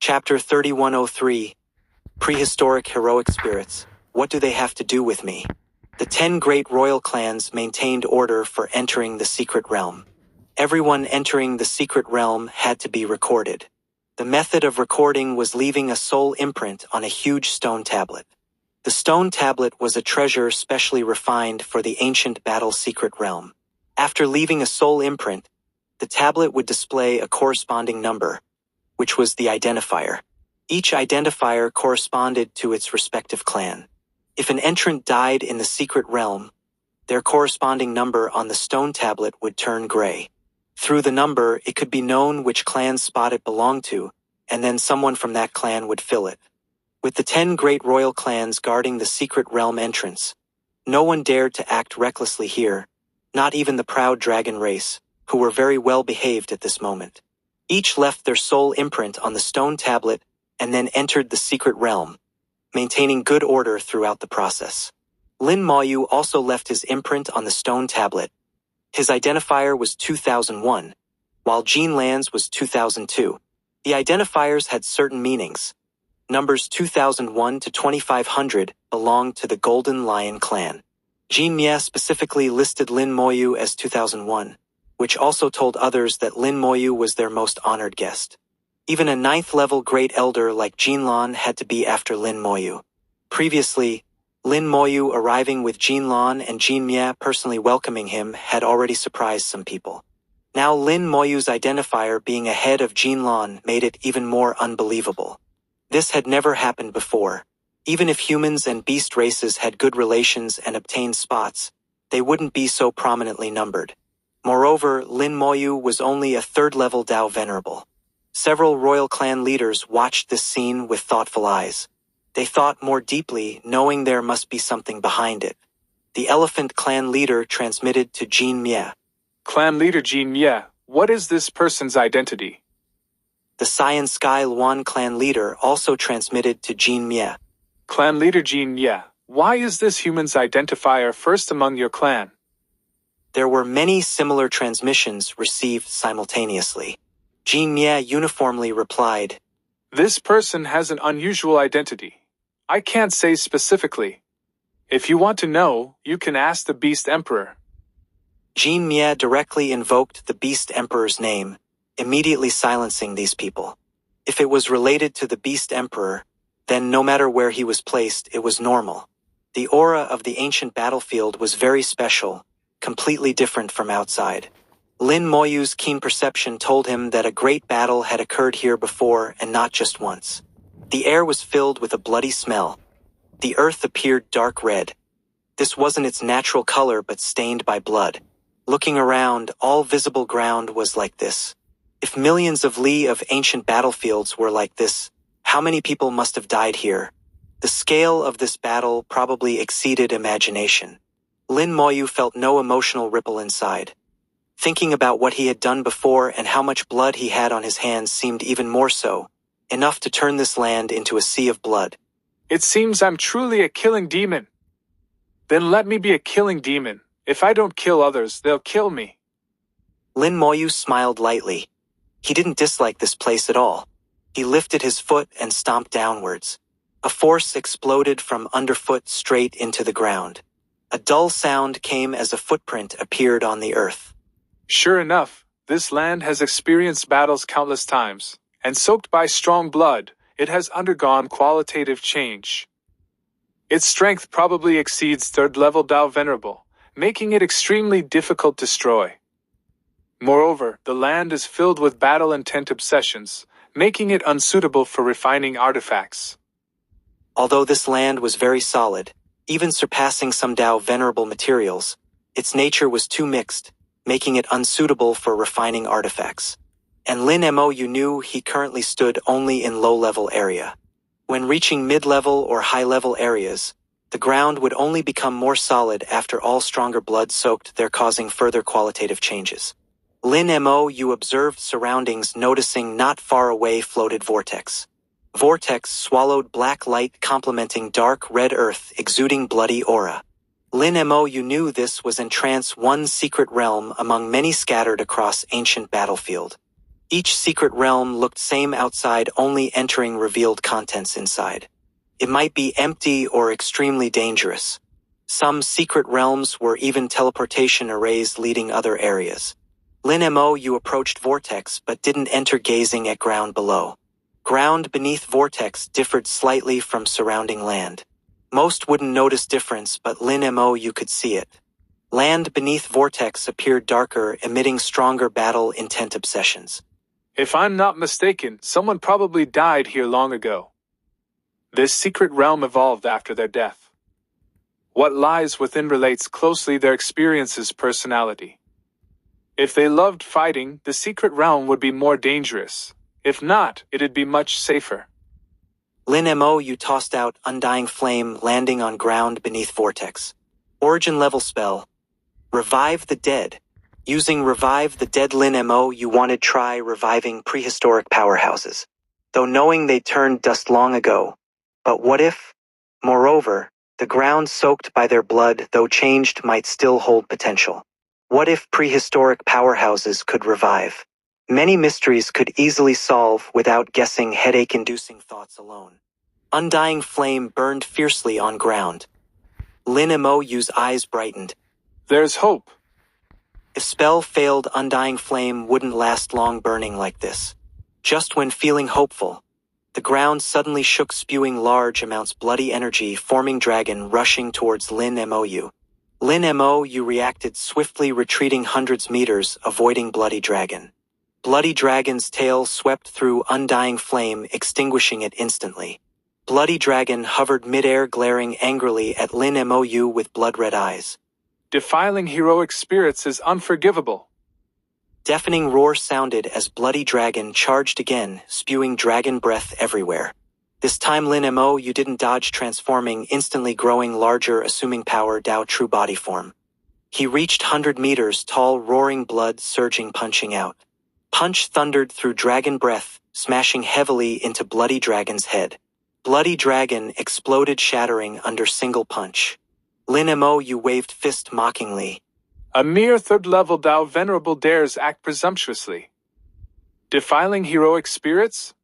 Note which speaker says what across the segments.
Speaker 1: Chapter 3103, Prehistoric Heroic Spirits. What do they have to do with me? The 10 great royal clans maintained order for entering the secret realm. Everyone entering the secret realm had to be recorded. The method of recording was leaving a soul imprint on a huge stone tablet. The stone tablet was a treasure specially refined for the ancient battle secret realm. After leaving a soul imprint, the tablet would display a corresponding number, which was the identifier. Each identifier corresponded to its respective clan. If an entrant died in the secret realm, their corresponding number on the stone tablet would turn gray. Through the number, it could be known which clan spot it belonged to, and then someone from that clan would fill it. With the 10 great royal clans guarding the secret realm entrance, no one dared to act recklessly here, not even the proud dragon race, who were very well behaved at this moment. Each left their soul imprint on the stone tablet and then entered the secret realm, maintaining good order throughout the process. Lin Moyu also left his imprint on the stone tablet. His identifier was 2001, while Jean Lan's was 2002. The identifiers had certain meanings. Numbers 2001 to 2500 belonged to the Golden Lion clan. Jean Mie specifically listed Lin Moyu as 2001, which also told others that Lin Moyu was their most honored guest. Even a 9th-level Great Elder like Jean Lan had to be after Lin Moyu. Previously, Lin Moyu arriving with Jean Lan and Jean Mie personally welcoming him had already surprised some people. Now Lin Moyu's identifier being ahead of Jean Lan made it even more unbelievable. This had never happened before. Even if humans and beast races had good relations and obtained spots, they wouldn't be so prominently numbered. Moreover, Lin Moyu was only a 3rd-level Dao Venerable. Several royal clan leaders watched this scene with thoughtful eyes. They thought more deeply, knowing there must be something behind it. The Elephant clan leader transmitted to Jean Mie.
Speaker 2: Clan leader Jean Mie, what is this person's identity?
Speaker 1: The Cyan Sky Luan clan leader also transmitted to Jean Mie.
Speaker 2: Clan leader Jean Mie, why is this human's identifier first among your clan?
Speaker 1: There were many similar transmissions received simultaneously. Jean Mie uniformly replied,
Speaker 2: This person has an unusual identity. I can't say specifically. If you want to know, you can ask the Beast Emperor.
Speaker 1: Jean Mie directly invoked the Beast Emperor's name, immediately silencing these people. If it was related to the Beast Emperor, then no matter where he was placed, it was normal. The aura of the ancient battlefield was very special, completely different from outside. Lin Moyu's keen perception told him that a great battle had occurred here before and not just once. The air was filled with a bloody smell. The earth appeared dark red. This wasn't its natural color but stained by blood. Looking around, all visible ground was like this. If millions of li of ancient battlefields were like this, how many people must have died here? The scale of this battle probably exceeded imagination. Lin Moyu felt no emotional ripple inside. Thinking about what he had done before and how much blood he had on his hands seemed even more so, enough to turn this land into a sea of blood.
Speaker 2: It seems I'm truly a killing demon. Then let me be a killing demon. If I don't kill others, they'll kill me.
Speaker 1: Lin Moyu smiled lightly. He didn't dislike this place at all. He lifted his foot and stomped downwards. A force exploded from underfoot straight into the ground. A dull sound came as a footprint appeared on the earth.
Speaker 2: Sure enough, this land has experienced battles countless times, and soaked by strong blood, it has undergone qualitative change. Its strength probably exceeds 3rd-level Dao Venerable, making it extremely difficult to destroy. Moreover, the land is filled with battle-intent obsessions, making it unsuitable for refining artifacts.
Speaker 1: Although this land was very solid, even surpassing some Dao Venerable materials, its nature was too mixed, making it unsuitable for refining artifacts. And Lin Moyu knew he currently stood only in low-level area. When reaching mid-level or high-level areas, the ground would only become more solid after all stronger blood soaked there, causing further qualitative changes. Lin Moyu observed surroundings, noticing not far away floated vortex. Vortex swallowed black light complementing dark red earth exuding bloody aura. Lin Moyu knew this was entrance one secret realm among many scattered across ancient battlefield. Each secret realm looked same outside, only entering revealed contents inside. It might be empty or extremely dangerous. Some secret realms were even teleportation arrays leading other areas. Lin Moyu approached Vortex but didn't enter, gazing at ground below. Ground beneath Vortex differed slightly from surrounding land. Most wouldn't notice difference, but Lin Moyu could see it. Land beneath Vortex appeared darker, emitting stronger battle intent obsessions.
Speaker 2: If I'm not mistaken, someone probably died here long ago. This secret realm evolved after their death. What lies within relates closely their experiences, personality. If they loved fighting, the secret realm would be more dangerous. If not, it'd be much safer.
Speaker 1: Lin Moyu tossed out Undying Flame, landing on ground beneath Vortex. Origin level spell. Revive the Dead. Using Revive the Dead, Lin Moyu wanted to try reviving prehistoric powerhouses, though knowing they turned dust long ago. But what if? Moreover, the ground soaked by their blood, though changed, might still hold potential. What if prehistoric powerhouses could revive? Many mysteries could easily solve without guessing, headache-inducing thoughts alone. Undying Flame burned fiercely on ground. Lin Moyu's eyes brightened.
Speaker 2: There's hope.
Speaker 1: If spell failed, Undying Flame wouldn't last long burning like this. Just when feeling hopeful, the ground suddenly shook, spewing large amounts bloody energy, forming dragon rushing towards Lin Moyu. Lin Moyu reacted swiftly, retreating hundreds meters, avoiding Bloody Dragon. Bloody Dragon's tail swept through Undying Flame, extinguishing it instantly. Bloody Dragon hovered midair, glaring angrily at Lin Moyu with blood-red eyes.
Speaker 2: Defiling heroic spirits is unforgivable.
Speaker 1: Deafening roar sounded as Bloody Dragon charged again, spewing dragon breath everywhere. This time Lin Moyu didn't dodge, transforming, instantly growing larger, assuming power Dao true body form. He reached 100 meters tall, roaring, blood surging, punching out. Punch thundered through dragon breath, smashing heavily into Bloody Dragon's head. Bloody Dragon exploded, shattering under single punch. Lin Moyu waved fist mockingly.
Speaker 2: A mere third-level Dao venerable dares act presumptuously. Defiling heroic spirits?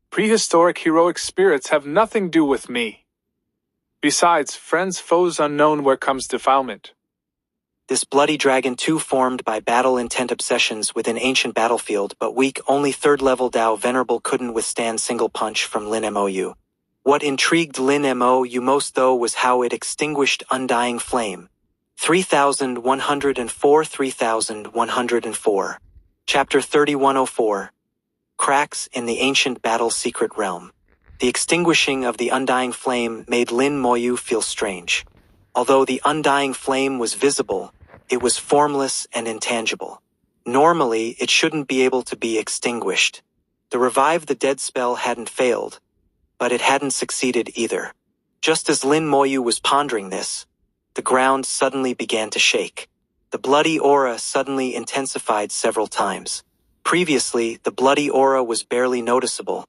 Speaker 2: Prehistoric heroic spirits have nothing to do with me. Besides, friends, foes unknown, where comes defilement?
Speaker 1: This Bloody Dragon too formed by battle intent obsessions within ancient battlefield, but weak, only third-level Dao venerable couldn't withstand single punch from Lin Moyu. What intrigued Lin Moyu most, though, was how it extinguished Undying Flame. 3104 3104. Chapter 3104. Cracks in the Ancient Battle Secret Realm. The extinguishing of the Undying Flame made Lin Moyu feel strange. Although the Undying Flame was visible, it was formless and intangible. Normally, it shouldn't be able to be extinguished. The Revive the Dead spell hadn't failed, but it hadn't succeeded either. Just as Lin Moyu was pondering this, the ground suddenly began to shake. The bloody aura suddenly intensified several times. Previously, the bloody aura was barely noticeable,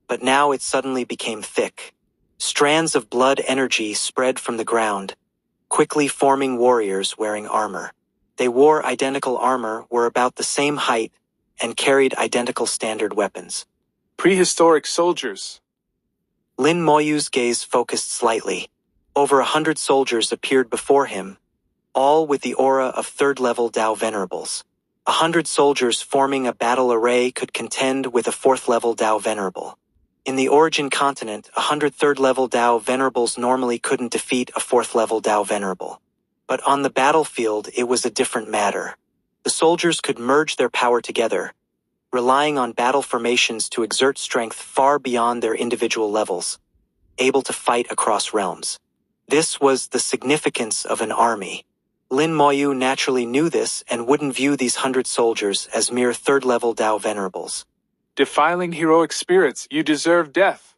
Speaker 1: but now it suddenly became thick. Strands of blood energy spread from the ground, quickly forming warriors wearing armor. They wore identical armor, were about the same height, and carried identical standard weapons.
Speaker 2: Prehistoric soldiers.
Speaker 1: Lin Moyu's gaze focused slightly. Over 100 soldiers appeared before him, all with the aura of third-level Dao venerables. 100 soldiers forming a battle array could contend with a fourth-level Dao venerable. In the origin continent, 100 third-level Dao venerables normally couldn't defeat a fourth-level Dao venerable. But on the battlefield, it was a different matter. The soldiers could merge their power together, relying on battle formations to exert strength far beyond their individual levels, able to fight across realms. This was the significance of an army. Lin Moyu naturally knew this and wouldn't view these 100 soldiers as mere third-level Dao venerables.
Speaker 2: Defiling heroic spirits, you deserve death.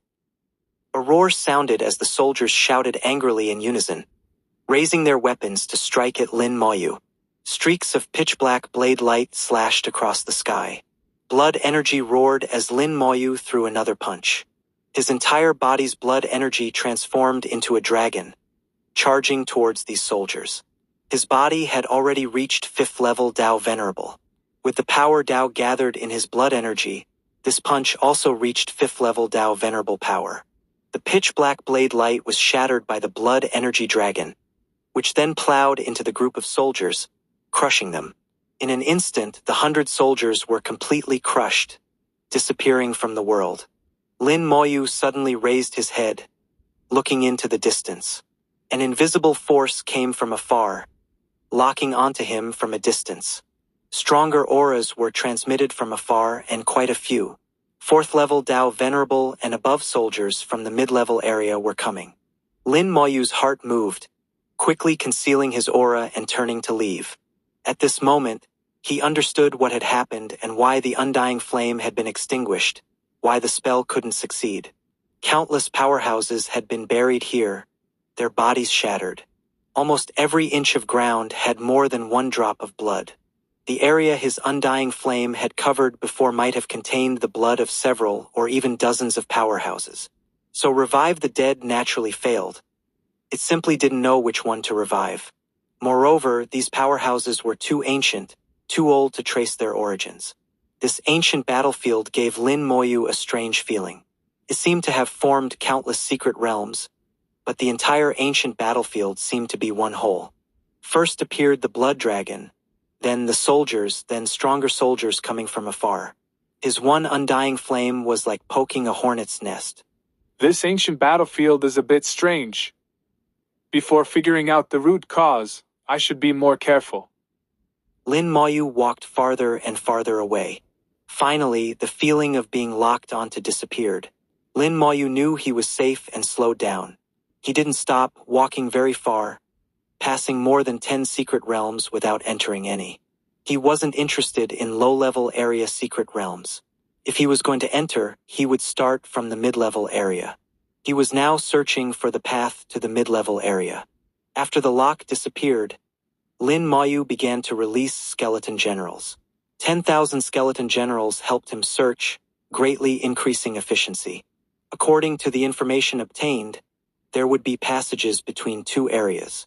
Speaker 1: A roar sounded as the soldiers shouted angrily in unison, raising their weapons to strike at Lin Moyu. Streaks of pitch-black blade light slashed across the sky. Blood energy roared as Lin Moyu threw another punch. His entire body's blood energy transformed into a dragon, charging towards these soldiers. His body had already reached 5th-level Dao Venerable. With the power Dao gathered in his blood energy, this punch also reached 5th level Dao venerable power. The pitch-black blade light was shattered by the blood energy dragon, which then plowed into the group of soldiers, crushing them. In an instant, the 100 soldiers were completely crushed, disappearing from the world. Lin Moyu suddenly raised his head, looking into the distance. An invisible force came from afar, locking onto him from a distance. Stronger auras were transmitted from afar, and quite a few 4th level Dao venerable and above soldiers from the mid-level area were coming. Lin Moyu's heart moved, quickly concealing his aura and turning to leave. At this moment, he understood what had happened and why the undying flame had been extinguished, why the spell couldn't succeed. Countless powerhouses had been buried here, their bodies shattered. Almost every inch of ground had more than one drop of blood. The area his undying flame had covered before might have contained the blood of several or even dozens of powerhouses. So revive the dead naturally failed. It simply didn't know which one to revive. Moreover, these powerhouses were too ancient, too old to trace their origins. This ancient battlefield gave Lin Moyu a strange feeling. It seemed to have formed countless secret realms, but the entire ancient battlefield seemed to be one whole. First appeared the blood dragon, then the soldiers, then stronger soldiers coming from afar. His one undying flame was like poking a hornet's nest.
Speaker 2: This ancient battlefield is a bit strange. Before figuring out the root cause, I should be more careful.
Speaker 1: Lin Moyu walked farther and farther away. Finally, the feeling of being locked onto disappeared. Lin Moyu knew he was safe and slowed down. He didn't stop, walking very far, passing more than 10 secret realms without entering any. He wasn't interested in low-level area secret realms. If he was going to enter, he would start from the mid-level area. He was now searching for the path to the mid-level area. After the lock disappeared, Lin Moyu began to release skeleton generals. 10,000 skeleton generals helped him search, greatly increasing efficiency. According to the information obtained, there would be passages between two areas.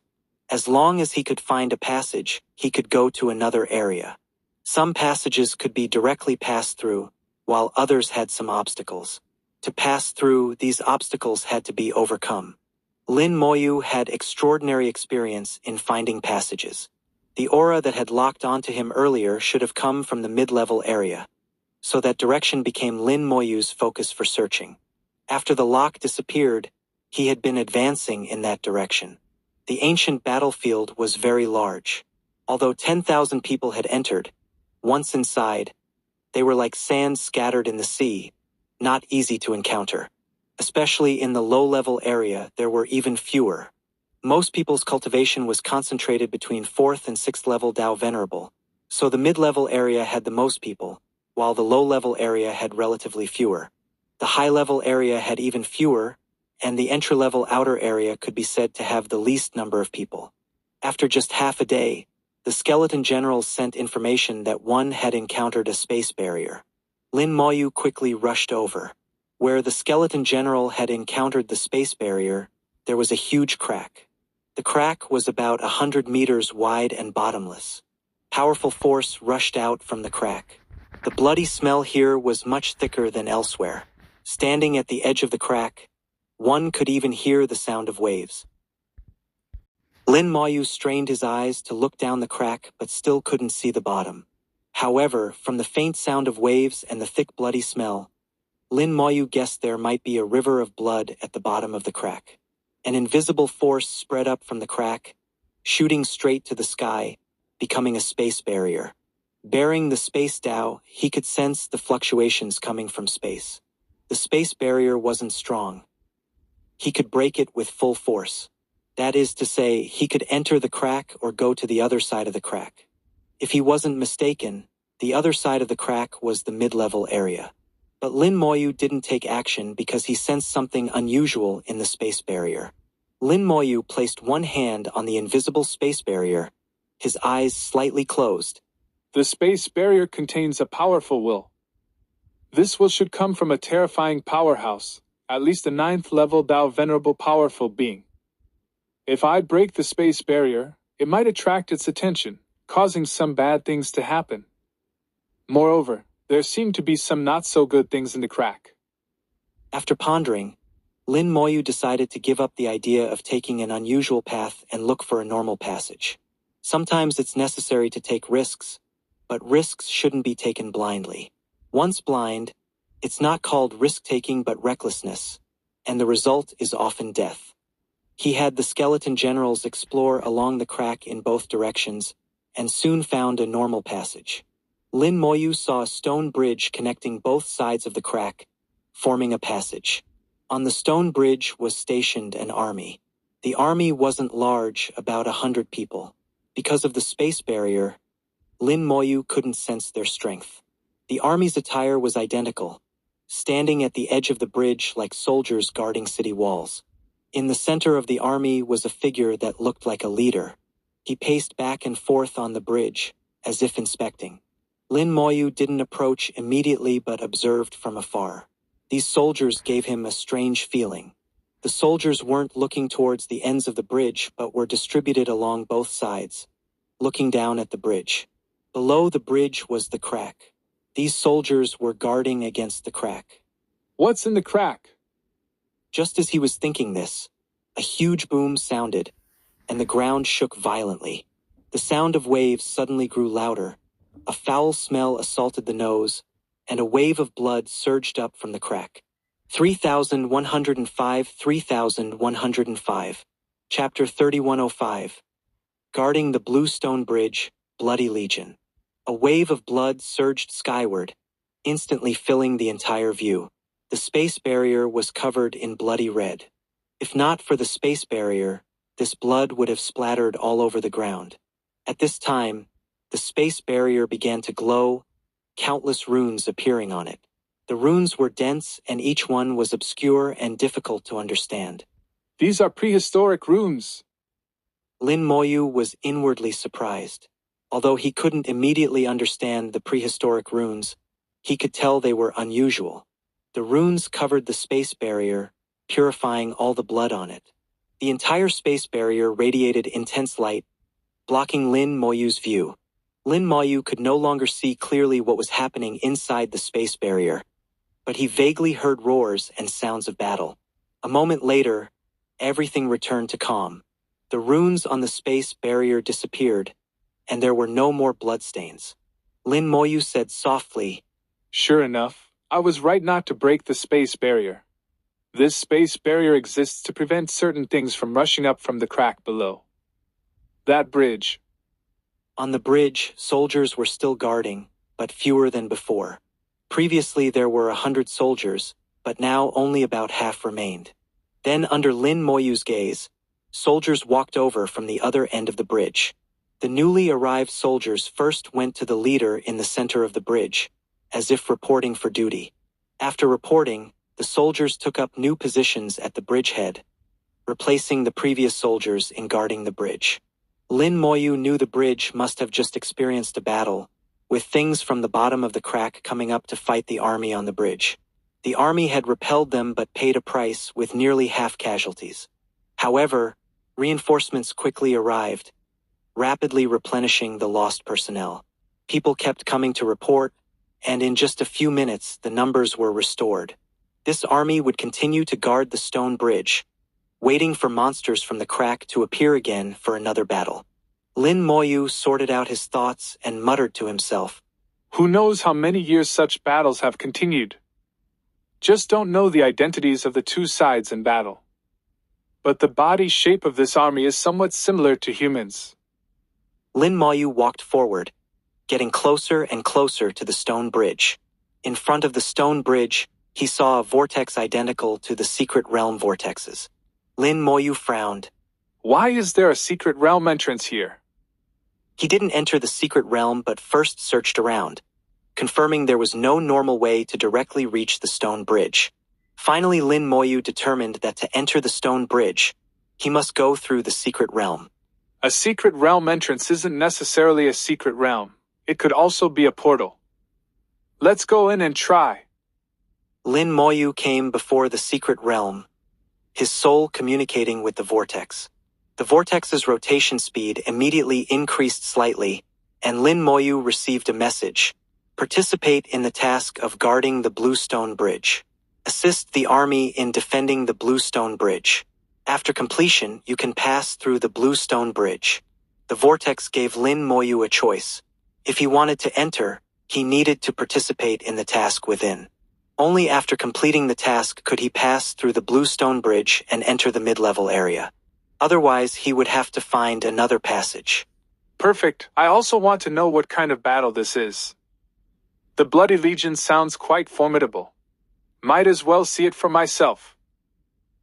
Speaker 1: As long as he could find a passage, he could go to another area. Some passages could be directly passed through, while others had some obstacles. To pass through, these obstacles had to be overcome. Lin Moyu had extraordinary experience in finding passages. The aura that had locked onto him earlier should have come from the mid-level area, so that direction became Lin Moyu's focus for searching. After the lock disappeared, he had been advancing in that direction. The ancient battlefield was very large. Although 10,000 people had entered, once inside, they were like sand scattered in the sea, not easy to encounter. Especially in the low-level area, there were even fewer. Most people's cultivation was concentrated between 4th and 6th level Dao Venerable, so the mid-level area had the most people, while the low-level area had relatively fewer. The high-level area had even fewer, and the entry-level outer area could be said to have the least number of people. After just half a day, the skeleton generals sent information that one had encountered a space barrier. Lin Moyu quickly rushed over. Where the skeleton general had encountered the space barrier, there was a huge crack. The crack was about 100 meters wide and bottomless. Powerful force rushed out from the crack. The bloody smell here was much thicker than elsewhere. Standing at the edge of the crack, one could even hear the sound of waves. Lin Moyu strained his eyes to look down the crack but still couldn't see the bottom. However, from the faint sound of waves and the thick bloody smell, Lin Moyu guessed there might be a river of blood at the bottom of the crack. An invisible force spread up from the crack, shooting straight to the sky, becoming a space barrier. Bearing the space Dao, he could sense the fluctuations coming from space. The space barrier wasn't strong. He could break it with full force. That is to say, he could enter the crack or go to the other side of the crack. If he wasn't mistaken, the other side of the crack was the mid-level area. But Lin Moyu didn't take action because he sensed something unusual in the space barrier. Lin Moyu placed one hand on the invisible space barrier, his eyes slightly closed.
Speaker 2: The space barrier contains a powerful will. This will should come from a terrifying powerhouse, at least a 9th level Dao Venerable powerful being. If I break the space barrier, it might attract its attention, causing some bad things to happen. Moreover, there seem to be some not-so-good things in the crack.
Speaker 1: After pondering, Lin Moyu decided to give up the idea of taking an unusual path and look for a normal passage. Sometimes it's necessary to take risks, but risks shouldn't be taken blindly. Once blind, it's not called risk-taking but recklessness, and the result is often death. He had the skeleton generals explore along the crack in both directions, and soon found a normal passage. Lin Moyu saw a stone bridge connecting both sides of the crack, forming a passage. On the stone bridge was stationed an army. The army wasn't large, about 100 people. Because of the space barrier, Lin Moyu couldn't sense their strength. The army's attire was identical, standing at the edge of the bridge like soldiers guarding city walls. In the center of the army was a figure that looked like a leader. He paced back and forth on the bridge, as if inspecting. Lin Moyu didn't approach immediately but observed from afar. These soldiers gave him a strange feeling. The soldiers weren't looking towards the ends of the bridge but were distributed along both sides, looking down at the bridge. Below the bridge was the crack. These soldiers were guarding against the crack.
Speaker 2: What's in the crack?
Speaker 1: Just as he was thinking this, a huge boom sounded, and the ground shook violently. The sound of waves suddenly grew louder. A foul smell assaulted the nose, and a wave of blood surged up from the crack. 3105 3105. Chapter 3105. Guarding the Blue Stone Bridge, Bloody Legion. A wave of blood surged skyward, instantly filling the entire view. The space barrier was covered in bloody red. If not for the space barrier, this blood would have splattered all over the ground. At this time, the space barrier began to glow, countless runes appearing on it. The runes were dense and each one was obscure and difficult to understand.
Speaker 2: These are prehistoric runes.
Speaker 1: Lin Moyu was inwardly surprised. Although he couldn't immediately understand the prehistoric runes, he could tell they were unusual. The runes covered the space barrier, purifying all the blood on it. The entire space barrier radiated intense light, blocking Lin Moyu's view. Lin Moyu could no longer see clearly what was happening inside the space barrier, but he vaguely heard roars and sounds of battle. A moment later, everything returned to calm. The runes on the space barrier disappeared, and there were no more bloodstains. Lin Moyu said softly,
Speaker 2: Sure enough, I was right not to break the space barrier. This space barrier exists to prevent certain things from rushing up from the crack below. That bridge.
Speaker 1: On the bridge, soldiers were still guarding, but fewer than before. Previously there were 100 soldiers, but now only about half remained. Then under Lin Moyu's gaze, soldiers walked over from the other end of the bridge. The newly arrived soldiers first went to the leader in the center of the bridge, as if reporting for duty. After reporting, the soldiers took up new positions at the bridgehead, replacing the previous soldiers in guarding the bridge. Lin Moyu knew the bridge must have just experienced a battle, with things from the bottom of the crack coming up to fight the army on the bridge. The army had repelled them but paid a price with nearly half casualties. However, reinforcements quickly arrived, rapidly replenishing the lost personnel. People kept coming to report, and in just a few minutes the numbers were restored. This army would continue to guard the stone bridge, waiting for monsters from the crack to appear again for another battle. Lin Moyu sorted out his thoughts and muttered to himself,
Speaker 2: Who knows how many years such battles have continued? Just don't know the identities of the two sides in battle. But the body shape of this army is somewhat similar to humans.
Speaker 1: Lin Moyu walked forward, getting closer and closer to the stone bridge. In front of the stone bridge, he saw a vortex identical to the secret realm vortexes. Lin Moyu frowned.
Speaker 2: Why is there a secret realm entrance here?
Speaker 1: He didn't enter the secret realm but first searched around, confirming there was no normal way to directly reach the stone bridge. Finally, Lin Moyu determined that to enter the stone bridge, he must go through the secret realm.
Speaker 2: A secret realm entrance isn't necessarily a secret realm. It could also be a portal. Let's go in and try.
Speaker 1: Lin Moyu came before the secret realm, his soul communicating with the vortex. The vortex's rotation speed immediately increased slightly, and Lin Moyu received a message. Participate in the task of guarding the Bluestone Bridge. Assist the army in defending the Bluestone Bridge. After completion, you can pass through the Bluestone Bridge. The vortex gave Lin Moyu a choice. If he wanted to enter, he needed to participate in the task within. Only after completing the task could he pass through the Bluestone Bridge and enter the mid-level area. Otherwise, he would have to find another passage.
Speaker 2: Perfect. I also want to know what kind of battle this is. The Bloody Legion sounds quite formidable. Might as well see it for myself.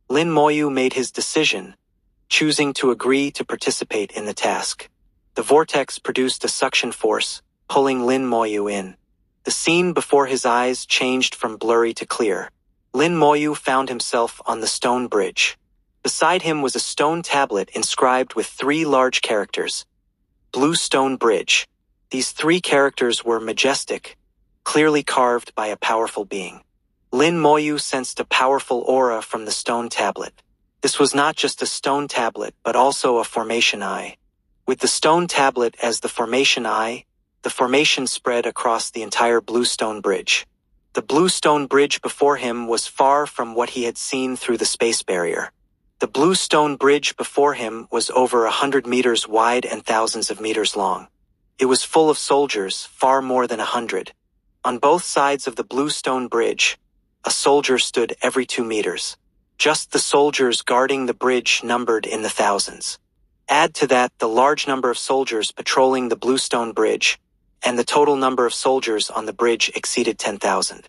Speaker 1: Lin Moyu made his decision, choosing to agree to participate in the task. The vortex produced a suction force, pulling Lin Moyu in. The scene before his eyes changed from blurry to clear. Lin Moyu found himself on the stone bridge. Beside him was a stone tablet inscribed with 3 large characters. Bluestone Bridge. These 3 characters were majestic, clearly carved by a powerful being. Lin Moyu sensed a powerful aura from the stone tablet. This was not just a stone tablet, but also a formation eye. With the stone tablet as the formation eye, the formation spread across the entire Bluestone Bridge. The Bluestone Bridge before him was far from what he had seen through the space barrier. The Bluestone Bridge before him was over 100 meters wide and thousands of meters long. It was full of soldiers, far more than 100. On both sides of the Bluestone Bridge, a soldier stood every 2 meters. Just the soldiers guarding the bridge numbered in the thousands. Add to that the large number of soldiers patrolling the Bluestone Bridge, and the total number of soldiers on the bridge exceeded 10,000.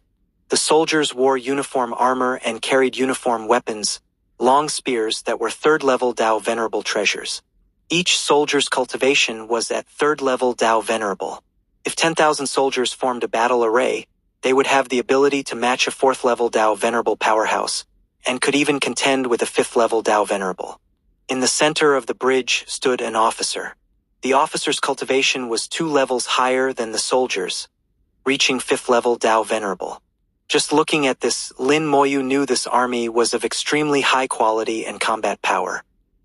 Speaker 1: The soldiers wore uniform armor and carried uniform weapons, long spears that were 3rd-level Tao Venerable treasures. Each soldier's cultivation was at 3rd-level Tao Venerable. If 10,000 soldiers formed a battle array, they would have the ability to match a 4th-level Tao Venerable powerhouse, and could even contend with a 5th-level Tao Venerable. In the center of the bridge stood an officer. The officer's cultivation was 2 levels higher than the soldiers, reaching 5th-level Tao Venerable. Just looking at this, Lin Moyu knew this army was of extremely high quality and combat power.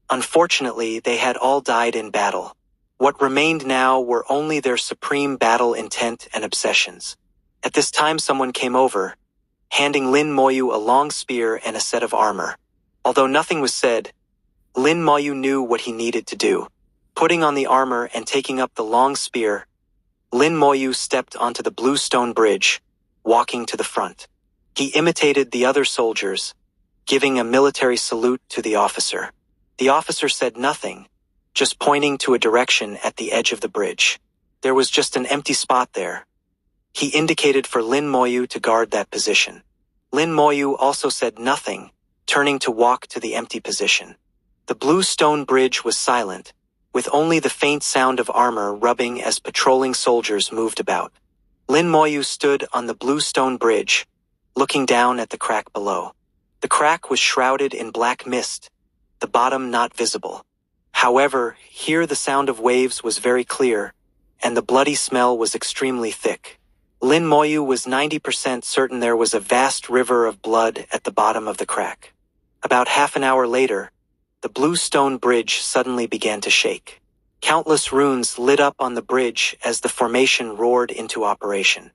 Speaker 1: Unfortunately, they had all died in battle. What remained now were only their supreme battle intent and obsessions. At this time someone came over, handing Lin Moyu a long spear and a set of armor. Although nothing was said, Lin Moyu knew what he needed to do. Putting on the armor and taking up the long spear, Lin Moyu stepped onto the Bluestone Bridge, walking to the front. He imitated the other soldiers, giving a military salute to the officer. The officer said nothing, just pointing to a direction at the edge of the bridge. There was just an empty spot there. He indicated for Lin Moyu to guard that position. Lin Moyu also said nothing, turning to walk to the empty position. The Bluestone Bridge was silent, with only the faint sound of armor rubbing as patrolling soldiers moved about. Lin Moyu stood on the Bluestone Bridge, looking down at the crack below. The crack was shrouded in black mist, the bottom not visible. However, here the sound of waves was very clear, and the bloody smell was extremely thick. Lin Moyu was 90% certain there was a vast river of blood at the bottom of the crack. About half an hour later, the Bluestone Bridge suddenly began to shake. Countless runes lit up on the bridge as the formation roared into operation.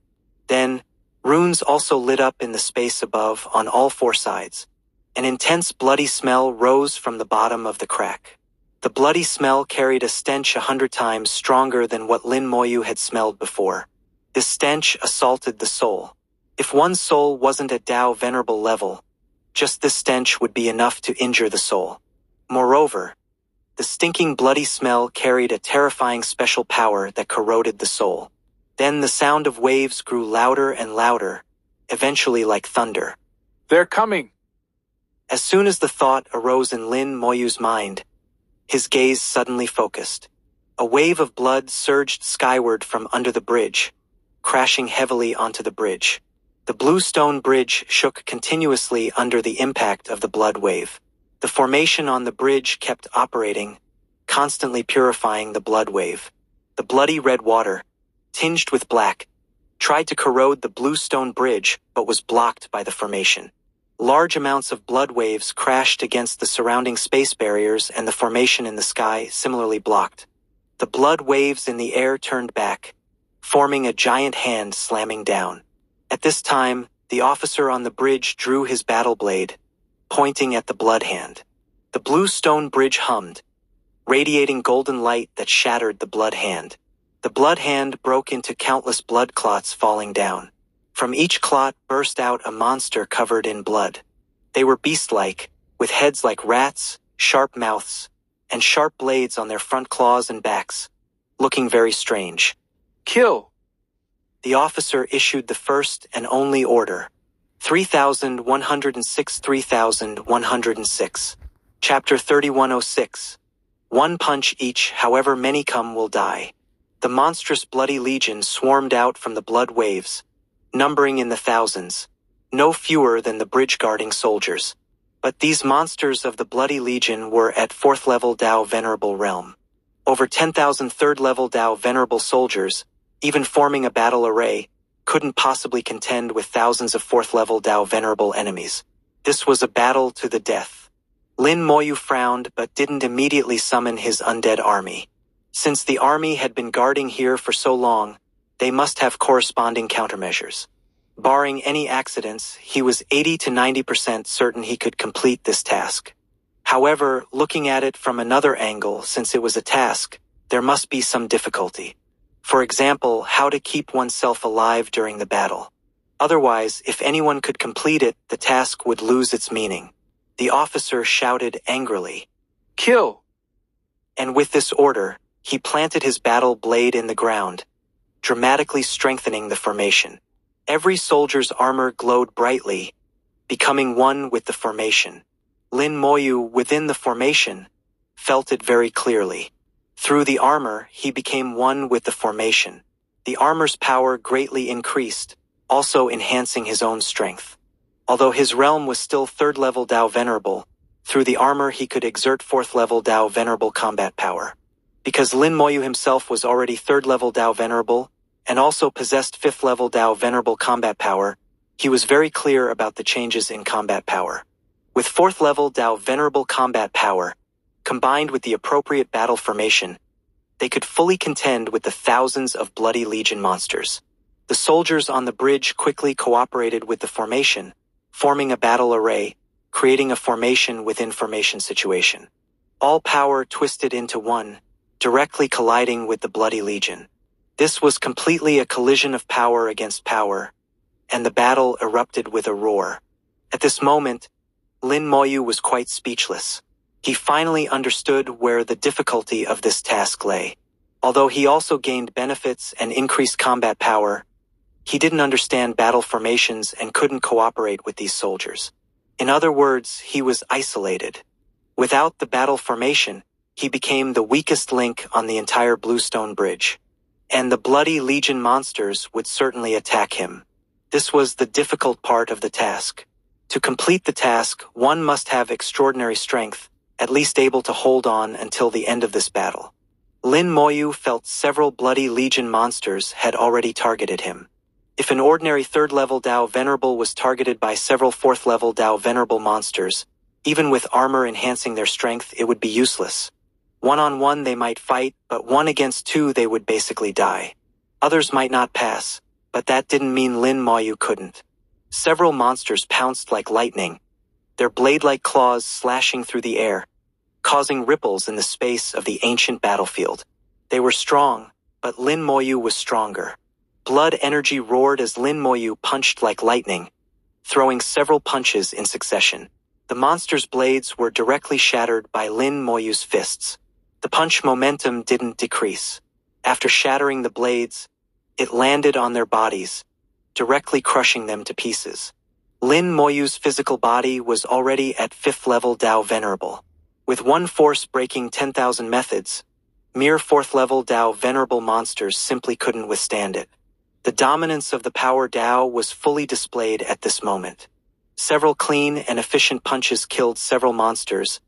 Speaker 1: Then, runes also lit up in the space above on all 4 sides. An intense bloody smell rose from the bottom of the crack. The bloody smell carried a stench 100 times stronger than what Lin Moyu had smelled before. This stench assaulted the soul. If one's soul wasn't at Tao Venerable level, just this stench would be enough to injure the soul. Moreover, the stinking bloody smell carried a terrifying special power that corroded the soul. Then the sound of waves grew louder and louder, eventually like thunder.
Speaker 2: They're coming!
Speaker 1: As soon as the thought arose in Lin Moyu's mind, his gaze suddenly focused. A wave of blood surged skyward from under the bridge, crashing heavily onto the bridge. The Bluestone Bridge shook continuously under the impact of the blood wave. The formation on the bridge kept operating, constantly purifying the blood wave. The bloody red water, tinged with black, tried to corrode the Bluestone Bridge but was blocked by the formation. Large amounts of blood waves crashed against the surrounding space barriers and the formation in the sky similarly blocked. The blood waves in the air turned back, forming a giant hand slamming down. At this time, the officer on the bridge drew his battle blade, pointing at the blood hand. The blue stone bridge hummed, radiating golden light that shattered the blood hand. The blood hand broke into countless blood clots falling down. From each clot burst out a monster covered in blood. They were beast-like, with heads like rats, sharp mouths, and sharp blades on their front claws and backs, looking very strange.
Speaker 2: Kill!
Speaker 1: The officer issued the first and only order. 3106 3106. Chapter 3106. One punch each, however many come will die. The monstrous bloody legion swarmed out from the blood waves, numbering in the thousands, no fewer than the bridge-guarding soldiers. But these monsters of the bloody legion were at 4th level Dao Venerable Realm. Over 10,000 3rd level Dao Venerable soldiers, even forming a battle array, couldn't possibly contend with thousands of 4th level Dao Venerable enemies. This was a battle to the death. Lin Moyu frowned but didn't immediately summon his undead army. Since the army had been guarding here for so long, they must have corresponding countermeasures. Barring any accidents, he was 80 to 90% certain he could complete this task. However, looking at it from another angle, since it was a task, there must be some difficulty. For example, how to keep oneself alive during the battle. Otherwise, if anyone could complete it, the task would lose its meaning. The officer shouted angrily,
Speaker 2: Kill!
Speaker 1: And with this order, he planted his battle blade in the ground, dramatically strengthening the formation. Every soldier's armor glowed brightly, becoming one with the formation. Lin Moyu, within the formation, felt it very clearly. Through the armor, he became one with the formation. The armor's power greatly increased, also enhancing his own strength. Although his realm was still 3rd level Dao Venerable, through the armor he could exert 4th level Dao Venerable combat power. Because Lin Moyu himself was already 3rd level Dao Venerable, and also possessed 5th level Dao Venerable combat power, he was very clear about the changes in combat power. With 4th level Dao Venerable combat power, combined with the appropriate battle formation, they could fully contend with the thousands of bloody legion monsters. The soldiers on the bridge quickly cooperated with the formation, forming a battle array, creating a formation within formation situation. All power twisted into one, directly colliding with the bloody legion. This was completely a collision of power against power, and the battle erupted with a roar. At this moment, Lin Moyu was quite speechless. He finally understood where the difficulty of this task lay. Although he also gained benefits and increased combat power, he didn't understand battle formations and couldn't cooperate with these soldiers. In other words, he was isolated. Without the battle formation, he became the weakest link on the entire Bluestone Bridge. And the bloody legion monsters would certainly attack him. This was the difficult part of the task. To complete the task, one must have extraordinary strength, at least able to hold on until the end of this battle. Lin Moyu felt several bloody legion monsters had already targeted him. If an ordinary 3rd level Dao Venerable was targeted by several 4th level Dao Venerable monsters, even with armor enhancing their strength, it would be useless. One-on-one they might fight, but 1 against 2 they would basically die. Others might not pass, but that didn't mean Lin Moyu couldn't. Several monsters pounced like lightning, their blade-like claws slashing through the air, causing ripples in the space of the ancient battlefield. They were strong, but Lin Moyu was stronger. Blood energy roared as Lin Moyu punched like lightning, throwing several punches in succession. The monster's blades were directly shattered by Lin Moyu's fists. The punch momentum didn't decrease. After shattering the blades, it landed on their bodies, directly crushing them to pieces. Lin Moyu's physical body was already at 5th level Dao Venerable. With one force breaking 10,000 methods, mere 4th level Dao Venerable monsters simply couldn't withstand it. The dominance of the power Dao was fully displayed at this moment. Several clean and efficient punches killed several monsters,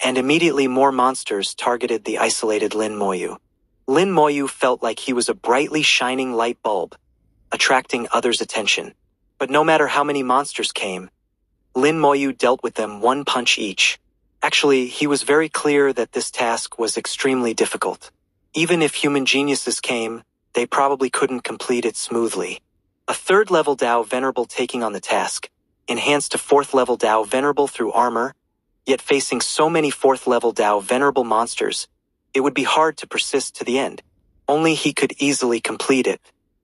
Speaker 1: and immediately more monsters targeted the isolated Lin Moyu. Lin Moyu felt like he was a brightly shining light bulb, attracting others' attention. But no matter how many monsters came, Lin Moyu dealt with them 1 punch each. Actually, he was very clear that this task was extremely difficult. Even if human geniuses came, they probably couldn't complete it smoothly. A 3rd level Dao Venerable taking on the task, enhanced to 4th level Dao Venerable through armor, yet facing so many 4th level Dao Venerable monsters, it would be hard to persist to the end. Only he could easily complete it.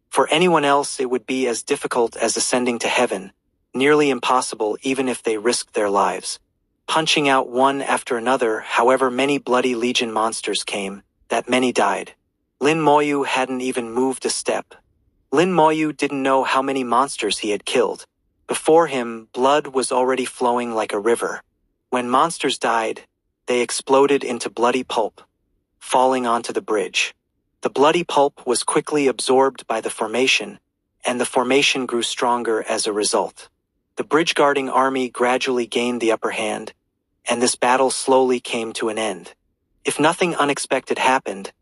Speaker 1: For anyone else it would be as difficult as ascending to heaven, nearly impossible even if they risked their lives. Punching out one after another, however many bloody legion monsters came, that many died. Lin Moyu hadn't even moved a step. Lin Moyu didn't know how many monsters he had killed. Before him, blood was already flowing like a river. When monsters died, they exploded into bloody pulp, falling onto the bridge. The bloody pulp was quickly absorbed by the formation, and the formation grew stronger as a result. The bridge-guarding army gradually gained the upper hand, and this battle slowly came to an end. If nothing unexpected happened,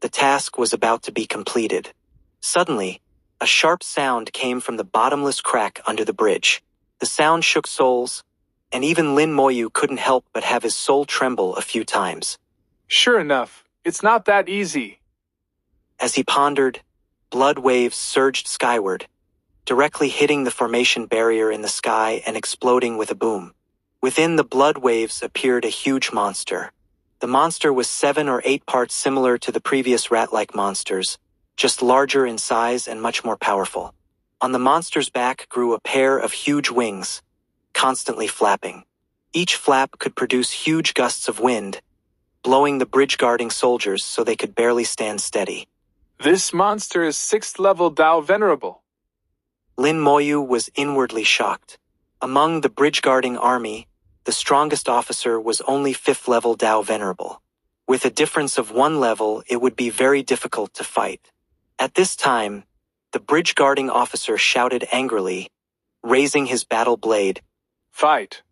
Speaker 1: the task was about to be completed. Suddenly, a sharp sound came from the bottomless crack under the bridge. The sound shook souls, and even Lin Moyu couldn't help but have his soul tremble a few times.
Speaker 2: Sure enough, it's not that easy.
Speaker 1: As he pondered, blood waves surged skyward, directly hitting the formation barrier in the sky and exploding with a boom. Within the blood waves appeared a huge monster. The monster was 7 or 8 parts similar to the previous rat-like monsters, just larger in size and much more powerful. On the monster's back grew a pair of huge wings, constantly flapping. Each flap could produce huge gusts of wind, blowing the bridge-guarding soldiers so they could barely stand steady.
Speaker 2: This monster is 6th level Dao Venerable.
Speaker 1: Lin Moyu was inwardly shocked. Among the bridge-guarding army, the strongest officer was only 5th level Dao Venerable. With a difference of 1 level, it would be very difficult to fight. At this time, the bridge-guarding officer shouted angrily, raising his battle blade.
Speaker 2: Fight!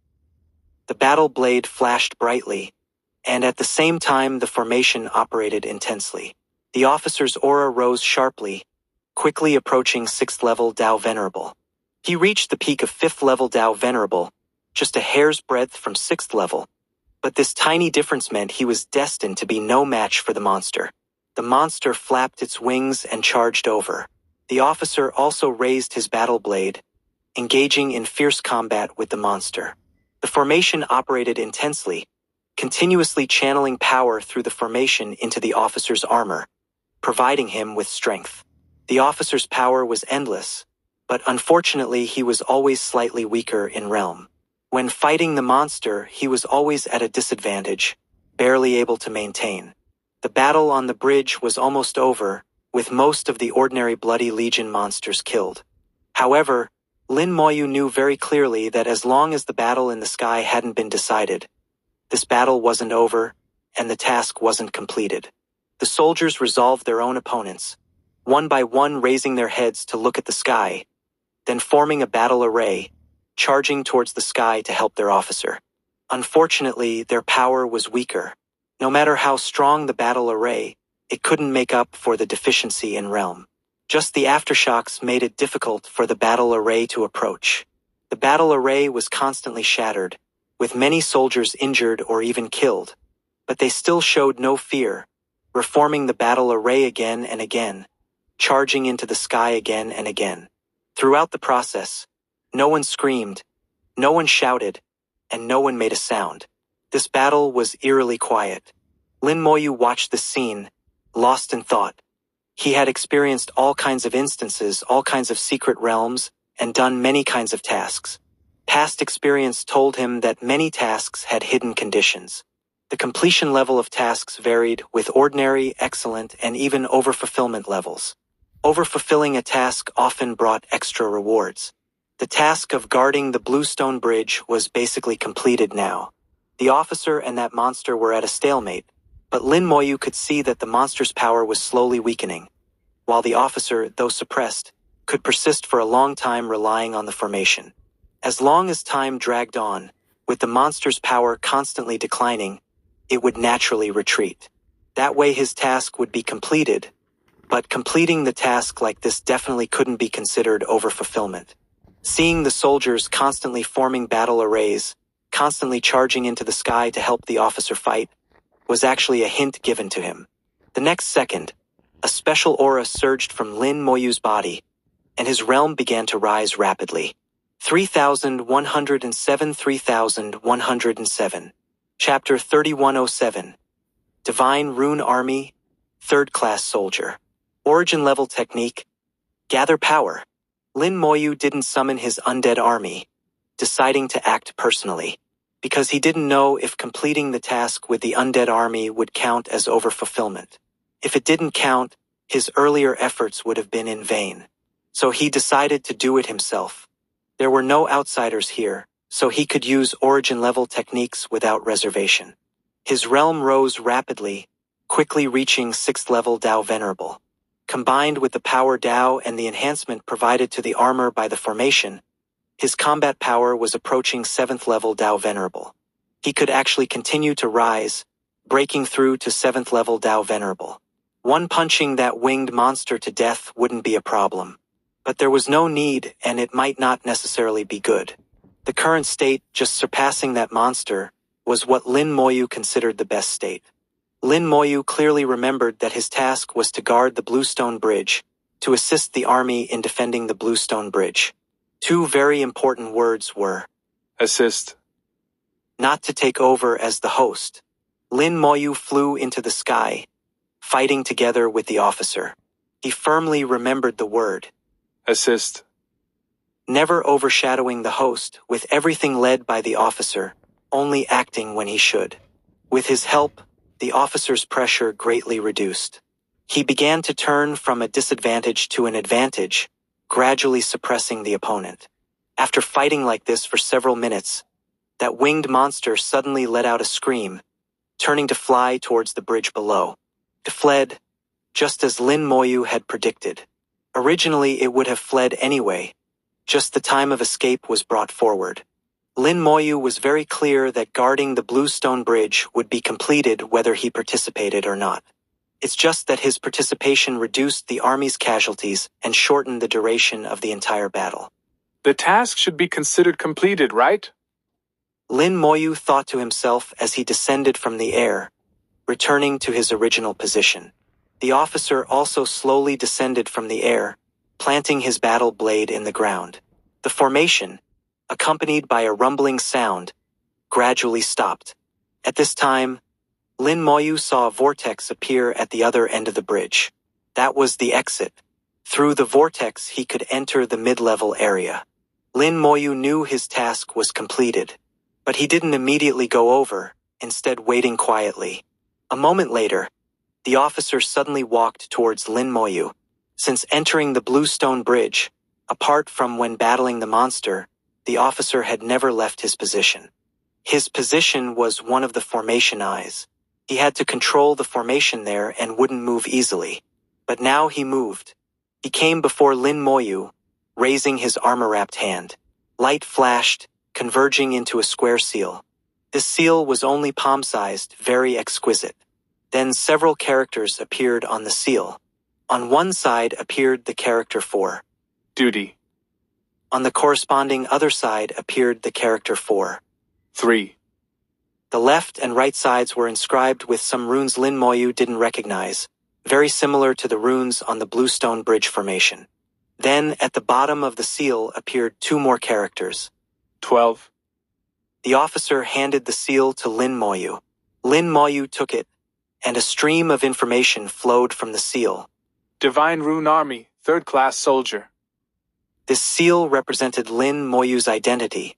Speaker 1: The battle blade flashed brightly, and at the same time the formation operated intensely. The officer's aura rose sharply, quickly approaching 6th level Dao Venerable. He reached the peak of 5th level Dao Venerable, just a hair's breadth from 6th level, but this tiny difference meant he was destined to be no match for the monster. The monster flapped its wings and charged over. The officer also raised his battle blade, engaging in fierce combat with the monster. The formation operated intensely, continuously channeling power through the formation into the officer's armor, providing him with strength. The officer's power was endless, but unfortunately he was always slightly weaker in realm. When fighting the monster, he was always at a disadvantage, barely able to maintain. The battle on the bridge was almost over, with most of the ordinary Bloody Legion monsters killed. However, Lin Moyu knew very clearly that as long as the battle in the sky hadn't been decided, this battle wasn't over, and the task wasn't completed. The soldiers resolved their own opponents, one by one raising their heads to look at the sky, then forming a battle array, charging towards the sky to help their officer. Unfortunately, their power was weaker. No matter how strong the battle array, it couldn't make up for the deficiency in realm. Just the aftershocks made it difficult for the battle array to approach. The battle array was constantly shattered, with many soldiers injured or even killed, but they still showed no fear, reforming the battle array again and again, charging into the sky again and again. Throughout the process, no one screamed, no one shouted, and no one made a sound. This battle was eerily quiet. Lin Moyu watched the scene, lost in thought. He had experienced all kinds of instances, all kinds of secret realms, and done many kinds of tasks. Past experience told him that many tasks had hidden conditions. The completion level of tasks varied, with ordinary, excellent, and even overfulfillment levels. Overfulfilling a task often brought extra rewards. The task of guarding the Bluestone Bridge was basically completed now. The officer and that monster were at a stalemate, but Lin Moyu could see that the monster's power was slowly weakening, while the officer, though suppressed, could persist for a long time relying on the formation. As long as time dragged on, with the monster's power constantly declining, it would naturally retreat. That way his task would be completed, but completing the task like this definitely couldn't be considered overfulfillment. Seeing the soldiers constantly forming battle arrays, constantly charging into the sky to help the officer fight, was actually a hint given to him. The next second, A special aura surged from Lin Moyu's body, and his realm began to rise rapidly. 3107 3107. Chapter 3107. Divine Rune Army, 3rd Class Soldier. Origin Level Technique. Gather Power. Lin Moyu didn't summon his undead army, deciding to act personally, because he didn't know if completing the task with the undead army would count as overfulfillment. If it didn't count, his earlier efforts would have been in vain. So he decided to do it himself. There were no outsiders here, so he could use origin-level techniques without reservation. His realm rose rapidly, quickly reaching 6th level Dao Venerable. Combined with the power Dao and the enhancement provided to the armor by the formation, his combat power was approaching 7th level Dao Venerable. He could actually continue to rise, breaking through to 7th level Dao Venerable. One-punching that winged monster to death wouldn't be a problem. But there was no need, and it might not necessarily be good. The current state, just surpassing that monster, was what Lin Moyu considered the best state. Lin Moyu clearly remembered that his task was to guard the Bluestone Bridge, to assist the army in defending the Bluestone Bridge. 2 very important words were
Speaker 2: assist,
Speaker 1: not to take over as the host. Lin Moyu flew into the sky, fighting together with the officer. He firmly remembered the word
Speaker 2: assist,
Speaker 1: never overshadowing the host, with everything led by the officer, only acting when he should. With his help, the officer's pressure greatly reduced. He began to turn from a disadvantage to an advantage, gradually suppressing the opponent. After fighting like this for several minutes, that winged monster suddenly let out a scream, turning to fly towards the bridge below. It fled, just as Lin Moyu had predicted. Originally, it would have fled anyway. Just the time of escape was brought forward. Lin Moyu was very clear that guarding the Bluestone Bridge would be completed whether he participated or not. It's just that his participation reduced the army's casualties and shortened the duration of the entire battle.
Speaker 2: The task should be considered completed, right?
Speaker 1: Lin Moyu thought to himself as he descended from the air, returning to his original position. The officer also slowly descended from the air, planting his battle blade in the ground. The formation, accompanied by a rumbling sound, gradually stopped. At this time, Lin Moyu saw a vortex appear at the other end of the bridge. That was the exit. Through the vortex he could enter the mid-level area. Lin Moyu knew his task was completed, but he didn't immediately go over, instead waiting quietly. A moment later, the officer suddenly walked towards Lin Moyu. Since entering the Bluestone Bridge, apart from when battling the monster, the officer had never left his position. His position was one of the formation eyes. He had to control the formation there and wouldn't move easily. But now he moved. He came before Lin Moyu, raising his armor-wrapped hand. Light flashed, converging into a square seal. This seal was only palm-sized, very exquisite. Then several characters appeared on the seal. On one side appeared the character for
Speaker 2: duty.
Speaker 1: On the corresponding other side appeared the character for
Speaker 2: 3.
Speaker 1: The left and right sides were inscribed with some runes Lin Moyu didn't recognize, very similar to the runes on the Bluestone Bridge formation. Then, at the bottom of the seal appeared 2 more characters.
Speaker 2: 12.
Speaker 1: The officer handed the seal to Lin Moyu. Lin Moyu took it, and a stream of information flowed from the seal.
Speaker 2: Divine Rune Army, 3rd Class Soldier.
Speaker 1: This seal represented Lin Moyu's identity,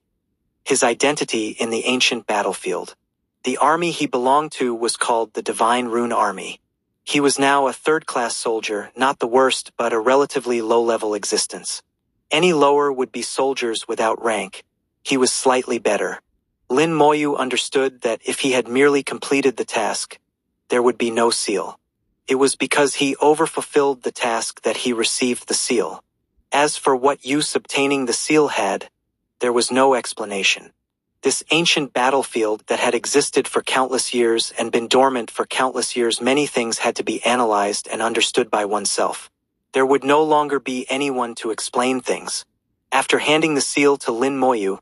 Speaker 1: his identity in the ancient battlefield. The army he belonged to was called the Divine Rune Army. He was now a 3rd Class soldier, not the worst, but a relatively low-level existence. Any lower would be soldiers without rank. He was slightly better. Lin Moyu understood that if he had merely completed the task, there would be no seal. It was because he overfulfilled the task that he received the seal. As for what use obtaining the seal had, there was no explanation. This ancient battlefield that had existed for countless years and been dormant for countless years, many things had to be analyzed and understood by oneself. There would no longer be anyone to explain things. After handing the seal to Lin Moyu,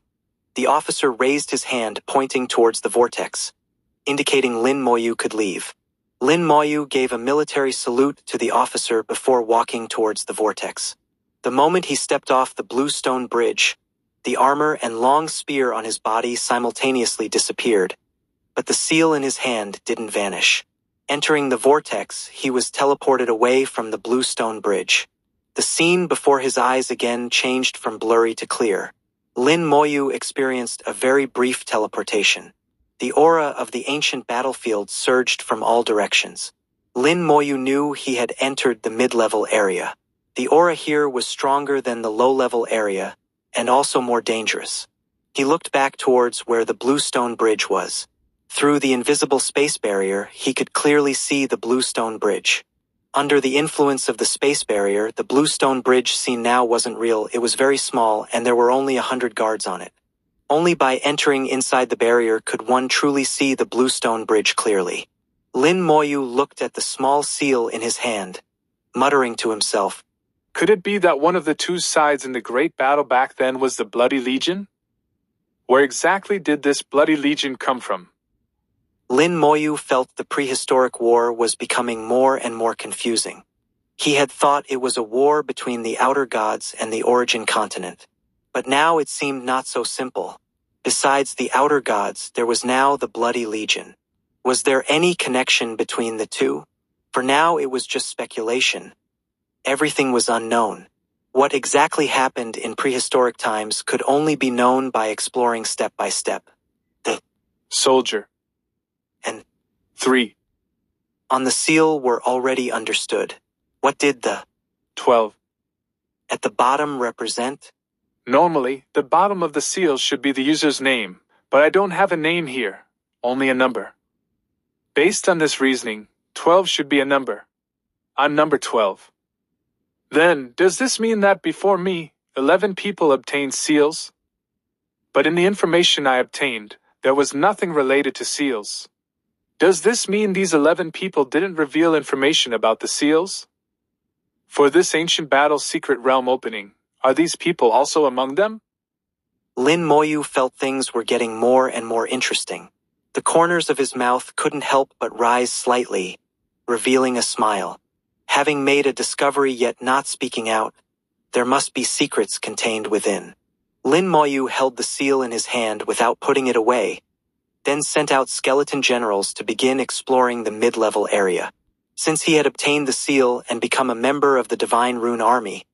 Speaker 1: the officer raised his hand pointing towards the vortex, indicating Lin Moyu could leave. Lin Moyu gave a military salute to the officer before walking towards the vortex. The moment he stepped off the blue stone bridge, the armor and long spear on his body simultaneously disappeared, but the seal in his hand didn't vanish. Entering the vortex, he was teleported away from the blue stone bridge. The scene before his eyes again changed from blurry to clear. Lin Moyu experienced a very brief teleportation. The aura of the ancient battlefield surged from all directions. Lin Moyu knew he had entered the mid-level area. The aura here was stronger than the low-level area, and also more dangerous. He looked back towards where the blue stone bridge was. Through the invisible space barrier, he could clearly see the blue stone bridge. Under the influence of the space barrier, the blue stone bridge seen now wasn't real. It was very small, and there were only 100 guards on it. Only by entering inside the barrier could one truly see the blue stone bridge clearly. Lin Moyu looked at the small seal in his hand, muttering to himself,
Speaker 2: Could it be that one of the two sides in the great battle back then was the Bloody Legion? Where exactly did this Bloody Legion come from?
Speaker 1: Lin Moyu felt the prehistoric war was becoming more and more confusing. He had thought it was a war between the outer gods and the origin continent. But now it seemed not so simple. Besides the outer gods, there was now the Bloody Legion. Was there any connection between the two? For now it was just speculation. Everything was unknown. What exactly happened in prehistoric times could only be known by exploring step by step. The
Speaker 2: Soldier.
Speaker 1: and
Speaker 2: 3.
Speaker 1: on the seal were already understood. What did the
Speaker 2: 12.
Speaker 1: at the bottom represent?
Speaker 2: Normally, the bottom of the seal should be the user's name, but I don't have a name here, only a number. Based on this reasoning, 12 should be a number. I'm number 12. Then, does this mean that before me, 11 people obtained seals? But in the information I obtained, there was nothing related to seals. Does this mean these 11 people didn't reveal information about the seals? For this ancient battle's secret realm opening, are these people also among them?
Speaker 1: Lin Moyu felt things were getting more and more interesting. The corners of his mouth couldn't help but rise slightly, revealing a smile. Having made a discovery yet not speaking out, there must be secrets contained within. Lin Moyu held the seal in his hand without putting it away, then sent out skeleton generals to begin exploring the mid-level area. Since he had obtained the seal and become a member of the Divine Rune Army,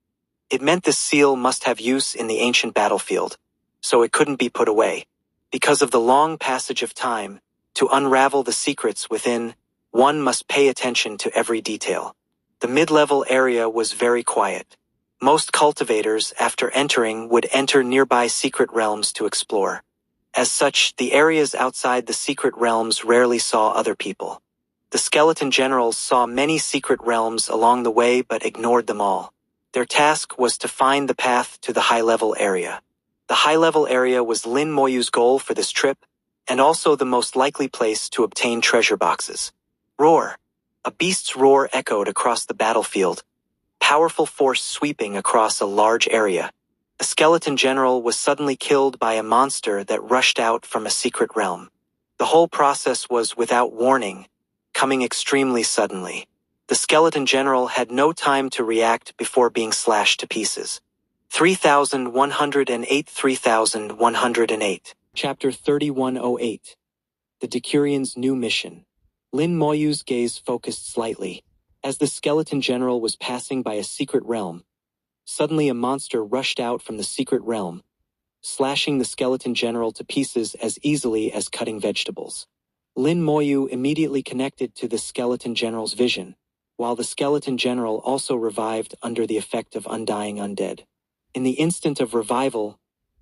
Speaker 1: it meant this seal must have use in the ancient battlefield, so it couldn't be put away. Because of the long passage of time, to unravel the secrets within, one must pay attention to every detail. The mid-level area was very quiet. Most cultivators, after entering, would enter nearby secret realms to explore. As such, the areas outside the secret realms rarely saw other people. The skeleton generals saw many secret realms along the way but ignored them all. Their task was to find the path to the high-level area. The high-level area was Lin Moyu's goal for this trip, and also the most likely place to obtain treasure boxes. Roar! A beast's roar echoed across the battlefield, powerful force sweeping across a large area. A skeleton general was suddenly killed by a monster that rushed out from a secret realm. The whole process was without warning, coming extremely suddenly. The skeleton general had no time to react before being slashed to pieces. 3108 3108. Chapter 3108. The Decurian's New Mission. Lin Moyu's gaze focused slightly. As the skeleton general was passing by a secret realm, suddenly a monster rushed out from the secret realm, slashing the skeleton general to pieces as easily as cutting vegetables. Lin Moyu immediately connected to the skeleton general's vision, while the skeleton general also revived under the effect of undying undead. In the instant of revival,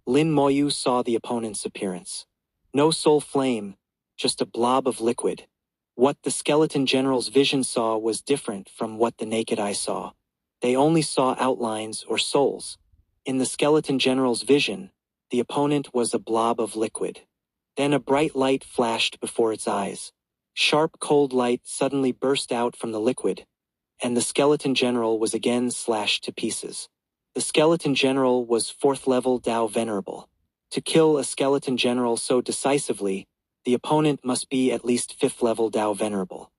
Speaker 1: Lin Moyu saw the opponent's appearance. No soul flame, just a blob of liquid. What the skeleton general's vision saw was different from what the naked eye saw. They only saw outlines or souls. In the skeleton general's vision, the opponent was a blob of liquid. Then a bright light flashed before its eyes. Sharp, cold light suddenly burst out from the liquid, and the skeleton general was again slashed to pieces. The skeleton general was 4th level Dao Venerable. To kill a skeleton general so decisively, the opponent must be at least 5th level Dao Venerable.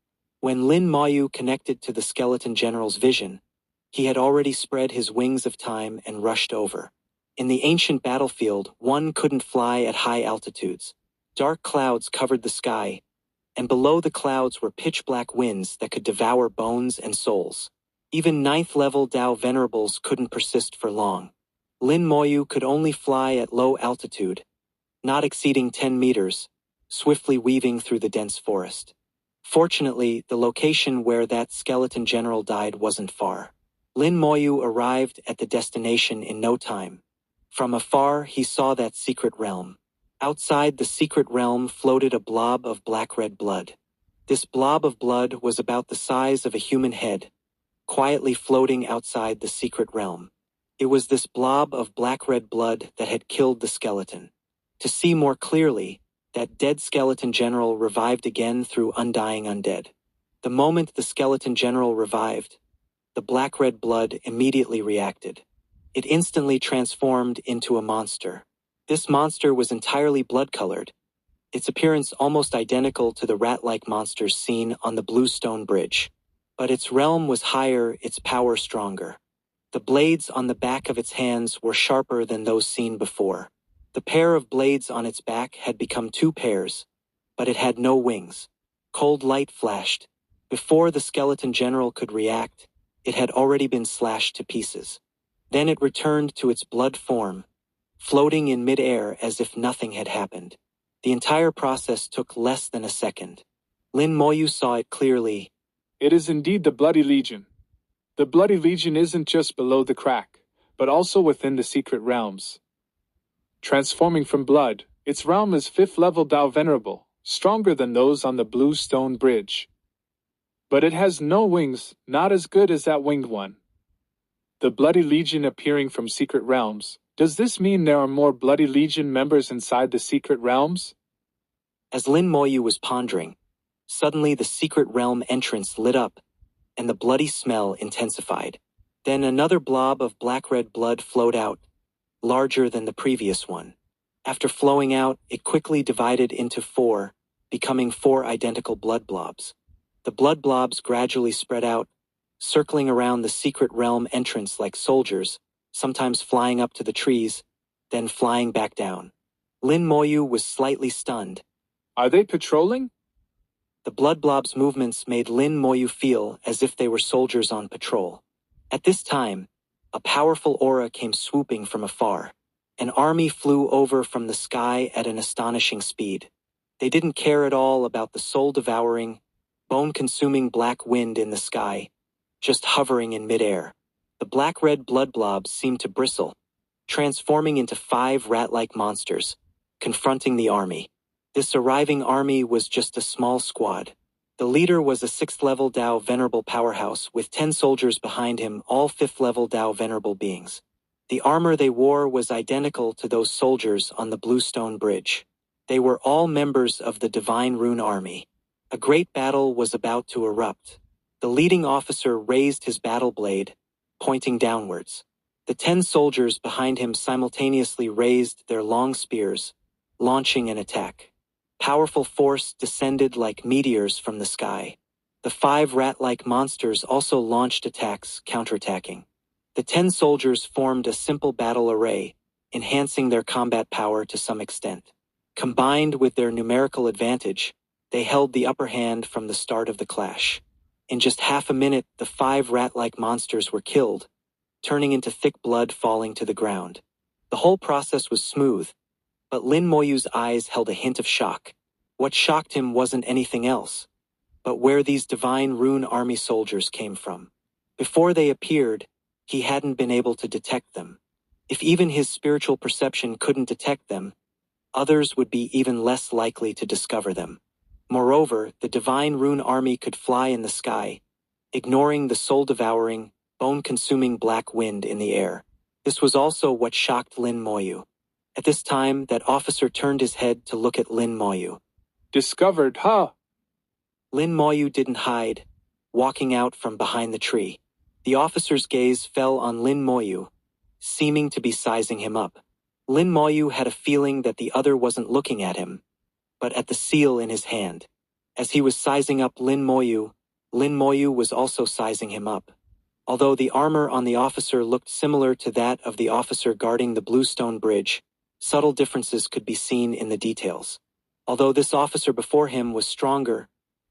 Speaker 1: When Lin Moyu connected to the skeleton general's vision, he had already spread his wings of time and rushed over. In the ancient battlefield, one couldn't fly at high altitudes. Dark clouds covered the sky, and below the clouds were pitch-black winds that could devour bones and souls. Even ninth-level Dao Venerables couldn't persist for long. Lin Moyu could only fly at low altitude, not exceeding 10 meters, swiftly weaving through the dense forest. Fortunately, the location where that skeleton general died wasn't far. Lin Moyu arrived at the destination in no time. From afar, he saw that secret realm. Outside the secret realm floated a blob of black-red blood. This blob of blood was about the size of a human head, quietly floating outside the secret realm. It was this blob of black-red blood that had killed the skeleton. To see more clearly, that dead skeleton general revived again through undying undead. The moment the skeleton general revived, the black-red blood immediately reacted. It instantly transformed into a monster. This monster was entirely blood-colored, its appearance almost identical to the rat-like monsters seen on the Blue Stone Bridge. But its realm was higher, its power stronger. The blades on the back of its hands were sharper than those seen before. The pair of blades on its back had become two pairs, but it had no wings. Cold light flashed. Before the skeleton general could react, it had already been slashed to pieces. Then it returned to its blood form, floating in mid-air as if nothing had happened. The entire process took less than a second. Lin Moyu saw it clearly.
Speaker 2: It is indeed the Bloody Legion. The Bloody Legion isn't just below the crack, but also within the secret realms. Transforming from blood, its realm is 5th level Dao Venerable, stronger than those on the Blue Stone Bridge. But it has no wings, not as good as that winged one. The Bloody Legion appearing from secret realms. Does this mean there are more Bloody Legion members inside the secret realms?
Speaker 1: As Lin Moyu was pondering, suddenly the secret realm entrance lit up, and the bloody smell intensified. Then another blob of black-red blood flowed out, larger than the previous one. After flowing out, it quickly divided into 4, becoming 4 identical blood blobs. The blood blobs gradually spread out, circling around the secret realm entrance like soldiers, sometimes flying up to the trees, then flying back down. Lin Moyu was slightly stunned.
Speaker 2: Are they patrolling?
Speaker 1: The blood blob's movements made Lin Moyu feel as if they were soldiers on patrol. At this time, a powerful aura came swooping from afar. An army flew over from the sky at an astonishing speed. They didn't care at all about the soul-devouring, bone-consuming black wind in the sky, just hovering in midair. The black-red blood blobs seemed to bristle, transforming into 5 rat-like monsters, confronting the army. This arriving army was just a small squad. The leader was a 6th-level Dao Venerable powerhouse with 10 soldiers behind him, all 5th-level Dao Venerable beings. The armor they wore was identical to those soldiers on the Blue Stone Bridge. They were all members of the Divine Rune Army. A great battle was about to erupt. The leading officer raised his battle blade, pointing downwards. The 10 soldiers behind him simultaneously raised their long spears, launching an attack. Powerful force descended like meteors from the sky. The 5 rat-like monsters also launched attacks, counterattacking. The 10 soldiers formed a simple battle array, enhancing their combat power to some extent. Combined with their numerical advantage, they held the upper hand from the start of the clash. In just half a minute, the 5 rat-like monsters were killed, turning into thick blood falling to the ground. The whole process was smooth, but Lin Moyu's eyes held a hint of shock. What shocked him wasn't anything else, but where these Divine Rune Army soldiers came from. Before they appeared, he hadn't been able to detect them. If even his spiritual perception couldn't detect them, others would be even less likely to discover them. Moreover, the Divine Rune Army could fly in the sky, ignoring the soul-devouring, bone-consuming black wind in the air. This was also what shocked Lin Moyu. At this time, that officer turned his head to look at Lin Moyu.
Speaker 2: Discovered, huh?
Speaker 1: Lin Moyu didn't hide, walking out from behind the tree. The officer's gaze fell on Lin Moyu, seeming to be sizing him up. Lin Moyu had a feeling that the other wasn't looking at him, but at the seal in his hand. As he was sizing up Lin Moyu, Lin Moyu was also sizing him up. Although the armor on the officer looked similar to that of the officer guarding the Bluestone Bridge, subtle differences could be seen in the details. Although this officer before him was stronger,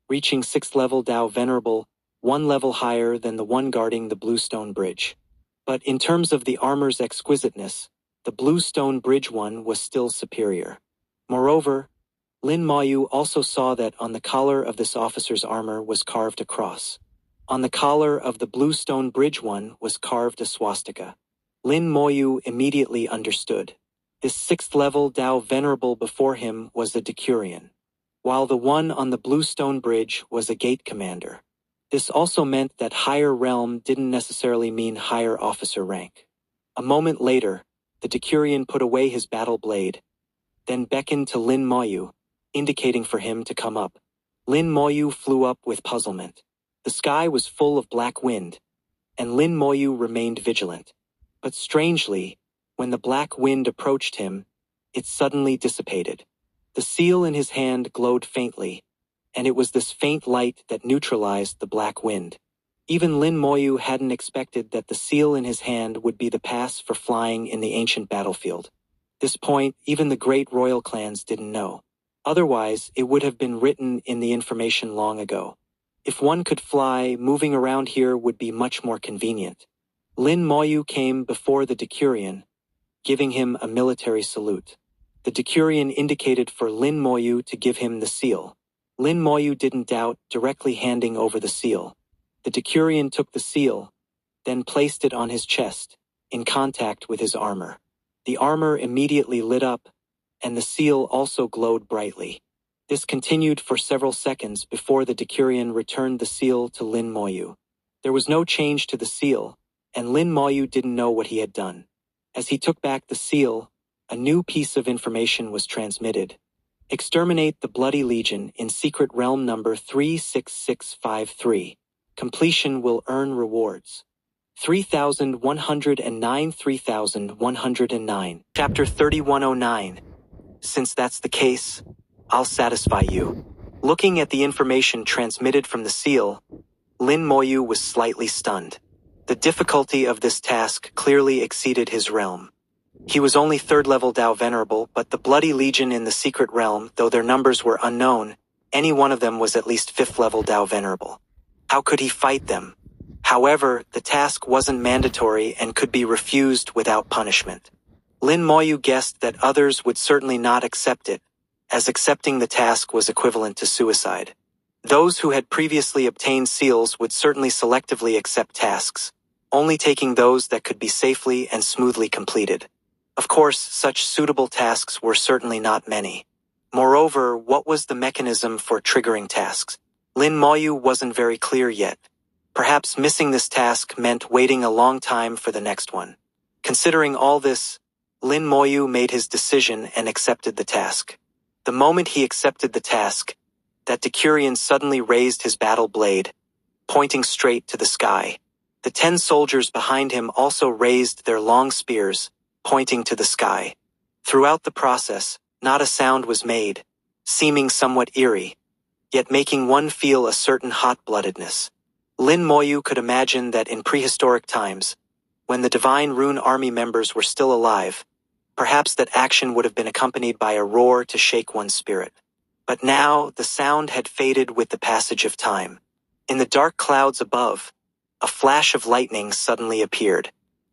Speaker 1: reaching 6th level Dao Venerable, 1 level higher than the one guarding the Bluestone Bridge. But in terms of the armor's exquisiteness, the Bluestone Bridge one was still superior. Moreover, Lin Moyu also saw that on the collar of this officer's armor was carved a cross. On the collar of the Bluestone Bridge one was carved a swastika. Lin Moyu immediately understood. This 6th level Dao Venerable before him was a Decurion, while the one on the Bluestone Bridge was a gate commander. This also meant that higher realm didn't necessarily mean higher officer rank. A moment later, the Decurion put away his battle blade, then beckoned to Lin Moyu, indicating for him to come up. Lin Moyu flew up with puzzlement. The sky was full of black wind, and Lin Moyu remained vigilant. But strangely, when the black wind approached him, it suddenly dissipated. The seal in his hand glowed faintly, and it was this faint light that neutralized the black wind. Even Lin Moyu hadn't expected that the seal in his hand would be the pass for flying in the ancient battlefield. This point, even the great royal clans didn't know. Otherwise, it would have been written in the information long ago. If one could fly, moving around here would be much more convenient. Lin Moyu came before the Decurion, giving him a military salute. The Decurion indicated for Lin Moyu to give him the seal. Lin Moyu didn't doubt, directly handing over the seal. The Decurion took the seal, then placed it on his chest, in contact with his armor. The armor immediately lit up, and the seal also glowed brightly. This continued for several seconds before the Decurion returned the seal to Lin Moyu. There was no change to the seal, and Lin Moyu didn't know what he had done. As he took back the seal, a new piece of information was transmitted. Exterminate the Bloody Legion in Secret Realm number 36653. Completion will earn rewards. 3109 3109. Chapter 3109. Since that's the case, I'll satisfy you. Looking at the information transmitted from the seal, Lin Moyu was slightly stunned. The difficulty of this task clearly exceeded his realm. He was only 3rd level Dao Venerable, but the Bloody Legion in the Secret Realm, though their numbers were unknown, any one of them was at least 5th level Dao Venerable. How could he fight them? However, the task wasn't mandatory and could be refused without punishment. Lin Moyu guessed that others would certainly not accept it, as accepting the task was equivalent to suicide. Those who had previously obtained seals would certainly selectively accept tasks, only taking those that could be safely and smoothly completed. Of course, such suitable tasks were certainly not many. Moreover, what was the mechanism for triggering tasks? Lin Moyu wasn't very clear yet. Perhaps missing this task meant waiting a long time for the next one. Considering all this, Lin Moyu made his decision and accepted the task. The moment he accepted the task, that Decurion suddenly raised his battle blade, pointing straight to the sky. The 10 soldiers behind him also raised their long spears, pointing to the sky. Throughout the process, not a sound was made, seeming somewhat eerie, yet making one feel a certain hot-bloodedness. Lin Moyu could imagine that in prehistoric times, when the Divine Rune Army members were still alive, perhaps that action would have been accompanied by a roar to shake one's spirit. But now, the sound had faded with the passage of time. In the dark clouds above, a flash of lightning suddenly appeared.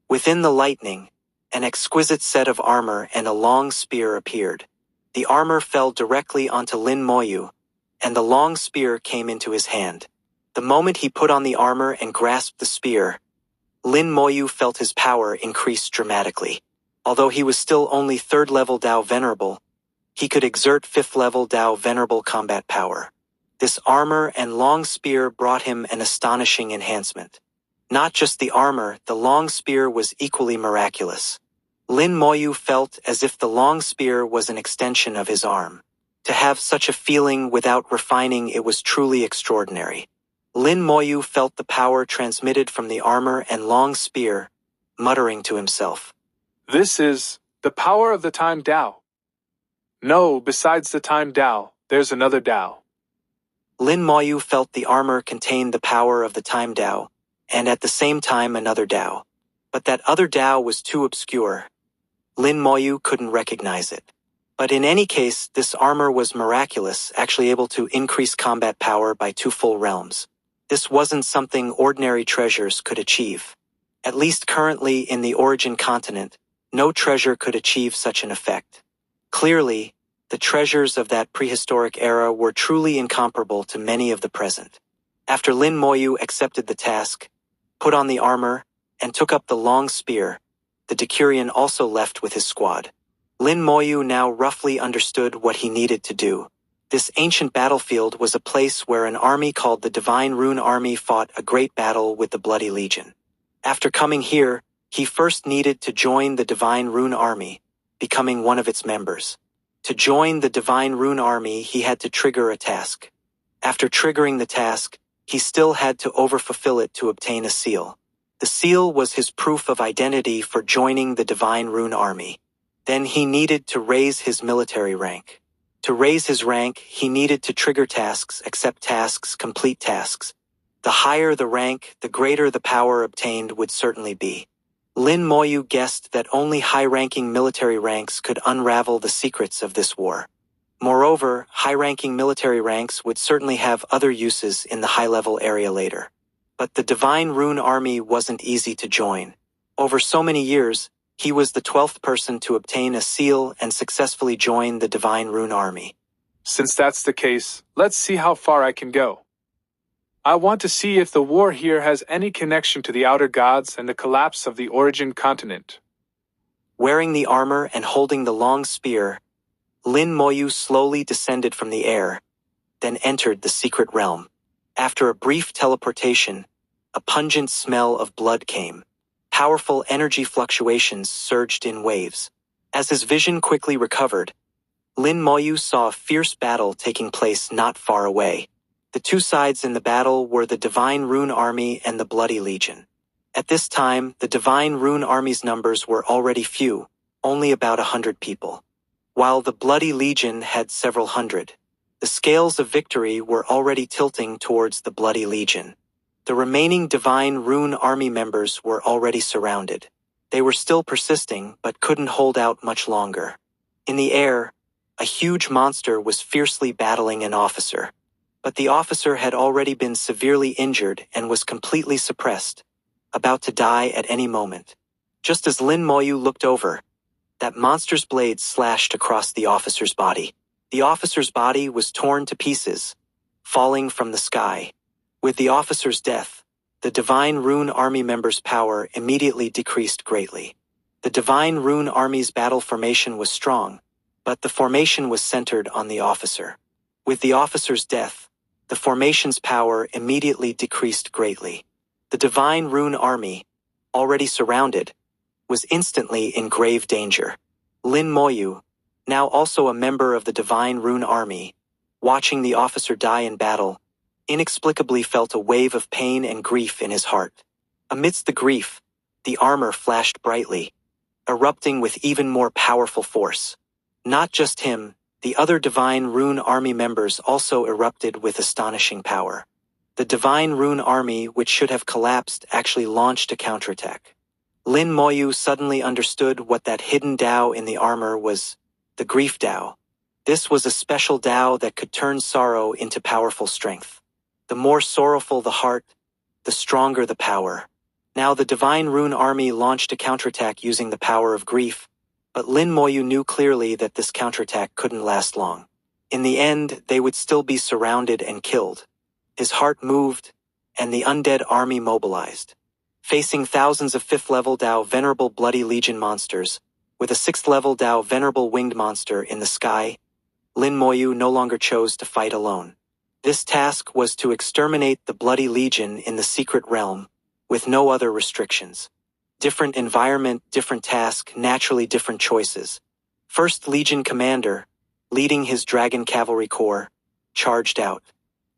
Speaker 1: Within the lightning, an exquisite set of armor and a long spear appeared. The armor fell directly onto Lin Moyu, and the long spear came into his hand. The moment he put on the armor and grasped the spear, Lin Moyu felt his power increase dramatically. Although he was still only 3rd level Dao Venerable, he could exert 5th level Dao Venerable combat power. This armor and long spear brought him an astonishing enhancement. Not just the armor, the long spear was equally miraculous. Lin Moyu felt as if the long spear was an extension of his arm. To have such a feeling without refining it was truly extraordinary. Lin Moyu felt the power transmitted from the armor and long spear, muttering to himself.
Speaker 2: This is the power of the Time Tao. No, besides the Time Tao, there's another Tao.
Speaker 1: Lin Moyu felt the armor contained the power of the Time Dao, and at the same time another Dao. But that other Dao was too obscure. Lin Moyu couldn't recognize it. But in any case, this armor was miraculous, actually able to increase combat power by 2 full realms. This wasn't something ordinary treasures could achieve. At least currently in the origin continent, no treasure could achieve such an effect. Clearly, the treasures of that prehistoric era were truly incomparable to many of the present. After Lin Moyu accepted the task, put on the armor, and took up the long spear, the Decurion also left with his squad. Lin Moyu now roughly understood what he needed to do. This ancient battlefield was a place where an army called the Divine Rune Army fought a great battle with the Bloody Legion. After coming here, he first needed to join the Divine Rune Army, becoming one of its members. To join the Divine Rune Army, he had to trigger a task. After triggering the task, he still had to overfulfill it to obtain a seal. The seal was his proof of identity for joining the Divine Rune Army. Then he needed to raise his military rank. To raise his rank, he needed to trigger tasks, accept tasks, complete tasks. The higher the rank, the greater the power obtained would certainly be. Lin Moyu guessed that only high-ranking military ranks could unravel the secrets of this war. Moreover, high-ranking military ranks would certainly have other uses in the high-level area later. But the Divine Rune Army wasn't easy to join. Over so many years, he was the 12th person to obtain a seal and successfully join the Divine Rune Army.
Speaker 2: Since that's the case, let's see how far I can go. I want to see if the war here has any connection to the outer gods and the collapse of the origin continent.
Speaker 1: Wearing the armor and holding the long spear, Lin Moyu slowly descended from the air, then entered the secret realm. After a brief teleportation, a pungent smell of blood came. Powerful energy fluctuations surged in waves. As his vision quickly recovered, Lin Moyu saw a fierce battle taking place not far away. The two sides in the battle were the Divine Rune Army and the Bloody Legion. At this time, the Divine Rune Army's numbers were already few, only about 100 people, while the Bloody Legion had several hundred. The scales of victory were already tilting towards the Bloody Legion. The remaining Divine Rune Army members were already surrounded. They were still persisting, but couldn't hold out much longer. In the air, a huge monster was fiercely battling an officer. But the officer had already been severely injured and was completely suppressed, about to die at any moment. Just as Lin Moyu looked over, that monster's blade slashed across the officer's body. The officer's body was torn to pieces, falling from the sky. With the officer's death, the Divine Rune Army members' power immediately decreased greatly. The Divine Rune Army's battle formation was strong, but the formation was centered on the officer. With the officer's death, the formation's power immediately decreased greatly. The Divine Rune Army, already surrounded, was instantly in grave danger. Lin Moyu, now also a member of the Divine Rune Army, watching the officer die in battle, inexplicably felt a wave of pain and grief in his heart. Amidst the grief, the armor flashed brightly, erupting with even more powerful force. Not just him, the other Divine Rune Army members also erupted with astonishing power. The Divine Rune Army, which should have collapsed, actually launched a counterattack. Lin Moyu suddenly understood what that hidden Dao in the armor was, the Grief Dao. This was a special Dao that could turn sorrow into powerful strength. The more sorrowful the heart, the stronger the power. Now the Divine Rune Army launched a counterattack using the power of grief, but Lin Moyu knew clearly that this counterattack couldn't last long. In the end, they would still be surrounded and killed. His heart moved, and the undead army mobilized. Facing thousands of 5th-level Dao Venerable Bloody Legion monsters, with a 6th-level Dao Venerable Winged Monster in the sky, Lin Moyu no longer chose to fight alone. This task was to exterminate the Bloody Legion in the secret realm, with no other restrictions. Different environment, different task, naturally different choices. 1st Legion Commander, leading his Dragon Cavalry Corps, charged out.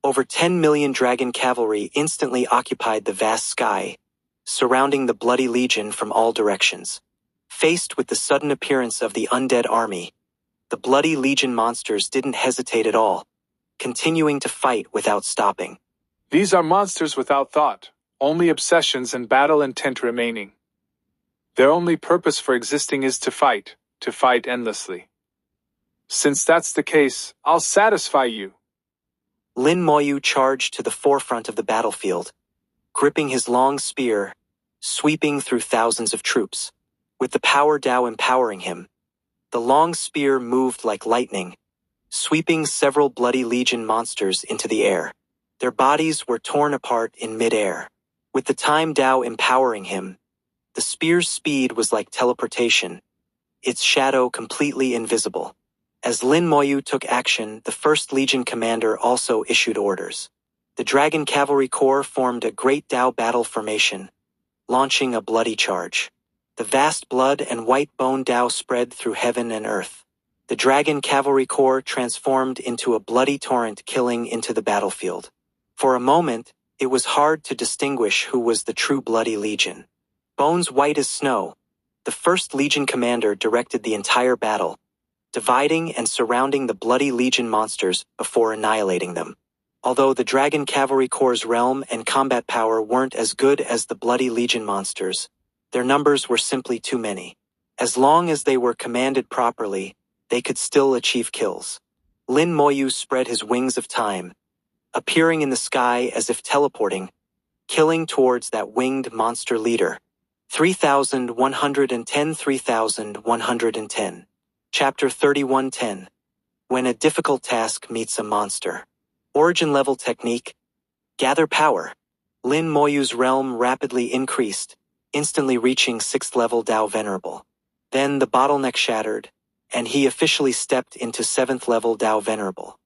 Speaker 1: Over 10 million Dragon Cavalry instantly occupied the vast sky, surrounding the Bloody Legion from all directions. Faced with the sudden appearance of the undead army, the Bloody Legion monsters didn't hesitate at all. continuing to fight without stopping.
Speaker 2: These are monsters without thought, only obsessions and battle intent remaining. Their only purpose for existing is to fight endlessly. Since that's the case, I'll satisfy you.
Speaker 1: Lin Moyu charged to the forefront of the battlefield, gripping his long spear, sweeping through thousands of troops. With the power Tao empowering him, the long spear moved like lightning, sweeping several bloody legion monsters into the air. Their bodies were torn apart in mid-air. With the time Tao empowering him, the spear's speed was like teleportation, its shadow completely invisible. As Lin Moyu took action, the First Legion commander also issued orders. The Dragon Cavalry Corps formed a great Tao battle formation, launching a bloody charge. The vast blood and white bone Tao spread through heaven and earth. The Dragon Cavalry Corps transformed into a bloody torrent, killing into the battlefield. For a moment, it was hard to distinguish who was the true bloody legion. Bones white as snow, the First Legion commander directed the entire battle, dividing and surrounding the bloody legion monsters before annihilating them. Although the Dragon Cavalry Corps' realm and combat power weren't as good as the bloody legion monsters, their numbers were simply too many. As long as they were commanded properly, they could still achieve kills. Lin Moyu spread his wings of time, appearing in the sky as if teleporting, killing towards that winged monster leader. 3110 3110. Chapter 3110. When a difficult task meets a monster. Origin level technique. Gather power. Lin Moyu's realm rapidly increased, instantly reaching 6th level Tao Venerable. Then the bottleneck shattered, and he officially stepped into 7th level Tao Venerable.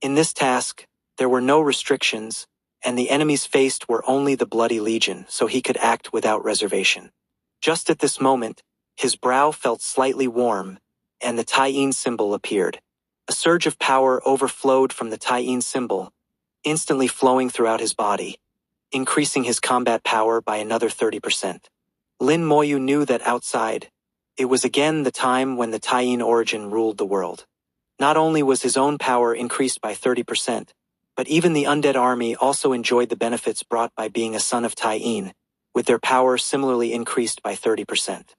Speaker 1: In this task, there were no restrictions, and the enemies faced were only the Bloody Legion, so he could act without reservation. Just at this moment, his brow felt slightly warm, and the Taiyin symbol appeared. A surge of power overflowed from the Taiyin symbol, instantly flowing throughout his body, increasing his combat power by another 30%. Lin Moyu knew that outside, it was again the time when the Taiyin origin ruled the world. Not only was his own power increased by 30%, but even the undead army also enjoyed the benefits brought by being a son of Taiyin, with their power similarly increased by 30%.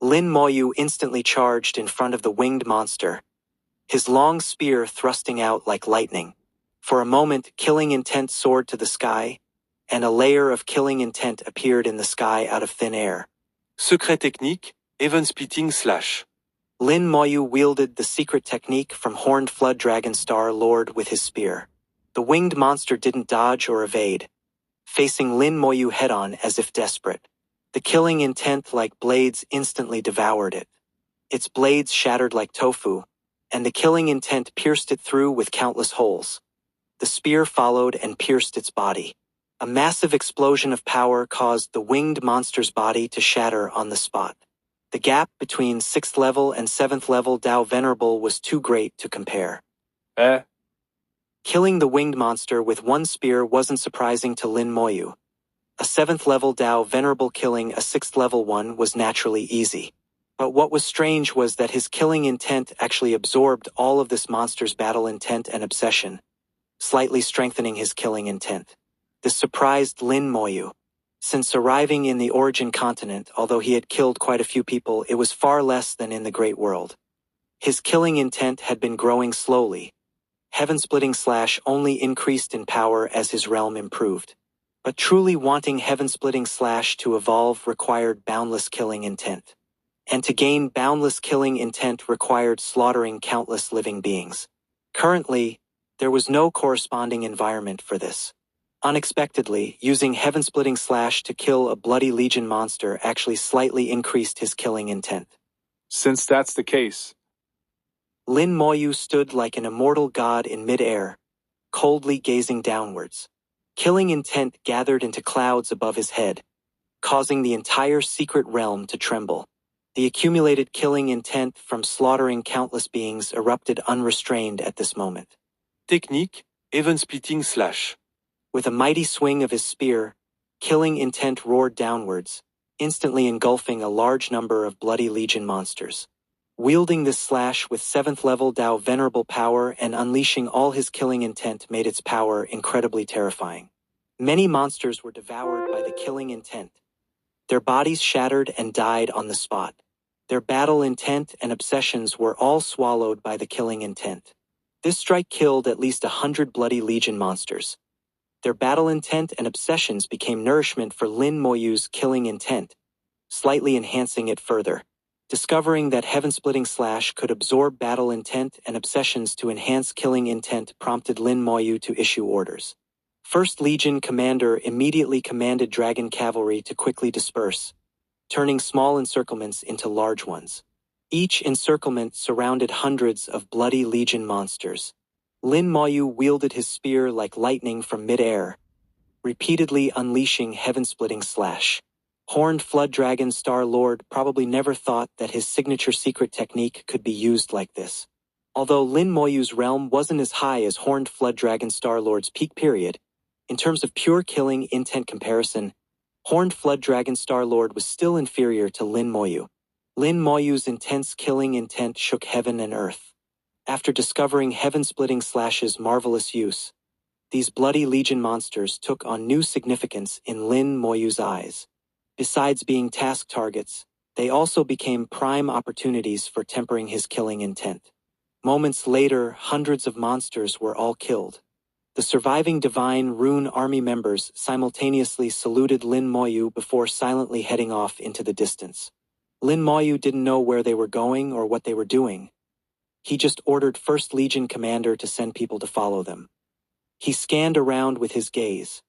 Speaker 1: Lin Moyu instantly charged in front of the winged monster, his long spear thrusting out like lightning. For a moment, killing intent soared to the sky, and a layer of killing intent appeared in the sky out of thin air.
Speaker 3: Secret technique, Even Spitting Slash.
Speaker 1: Lin Moyu wielded the secret technique from Horned Flood Dragon Star Lord with his spear. The winged monster didn't dodge or evade, facing Lin Moyu head-on as if desperate. The killing intent like blades instantly devoured it. Its blades shattered like tofu, and the killing intent pierced it through with countless holes. The spear followed and pierced its body. A massive explosion of power caused the winged monster's body to shatter on the spot. The gap between 6th level and 7th level Tao Venerable was too great to compare. Killing the winged monster with one spear wasn't surprising to Lin Moyu. A 7th level Tao Venerable killing a 6th level one was naturally easy. But what was strange was that his killing intent actually absorbed all of this monster's battle intent and obsession, slightly strengthening his killing intent. This surprised Lin Moyu. Since arriving in the origin continent, although he had killed quite a few people, it was far less than in the Great World. His killing intent had been growing slowly. Heaven-splitting slash only increased in power as his realm improved. But truly wanting heaven-splitting slash to evolve required boundless killing intent. And to gain boundless killing intent required slaughtering countless living beings. Currently, there was no corresponding environment for this. Unexpectedly, using heaven-splitting slash to kill a bloody legion monster actually slightly increased his killing intent.
Speaker 2: Since that's the case,
Speaker 1: Lin Moyu stood like an immortal god in mid-air, coldly gazing downwards. Killing intent gathered into clouds above his head, causing the entire secret realm to tremble. The accumulated killing intent from slaughtering countless beings erupted unrestrained at this moment.
Speaker 3: Technique, Even Spitting Slash.
Speaker 1: With a mighty swing of his spear, killing intent roared downwards, instantly engulfing a large number of bloody legion monsters. Wielding this slash with 7th level Dao venerable power and unleashing all his killing intent made its power incredibly terrifying. Many monsters were devoured by the killing intent. Their bodies shattered and died on the spot. Their battle intent and obsessions were all swallowed by the killing intent. This strike killed at least 100 bloody legion monsters. Their battle intent and obsessions became nourishment for Lin Moyu's killing intent, slightly enhancing it further. Discovering that Heaven-Splitting Slash could absorb battle intent and obsessions to enhance killing intent prompted Lin Moyu to issue orders. First Legion Commander immediately commanded Dragon Cavalry to quickly disperse, turning small encirclements into large ones. Each encirclement surrounded hundreds of bloody Legion monsters. Lin Moyu wielded his spear like lightning from mid-air, repeatedly unleashing Heaven-Splitting Slash. Horned Flood Dragon Star-Lord probably never thought that his signature secret technique could be used like this. Although Lin Moyu's realm wasn't as high as Horned Flood Dragon Star-Lord's peak period, in terms of pure killing intent comparison, Horned Flood Dragon Star-Lord was still inferior to Lin Moyu. Lin Moyu's intense killing intent shook heaven and earth. After discovering Heaven-Splitting Slash's marvelous use, these bloody legion monsters took on new significance in Lin Moyu's eyes. Besides being task targets, they also became prime opportunities for tempering his killing intent. Moments later, hundreds of monsters were all killed. The surviving Divine Rune Army members simultaneously saluted Lin Moyu before silently heading off into the distance. Lin Moyu didn't know where they were going or what they were doing. He just ordered First Legion Commander to send people to follow them. He scanned around with his gaze.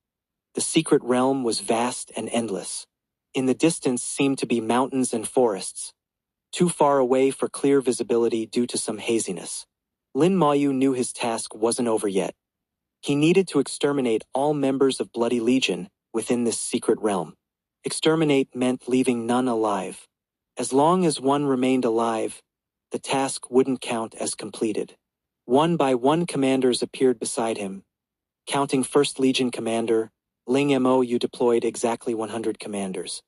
Speaker 1: The secret realm was vast and endless. In the distance seemed to be mountains and forests, too far away for clear visibility due to some haziness. Lin Moyu knew his task wasn't over yet. He needed to exterminate all members of Bloody Legion within this secret realm. Exterminate meant leaving none alive. As long as one remained alive, the task wouldn't count as completed. One by one commanders appeared beside him. Counting First Legion Commander, Lin Moyu deployed exactly 100 commanders.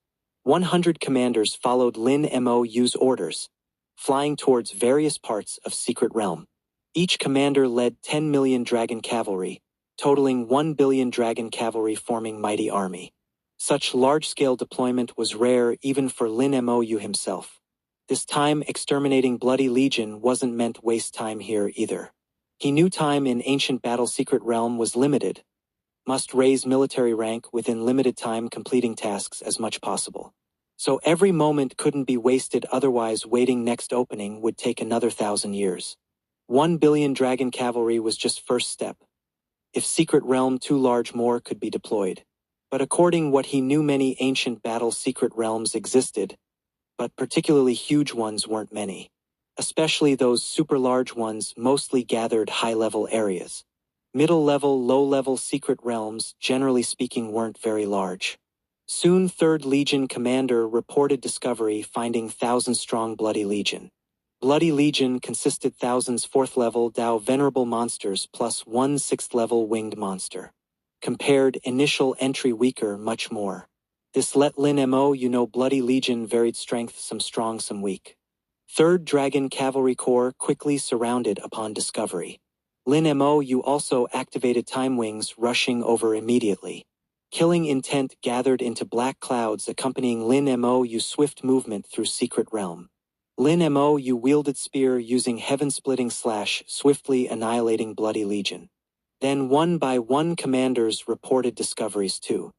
Speaker 1: 100 commanders followed Lin Moyu's orders, flying towards various parts of Secret Realm. Each commander led 10 million dragon cavalry, totaling 1 billion dragon cavalry forming mighty army. Such large-scale deployment was rare even for Lin Moyu himself. This time exterminating Bloody Legion wasn't meant waste time here either. He knew time in ancient battle Secret Realm was limited. Must raise military rank within limited time, completing tasks as much possible. So every moment couldn't be wasted, otherwise waiting next opening would take another 1,000 years. 1 billion dragon cavalry was just first step. If Secret Realm too large, more could be deployed. But according what he knew, many ancient battle secret realms existed, but particularly huge ones weren't many. Especially those super large ones mostly gathered high-level areas. Middle-level, low-level secret realms, generally speaking, weren't very large. Soon 3rd Legion Commander reported discovery finding 1,000-strong Bloody Legion. Bloody Legion consisted thousands 4th-level Dao Venerable monsters plus 1 6th-level winged monster. Compared initial entry weaker much more. This let Lin Moyu know Bloody Legion varied strength, some strong, some weak. 3rd Dragon Cavalry Corps quickly surrounded upon discovery. Lin Moyu also activated Time Wings, rushing over immediately. Killing intent gathered into black clouds accompanying Lin Moyu's swift movement through Secret Realm. Lin Moyu wielded spear using Heaven-Splitting Slash, swiftly annihilating Bloody Legion. Then one by one commanders reported discoveries too.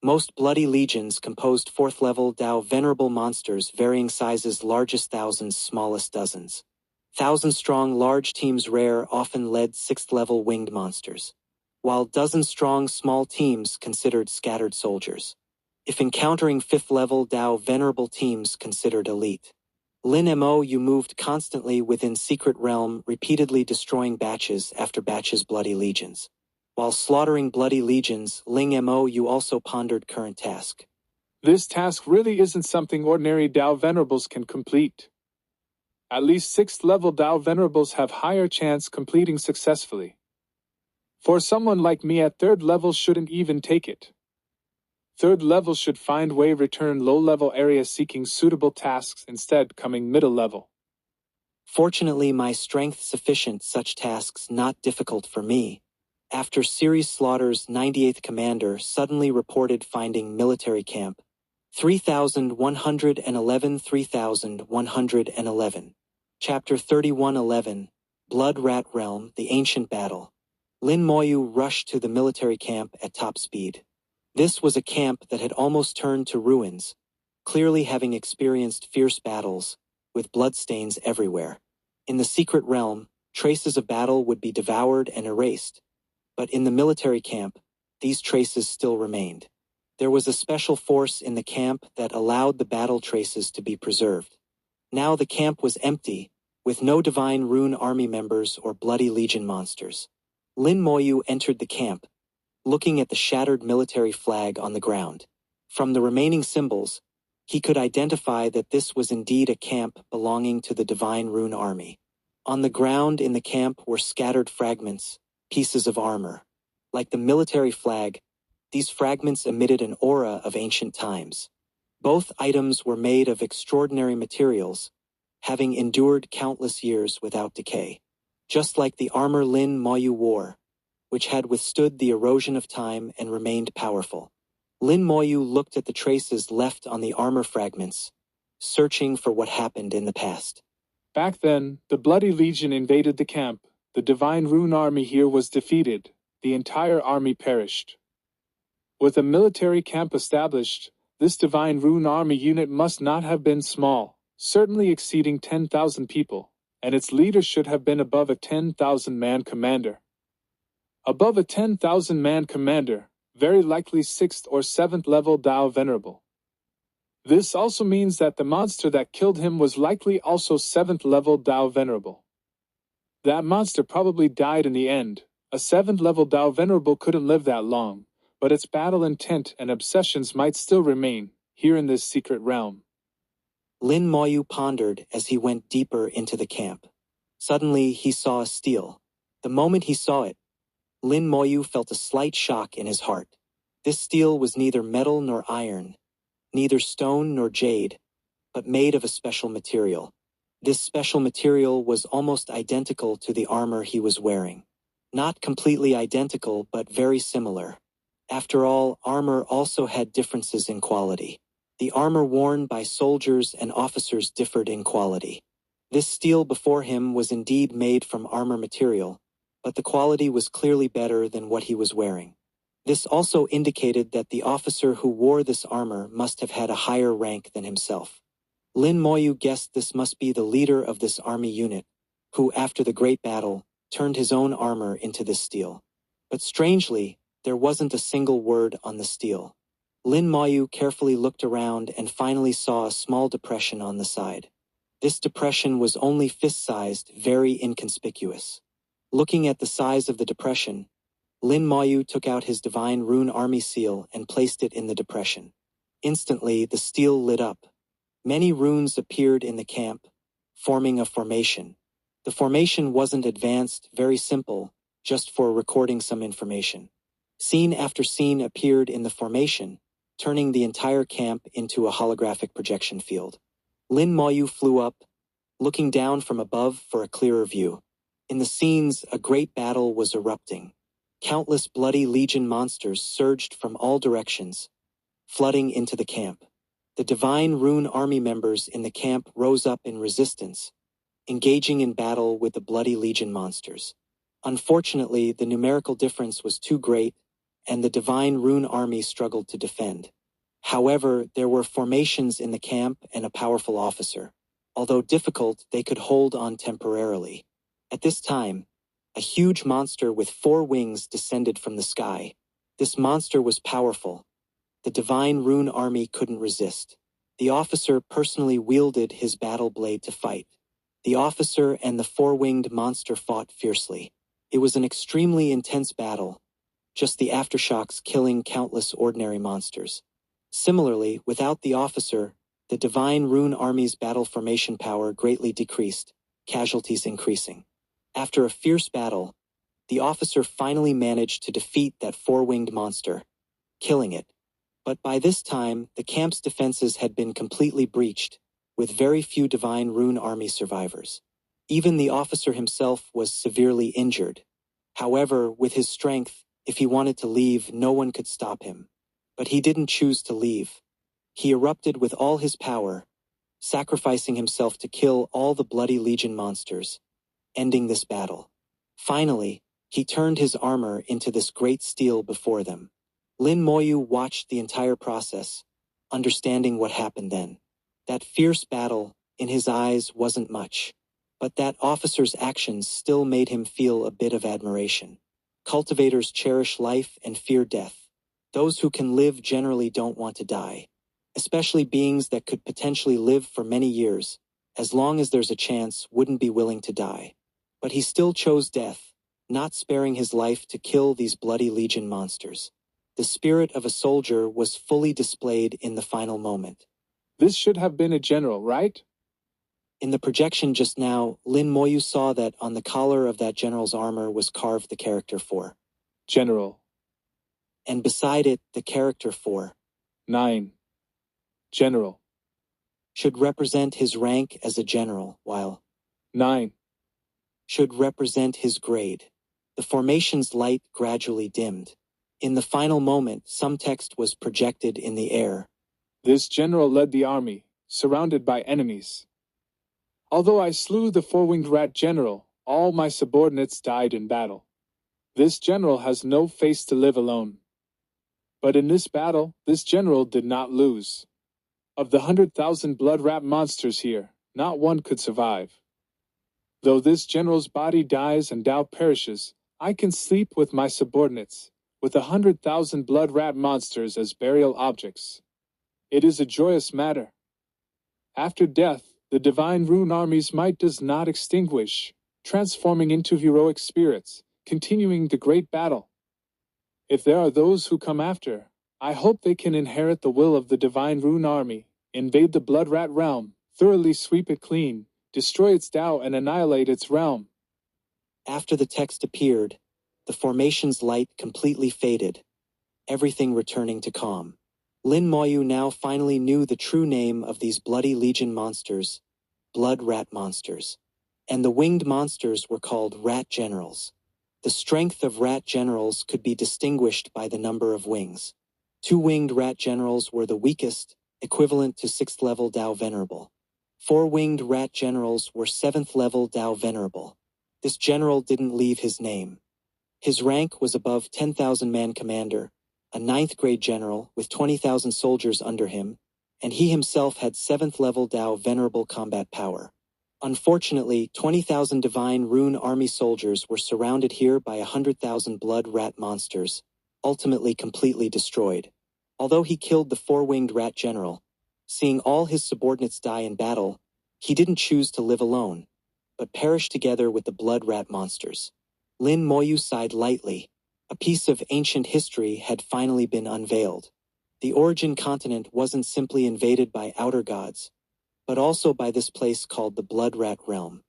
Speaker 1: Most Bloody Legions composed 4th-level Dao Venerable monsters, varying sizes, largest thousands, smallest dozens. 1,000-strong large teams rare often led 6th-level winged monsters, while dozen-strong small teams considered scattered soldiers. If encountering 5th-level Dao Venerable teams considered elite. Lin Moyu moved constantly within Secret Realm, repeatedly destroying batches after batches Bloody Legions. While slaughtering Bloody Legions, Lin Moyu also pondered current task.
Speaker 2: This task really isn't something ordinary Dao Venerables can complete. At least 6th-level Dao Venerables have higher chance completing successfully. For someone like me at 3rd level shouldn't even take it. 3rd level should find way return low-level areas seeking suitable tasks, instead coming middle level.
Speaker 1: Fortunately, my strength sufficient such tasks not difficult for me. After series slaughters, 98th Commander suddenly reported finding military camp. 3111 3111. Chapter 3111, Blood Rat Realm, the Ancient Battle. Lin Moyu rushed to the military camp at top speed. This was a camp that had almost turned to ruins, clearly having experienced fierce battles, with bloodstains everywhere. In the secret realm, traces of battle would be devoured and erased, but in the military camp, these traces still remained. There was a special force in the camp that allowed the battle traces to be preserved. Now the camp was empty, with no Divine Rune Army members or Bloody Legion monsters. Lin Moyu entered the camp, looking at the shattered military flag on the ground. From the remaining symbols, he could identify that this was indeed a camp belonging to the Divine Rune Army. On the ground in the camp were scattered fragments, pieces of armor. Like the military flag, these fragments emitted an aura of ancient times. Both items were made of extraordinary materials, having endured countless years without decay. Just like the armor Lin Moyu wore, which had withstood the erosion of time and remained powerful. Lin Moyu looked at the traces left on the armor fragments, searching for what happened in the past.
Speaker 2: Back then, the Bloody Legion invaded the camp. The Divine Rune Army here was defeated. The entire army perished. With a military camp established, this Divine Rune Army unit must not have been small, certainly exceeding 10,000 people, and its leader should have been above a 10,000-man commander. Above a 10,000-man commander, very likely 6th or 7th level Dao Venerable. This also means that the monster that killed him was likely also 7th level Dao Venerable. That monster probably died in the end. A 7th level Dao Venerable couldn't live that long, but its battle intent and obsessions might still remain, here in this secret realm.
Speaker 1: Lin Moyu pondered as he went deeper into the camp. Suddenly he saw a stele. The moment he saw it, Lin Moyu felt a slight shock in his heart. This stele was neither metal nor iron, neither stone nor jade, but made of a special material. This special material was almost identical to the armor he was wearing. Not completely identical, but very similar. After all, armor also had differences in quality. The armor worn by soldiers and officers differed in quality. This stele before him was indeed made from armor material, but the quality was clearly better than what he was wearing. This also indicated that the officer who wore this armor must have had a higher rank than himself. Lin Moyu guessed this must be the leader of this army unit, who, after the great battle, turned his own armor into this stele. But strangely, there wasn't a single word on the stele. Lin Moyu carefully looked around and finally saw a small depression on the side. This depression was only fist-sized, very inconspicuous. Looking at the size of the depression, Lin Moyu took out his Divine Rune Army seal and placed it in the depression. Instantly, the stele lit up. Many runes appeared in the camp, forming a formation. The formation wasn't advanced, very simple, just for recording some information. Scene after scene appeared in the formation, turning the entire camp into a holographic projection field. Lin Moyu flew up, looking down from above for a clearer view. In the scenes, a great battle was erupting. Countless Bloody Legion monsters surged from all directions, flooding into the camp. The Divine Rune Army members in the camp rose up in resistance, engaging in battle with the Bloody Legion monsters. Unfortunately, the numerical difference was too great, and the Divine Rune Army struggled to defend. However, there were formations in the camp and a powerful officer. Although difficult, they could hold on temporarily. At this time, a huge monster with 4 wings descended from the sky. This monster was powerful. The Divine Rune Army couldn't resist. The officer personally wielded his battle blade to fight. The officer and the 4-winged monster fought fiercely. It was an extremely intense battle, just the aftershocks killing countless ordinary monsters. Similarly, without the officer, the Divine Rune Army's battle formation power greatly decreased, casualties increasing. After a fierce battle, the officer finally managed to defeat that 4-winged monster, killing it. But by this time, the camp's defenses had been completely breached, with very few Divine Rune Army survivors. Even the officer himself was severely injured. However, with his strength, if he wanted to leave, no one could stop him. But he didn't choose to leave. He erupted with all his power, sacrificing himself to kill all the bloody Legion monsters, ending this battle. Finally, he turned his armor into this great steel before them. Lin Moyu watched the entire process, understanding what happened then. That fierce battle, in his eyes, wasn't much. But that officer's actions still made him feel a bit of admiration. Cultivators cherish life and fear death. Those who can live generally don't want to die, especially beings that could potentially live for many years, as long as there's a chance, wouldn't be willing to die. But he still chose death, not sparing his life to kill these bloody Legion monsters. The spirit of a soldier was fully displayed in the final moment.
Speaker 2: This should have been a general, right?
Speaker 1: In the projection just now, Lin Moyu saw that on the collar of that general's armor was carved the character 4.
Speaker 2: General.
Speaker 1: And beside it, the character 4.
Speaker 2: 9. General.
Speaker 1: Should represent his rank as a general, while
Speaker 2: 9.
Speaker 1: should represent his grade. The formation's light gradually dimmed. In the final moment, some text was projected in the air.
Speaker 2: This general led the army, surrounded by enemies. Although I slew the four-winged rat general, all my subordinates died in battle. This general has no face to live alone. But in this battle, this general did not lose. Of the 100,000 blood rat monsters here, not one could survive. Though this general's body dies and Tao perishes, I can sleep with my subordinates, with 100,000 blood rat monsters as burial objects. It is a joyous matter. After death, the divine rune army's might does not extinguish, transforming into heroic spirits, continuing the great battle. If there are those who come after, I hope they can inherit the will of the divine rune army, invade the blood rat realm, thoroughly sweep it clean, destroy its Tao and annihilate its realm.
Speaker 1: After the text appeared, the formation's light completely faded, everything returning to calm. Lin Moyu now finally knew the true name of these bloody Legion monsters, blood rat monsters. And the winged monsters were called rat generals. The strength of rat generals could be distinguished by the number of wings. 2 winged rat generals were the weakest, equivalent to 6th level Tao Venerable. 4 winged rat generals were 7th level Tao Venerable. This general didn't leave his name. His rank was above 10,000 man commander, a 9th grade general with 20,000 soldiers under him, and he himself had 7th level Tao Venerable combat power. Unfortunately, 20,000 divine rune army soldiers were surrounded here by 100,000 blood rat monsters, ultimately completely destroyed. Although he killed the 4-winged rat general, seeing all his subordinates die in battle, he didn't choose to live alone, but perished together with the blood rat monsters. Lin Moyu sighed lightly. A piece of ancient history had finally been unveiled. The origin continent wasn't simply invaded by outer gods, but also by this place called the Blood Rat Realm.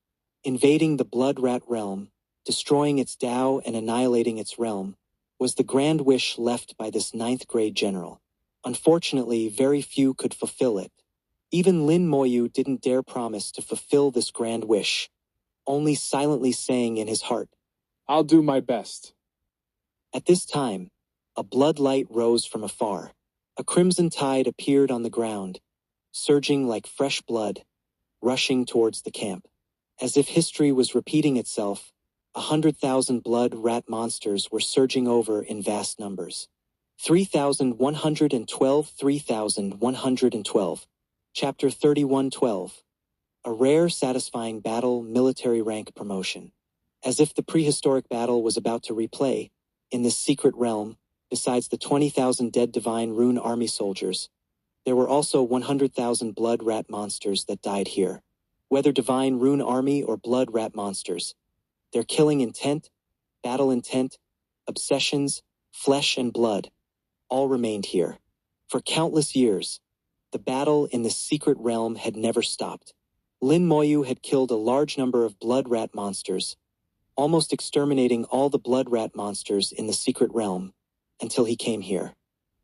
Speaker 1: Invading the Blood Rat Realm, destroying its Tao and annihilating its realm, was the grand wish left by this 9th grade general. Unfortunately, very few could fulfill it. Even Lin Moyu didn't dare promise to fulfill this grand wish, only silently saying in his heart,
Speaker 2: I'll do my best.
Speaker 1: At this time, a blood light rose from afar. A crimson tide appeared on the ground, surging like fresh blood, rushing towards the camp. As if history was repeating itself, 100,000 blood rat monsters were surging over in vast numbers. 3,112 3,112. Chapter 3112. A rare satisfying battle military rank promotion. As if the prehistoric battle was about to replay, in this secret realm, besides the 20,000 dead divine rune army soldiers, there were also 100,000 blood rat monsters that died here. Whether divine rune army or blood rat monsters, their killing intent, battle intent, obsessions, flesh and blood, all remained here. For countless years, the battle in this secret realm had never stopped. Lin Moyu had killed a large number of blood rat monsters, almost exterminating all the blood rat monsters in the secret realm, until he came here.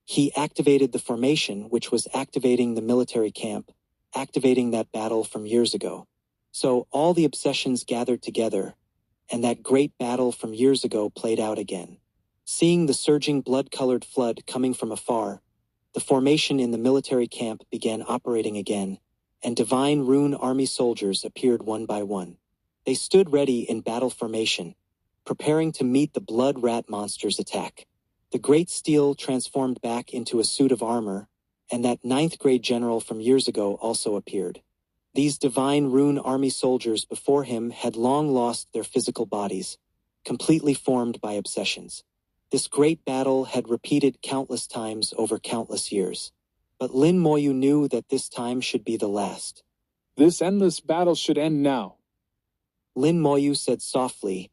Speaker 1: He activated the formation which was activating the military camp, activating that battle from years ago. So all the obsessions gathered together, and that great battle from years ago played out again. Seeing the surging blood-colored flood coming from afar, the formation in the military camp began operating again, and divine rune army soldiers appeared one by one. They stood ready in battle formation, preparing to meet the blood rat monster's attack. The great steel transformed back into a suit of armor, and that ninth-grade general from years ago also appeared. These divine rune army soldiers before him had long lost their physical bodies, completely formed by obsessions. This great battle had repeated countless times over countless years. But Lin Moyu knew that this time should be the last.
Speaker 2: This endless battle should end now.
Speaker 1: Lin Moyu said softly,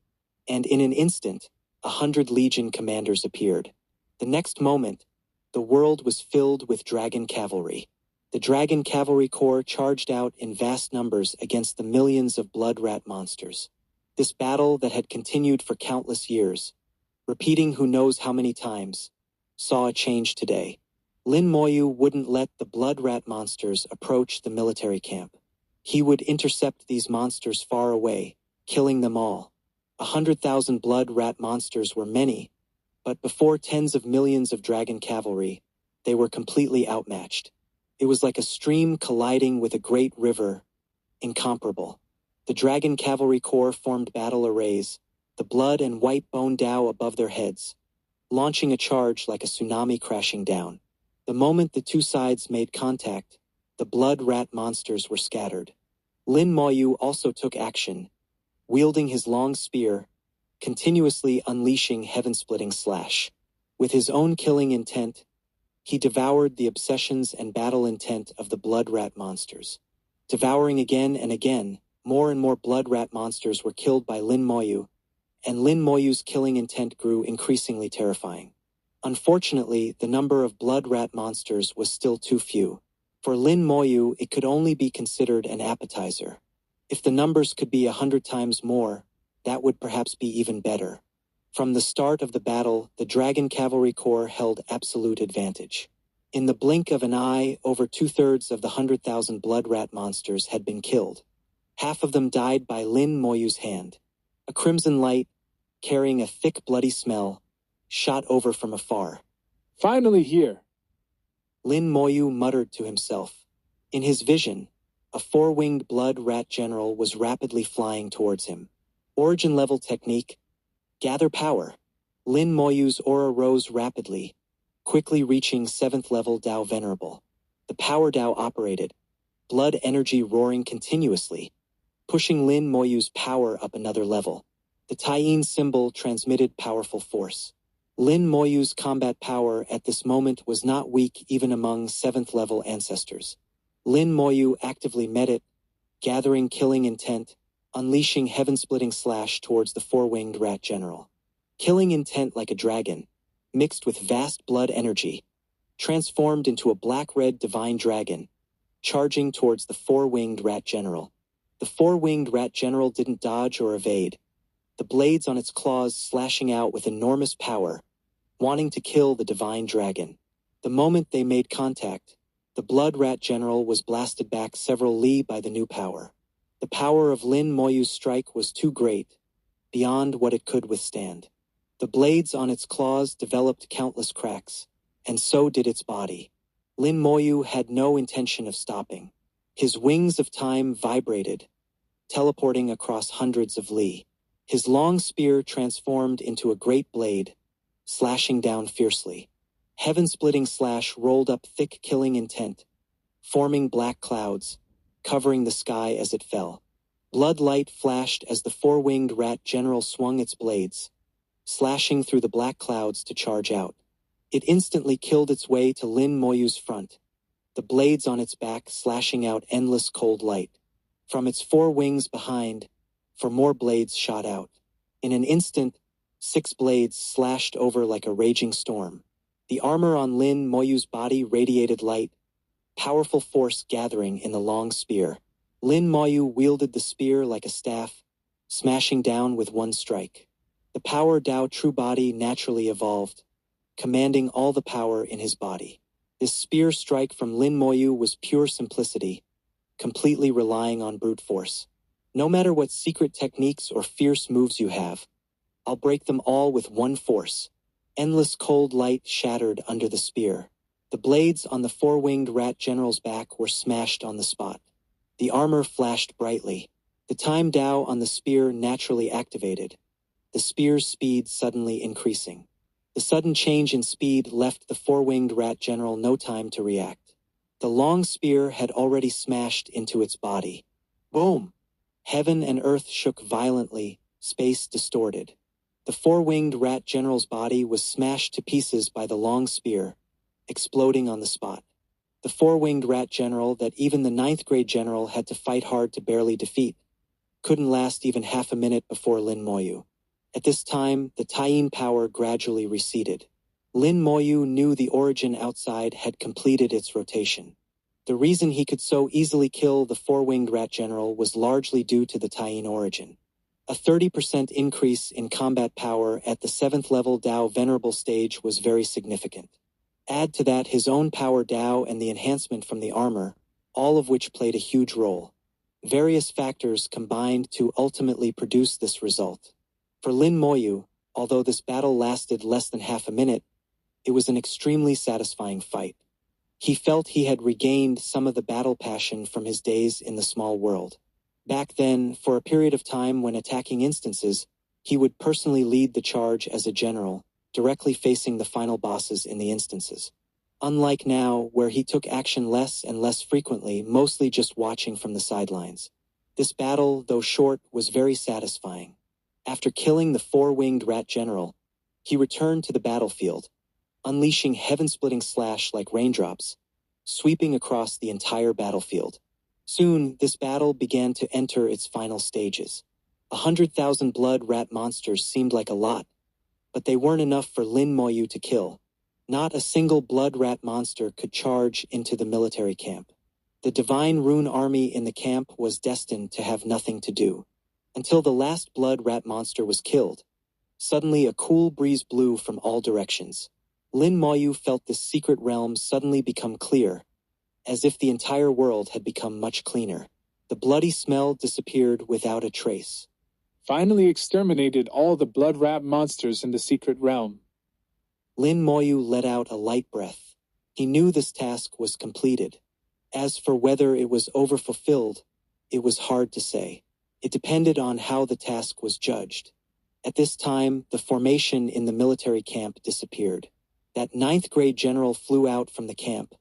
Speaker 1: and in an instant, 100 Legion commanders appeared. The next moment, the world was filled with dragon cavalry. The Dragon Cavalry Corps charged out in vast numbers against the millions of blood rat monsters. This battle that had continued for countless years, repeating who knows how many times, saw a change today. Lin Moyu wouldn't let the blood rat monsters approach the military camp. He would intercept these monsters far away, killing them all. 100,000 blood rat monsters were many, but before tens of millions of dragon cavalry, they were completely outmatched. It was like a stream colliding with a great river, incomparable. The Dragon Cavalry Corps formed battle arrays, the blood and white bone Dao above their heads, launching a charge like a tsunami crashing down. The moment the two sides made contact, the blood rat monsters were scattered. Lin Moyu also took action, wielding his long spear, continuously unleashing heaven-splitting slash. With his own killing intent, he devoured the obsessions and battle intent of the blood rat monsters. Devouring again and again, more and more blood rat monsters were killed by Lin Moyu, and Lin Moyu's killing intent grew increasingly terrifying. Unfortunately, the number of blood rat monsters was still too few. For Lin Moyu, it could only be considered an appetizer. If the numbers could be 100 times more, that would perhaps be even better. From the start of the battle, the Dragon Cavalry Corps held absolute advantage. In the blink of an eye, over 2/3 of the 100,000 blood rat monsters had been killed. Half of them died by Lin Moyu's hand. A crimson light, carrying a thick bloody smell, shot over from afar.
Speaker 2: Finally here.
Speaker 1: Lin Moyu muttered to himself. In his vision, a four-winged blood rat general was rapidly flying towards him. Origin-level technique, gather power. Lin Moyu's aura rose rapidly, quickly reaching 7th level Dao Venerable. The power Dao operated, blood energy roaring continuously, pushing Lin Moyu's power up another level. The Taiyin symbol transmitted powerful force. Lin Moyu's combat power at this moment was not weak even among 7th level ancestors. Lin Moyu actively met it, gathering killing intent, unleashing heaven-splitting slash towards the four-winged rat general. Killing intent like a dragon, mixed with vast blood energy, transformed into a black-red divine dragon, charging towards the four-winged rat general. The four-winged rat general didn't dodge or evade, the blades on its claws slashing out with enormous power, wanting to kill the divine dragon. The moment they made contact, the blood rat general was blasted back several li by the new power. The power of Lin Moyu's strike was too great, beyond what it could withstand. The blades on its claws developed countless cracks, and so did its body. Lin Moyu had no intention of stopping. His wings of time vibrated, teleporting across hundreds of li. His long spear transformed into a great blade, slashing down fiercely. Heaven-splitting slash rolled up thick killing intent, forming black clouds, covering the sky as it fell. Blood light flashed as the four-winged rat general swung its blades, slashing through the black clouds to charge out. It instantly killed its way to Lin Moyu's front, the blades on its back slashing out endless cold light. From its four wings behind, for more blades shot out. In an instant, 6 blades slashed over like a raging storm. The armor on Lin Moyu's body radiated light, powerful force gathering in the long spear. Lin Moyu wielded the spear like a staff, smashing down with one strike. The power Dao true body naturally evolved, commanding all the power in his body. This spear strike from Lin Moyu was pure simplicity, completely relying on brute force. No matter what secret techniques or fierce moves you have, I'll break them all with one force. Endless cold light shattered under the spear. The blades on the four-winged rat general's back were smashed on the spot. The armor flashed brightly. The time Dao on the spear naturally activated, the spear's speed suddenly increasing. The sudden change in speed left the four-winged rat general no time to react. The long spear had already smashed into its body. Boom! Heaven and earth shook violently, space distorted. The four-winged rat general's body was smashed to pieces by the long spear, exploding on the spot. The four-winged rat general that even the ninth-grade general had to fight hard to barely defeat couldn't last even half a minute before Lin Moyu. At this time, the Taiyin power gradually receded. Lin Moyu knew the origin outside had completed its rotation. The reason he could so easily kill the four-winged rat general was largely due to the Taiyin origin. A 30% increase in combat power at the 7th level Dao Venerable stage was very significant. Add to that his own power Dao and the enhancement from the armor, all of which played a huge role. Various factors combined to ultimately produce this result. For Lin Moyu, although this battle lasted less than half a minute, it was an extremely satisfying fight. He felt he had regained some of the battle passion from his days in the small world. Back then, for a period of time when attacking instances, he would personally lead the charge as a general, directly facing the final bosses in the instances. Unlike now, where he took action less and less frequently, mostly just watching from the sidelines. This battle, though short, was very satisfying. After killing the four-winged rat general, he returned to the battlefield, unleashing heaven-splitting slash like raindrops, sweeping across the entire battlefield. Soon, this battle began to enter its final stages. 100,000 blood rat monsters seemed like a lot, but they weren't enough for Lin Moyu to kill. Not a single blood rat monster could charge into the military camp. The divine rune army in the camp was destined to have nothing to do. Until the last blood rat monster was killed. Suddenly a cool breeze blew from all directions. Lin Moyu felt this secret realm suddenly become clear, as if the entire world had become much cleaner. The bloody smell disappeared without a trace.
Speaker 2: Finally exterminated all the blood rat monsters in the secret realm.
Speaker 1: Lin Moyu let out a light breath. He knew this task was completed. As for whether it was overfulfilled, it was hard to say. It depended on how the task was judged. At this time, the formation in the military camp disappeared. That ninth-grade general flew out from the camp,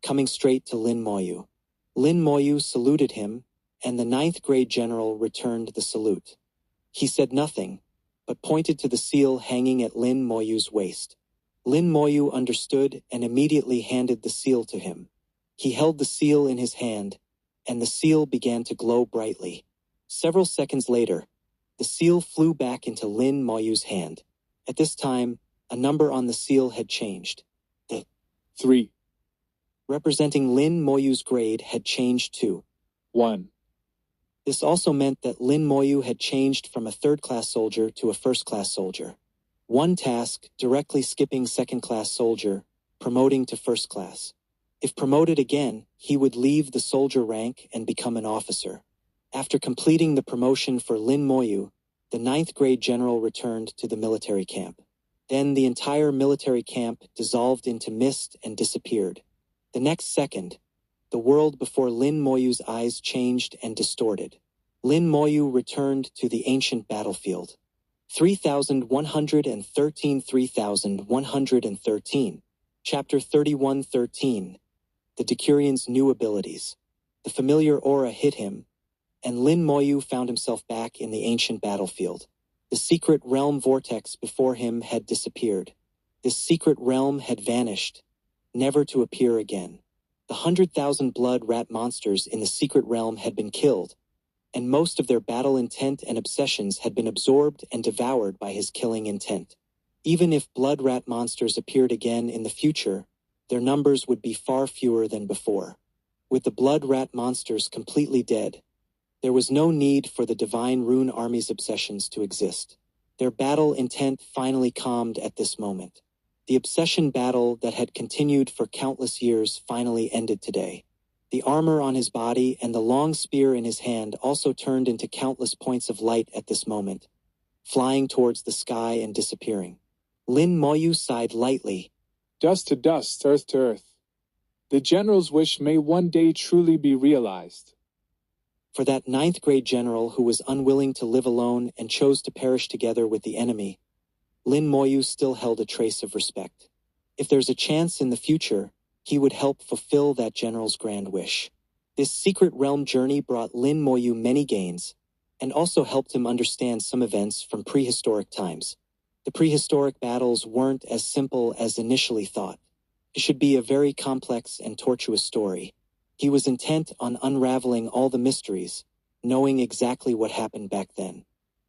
Speaker 1: coming straight to Lin Moyu. Lin Moyu saluted him, and the ninth-grade general returned the salute. He said nothing, but pointed to the seal hanging at Lin Moyu's waist. Lin Moyu understood and immediately handed the seal to him. He held the seal in his hand, and the seal began to glow brightly. Several seconds later, the seal flew back into Lin Moyu's hand. At this time, a number on the seal had changed. The
Speaker 2: 3.
Speaker 1: representing Lin Moyu's grade had changed to
Speaker 2: 1.
Speaker 1: This also meant that Lin Moyu had changed from a third-class soldier to a first-class soldier. One task, directly skipping second-class soldier, promoting to first class. If promoted again, he would leave the soldier rank and become an officer. After completing the promotion for Lin Moyu, the ninth-grade general returned to the military camp. Then the entire military camp dissolved into mist and disappeared. The next second, the world before Lin Moyu's eyes changed and distorted. Lin Moyu returned to the ancient battlefield. 3113 3113. Chapter 31:13. The Decurian's new abilities. The familiar aura hit him, and Lin Moyu found himself back in the ancient battlefield. The secret realm vortex before him had disappeared. This secret realm had vanished, never to appear again. The 100,000 blood rat monsters in the secret realm had been killed, and most of their battle intent and obsessions had been absorbed and devoured by his killing intent. Even if blood rat monsters appeared again in the future, their numbers would be far fewer than before. With the blood rat monsters completely dead, there was no need for the divine rune army's obsessions to exist. Their battle intent finally calmed at this moment. The obsession battle that had continued for countless years finally ended today. The armor on his body and the long spear in his hand also turned into countless points of light at this moment, flying towards the sky and disappearing. Lin Moyu sighed lightly.
Speaker 2: Dust to dust, earth to earth. The general's wish may one day truly be realized.
Speaker 1: For that ninth-grade general who was unwilling to live alone and chose to perish together with the enemy, Lin Moyu still held a trace of respect. If there's a chance in the future, he would help fulfill that general's grand wish. This secret realm journey brought Lin Moyu many gains, and also helped him understand some events from prehistoric times. The prehistoric battles weren't as simple as initially thought. It should be a very complex and tortuous story. He was intent on unraveling all the mysteries, knowing exactly what happened back then.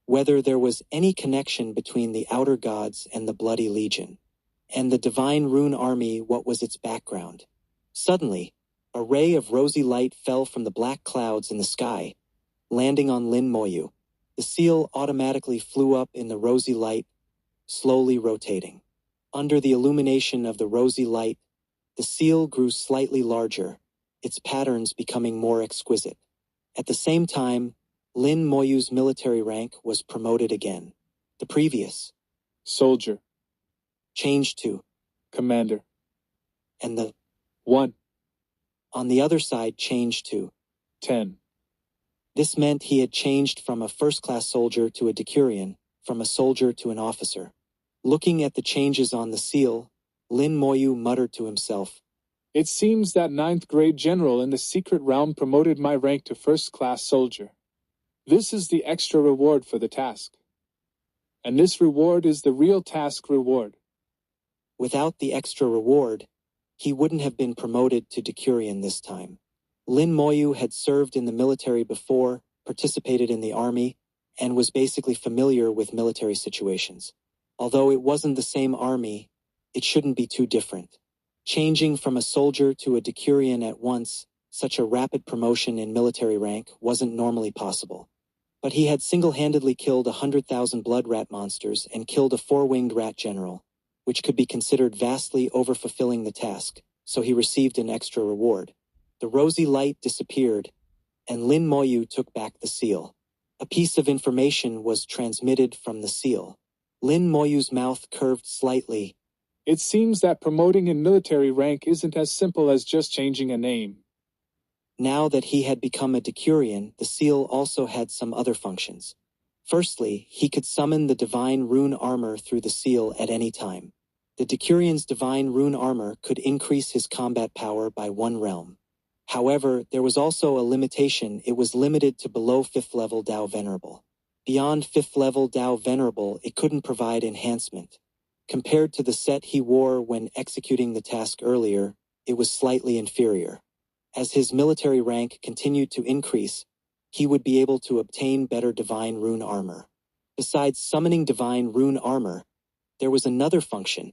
Speaker 1: Whether there was any connection between the outer gods and the Bloody Legion, and the Divine Rune Army, what was its background. Suddenly, a ray of rosy light fell from the black clouds in the sky, landing on Lin Moyu. The seal automatically flew up in the rosy light, slowly rotating. Under the illumination of the rosy light, the seal grew slightly larger, its patterns becoming more exquisite. At the same time, Lin Moyu's military rank was promoted again. The previous
Speaker 2: Soldier.
Speaker 1: changed to
Speaker 2: Commander.
Speaker 1: and the
Speaker 2: 1.
Speaker 1: on the other side changed to
Speaker 2: 10.
Speaker 1: This meant he had changed from a first-class soldier to a decurion, from a soldier to an officer. Looking at the changes on the seal, Lin Moyu muttered to himself,
Speaker 2: It seems that 9th grade general in the secret realm promoted my rank to first-class soldier. This is the extra reward for the task. And this reward is the real task reward.
Speaker 1: Without the extra reward, he wouldn't have been promoted to decurion this time. Lin Moyu had served in the military before, participated in the army, and was basically familiar with military situations. Although it wasn't the same army, it shouldn't be too different. Changing from a soldier to a decurion at once, such a rapid promotion in military rank wasn't normally possible. But he had single-handedly killed 100,000 blood rat monsters and killed a four-winged rat general, which could be considered vastly overfulfilling the task, so he received an extra reward. The rosy light disappeared, and Lin Moyu took back the seal. A piece of information was transmitted from the seal. Lin Moyu's mouth curved slightly.
Speaker 2: It seems that promoting in military rank isn't as simple as just changing a name.
Speaker 1: Now that he had become a decurion, the seal also had some other functions. Firstly, he could summon the divine rune armor through the seal at any time. The decurion's divine rune armor could increase his combat power by 1 realm. However, there was also a limitation. It was limited to below 5th level Dao Venerable. Beyond 5th level Dao Venerable, it couldn't provide enhancement. Compared to the set he wore when executing the task earlier, it was slightly inferior. As his military rank continued to increase, he would be able to obtain better divine rune armor. Besides summoning divine rune armor, there was another function,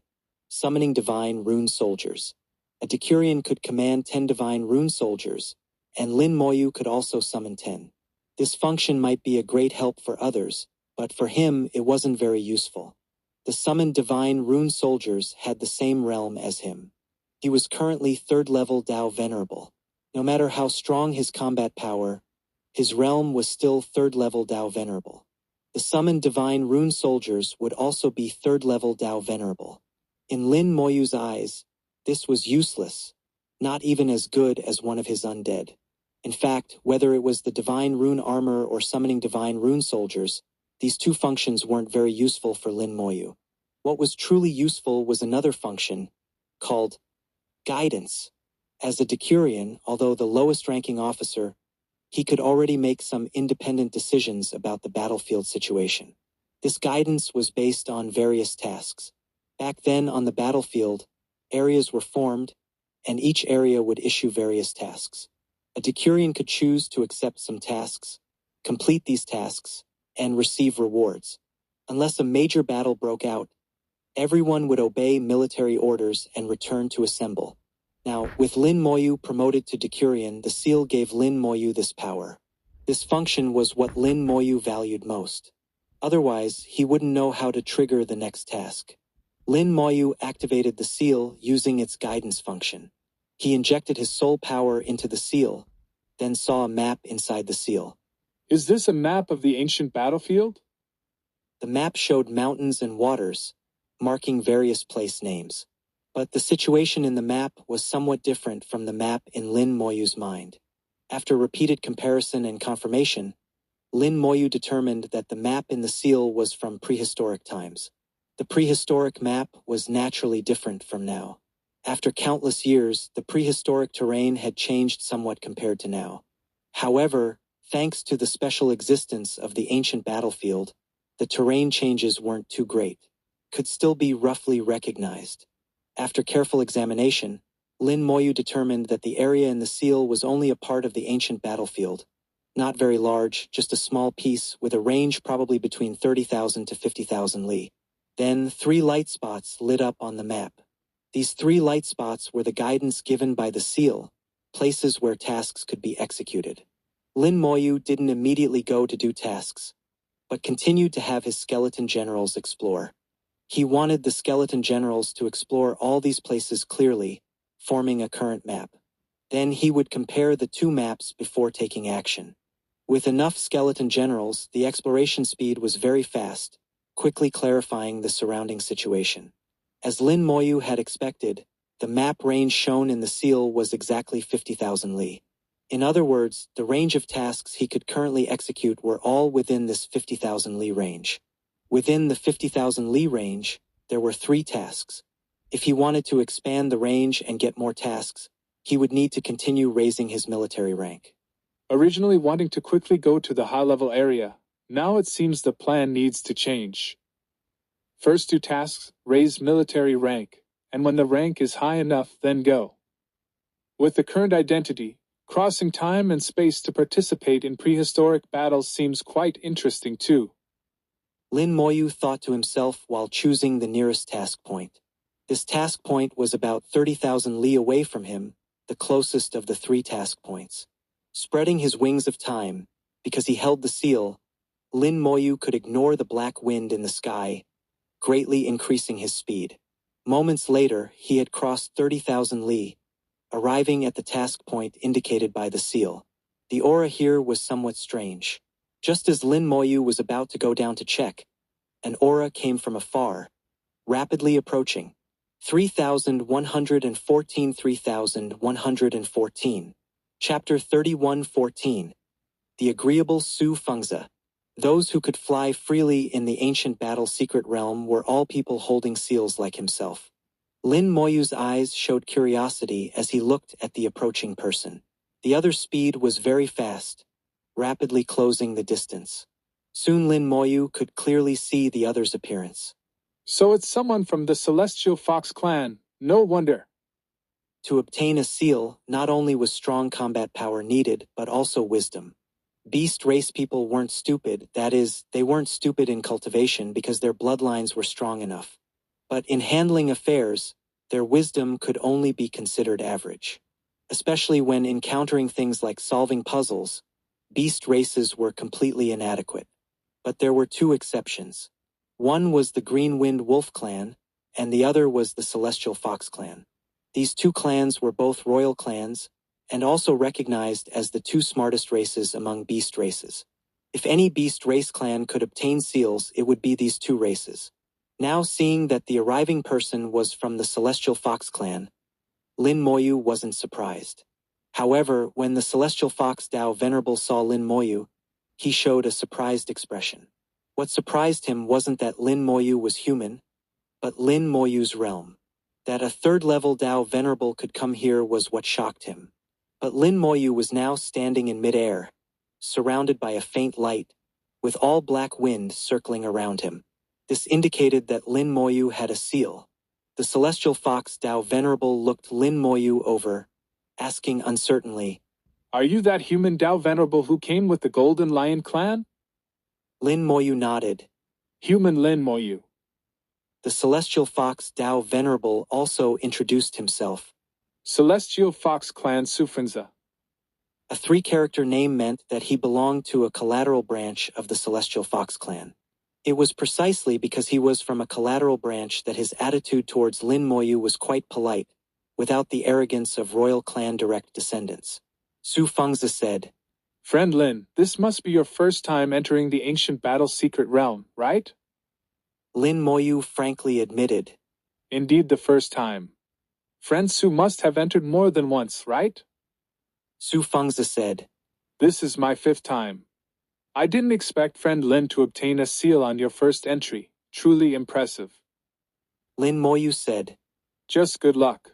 Speaker 1: summoning divine rune soldiers. A decurion could command 10 divine rune soldiers, and Lin Moyu could also summon 10. This function might be a great help for others, but for him it wasn't very useful. The summoned divine rune soldiers had the same realm as him. He was currently 3rd level Dao Venerable. No matter how strong his combat power, his realm was still 3rd level Dao Venerable. The summoned divine rune soldiers would also be 3rd level Dao Venerable. In Lin Moyu's eyes, this was useless, not even as good as one of his undead. In fact, whether it was the divine rune armor or summoning divine rune soldiers, these two functions weren't very useful for Lin Moyu. What was truly useful was another function, called guidance. As a decurion, although the lowest-ranking officer, he could already make some independent decisions about the battlefield situation. This guidance was based on various tasks. Back then on the battlefield, areas were formed, and each area would issue various tasks. A decurion could choose to accept some tasks, complete these tasks, and receive rewards. Unless a major battle broke out, everyone would obey military orders and return to assemble. Now, with Lin Moyu promoted to decurion, the seal gave Lin Moyu this power. This function was what Lin Moyu valued most. Otherwise, he wouldn't know how to trigger the next task. Lin Moyu activated the seal using its guidance function. He injected his soul power into the seal, then saw a map inside the seal.
Speaker 2: Is this a map of the ancient battlefield?
Speaker 1: The map showed mountains and waters, marking various place names. But the situation in the map was somewhat different from the map in Lin Moyu's mind. After repeated comparison and confirmation, Lin Moyu determined that the map in the seal was from prehistoric times. The prehistoric map was naturally different from now. After countless years, the prehistoric terrain had changed somewhat compared to now. However, thanks to the special existence of the ancient battlefield, the terrain changes weren't too great, could still be roughly recognized. After careful examination, Lin Moyu determined that the area in the seal was only a part of the ancient battlefield. Not very large, just a small piece with a range probably between 30,000 to 50,000 li. Then 3 light spots lit up on the map. These 3 light spots were the guidance given by the seal, places where tasks could be executed. Lin Moyu didn't immediately go to do tasks, but continued to have his skeleton generals explore. He wanted the skeleton generals to explore all these places clearly, forming a current map. Then he would compare the 2 maps before taking action. With enough skeleton generals, the exploration speed was very fast, quickly clarifying the surrounding situation. As Lin Moyu had expected, the map range shown in the seal was exactly 50,000 li. In other words, the range of tasks he could currently execute were all within this 50,000 li range. Within the 50,000 li range, there were 3 tasks. If he wanted to expand the range and get more tasks, he would need to continue raising his military rank.
Speaker 2: Originally wanting to quickly go to the high-level area, now it seems the plan needs to change. First 2 tasks, raise military rank, and when the rank is high enough, then go. With the current identity, crossing time and space to participate in prehistoric battles seems quite interesting too.
Speaker 1: Lin Moyu thought to himself while choosing the nearest task point. This task point was about 30,000 li away from him, the closest of the 3 task points. Spreading his wings of time, because he held the seal, Lin Moyu could ignore the black wind in the sky, greatly increasing his speed. Moments later, he had crossed 30,000 li, arriving at the task point indicated by the seal. The aura here was somewhat strange. Just as Lin Moyu was about to go down to check, an aura came from afar, rapidly approaching. 3114 3114. Chapter 31:14. The Agreeable Su Fengzi. Those who could fly freely in the ancient battle secret realm were all people holding seals like himself. Lin Moyu's eyes showed curiosity as he looked at the approaching person. The other's speed was very fast, rapidly closing the distance. Soon Lin Moyu could clearly see the other's appearance.
Speaker 2: So it's someone from the Celestial Fox clan, no wonder.
Speaker 1: To obtain a seal, not only was strong combat power needed, but also wisdom. Beast race people weren't stupid, that is, they weren't stupid in cultivation because their bloodlines were strong enough. But in handling affairs, their wisdom could only be considered average. Especially when encountering things like solving puzzles, beast races were completely inadequate. But there were 2 exceptions. One was the Green Wind Wolf clan, and the other was the Celestial Fox clan. These 2 clans were both royal clans, and also recognized as the 2 smartest races among beast races. If any beast race clan could obtain seals, it would be these 2 races. Now seeing that the arriving person was from the Celestial Fox clan, Lin Moyu wasn't surprised. However, when the Celestial Fox Dao Venerable saw Lin Moyu, he showed a surprised expression. What surprised him wasn't that Lin Moyu was human, but Lin Moyu's realm. That a 3rd-level Dao Venerable could come here was what shocked him. But Lin Moyu was now standing in mid-air, surrounded by a faint light, with all black wind circling around him. This indicated that Lin Moyu had a seal. The Celestial Fox Dao Venerable looked Lin Moyu over, asking uncertainly,
Speaker 2: Are you that human Dao Venerable who came with the Golden Lion clan?
Speaker 1: Lin Moyu nodded.
Speaker 2: Human Lin Moyu.
Speaker 1: The Celestial Fox Dao Venerable also introduced himself.
Speaker 2: Celestial Fox Clan Su Fengzi.
Speaker 1: A 3-character name meant that he belonged to a collateral branch of the Celestial Fox clan. It was precisely because he was from a collateral branch that his attitude towards Lin Moyu was quite polite, without the arrogance of royal clan direct descendants. Su Fengzi said,
Speaker 2: Friend Lin, this must be your first time entering the ancient battle's secret realm, right?
Speaker 1: Lin Moyu frankly admitted.
Speaker 2: Indeed the first time. Friend Su must have entered more than once, right?
Speaker 1: Su Fengzi said,
Speaker 2: This is my 5th time. I didn't expect friend Lin to obtain a seal on your first entry. Truly impressive.
Speaker 1: Lin Moyu said.
Speaker 2: Just good luck.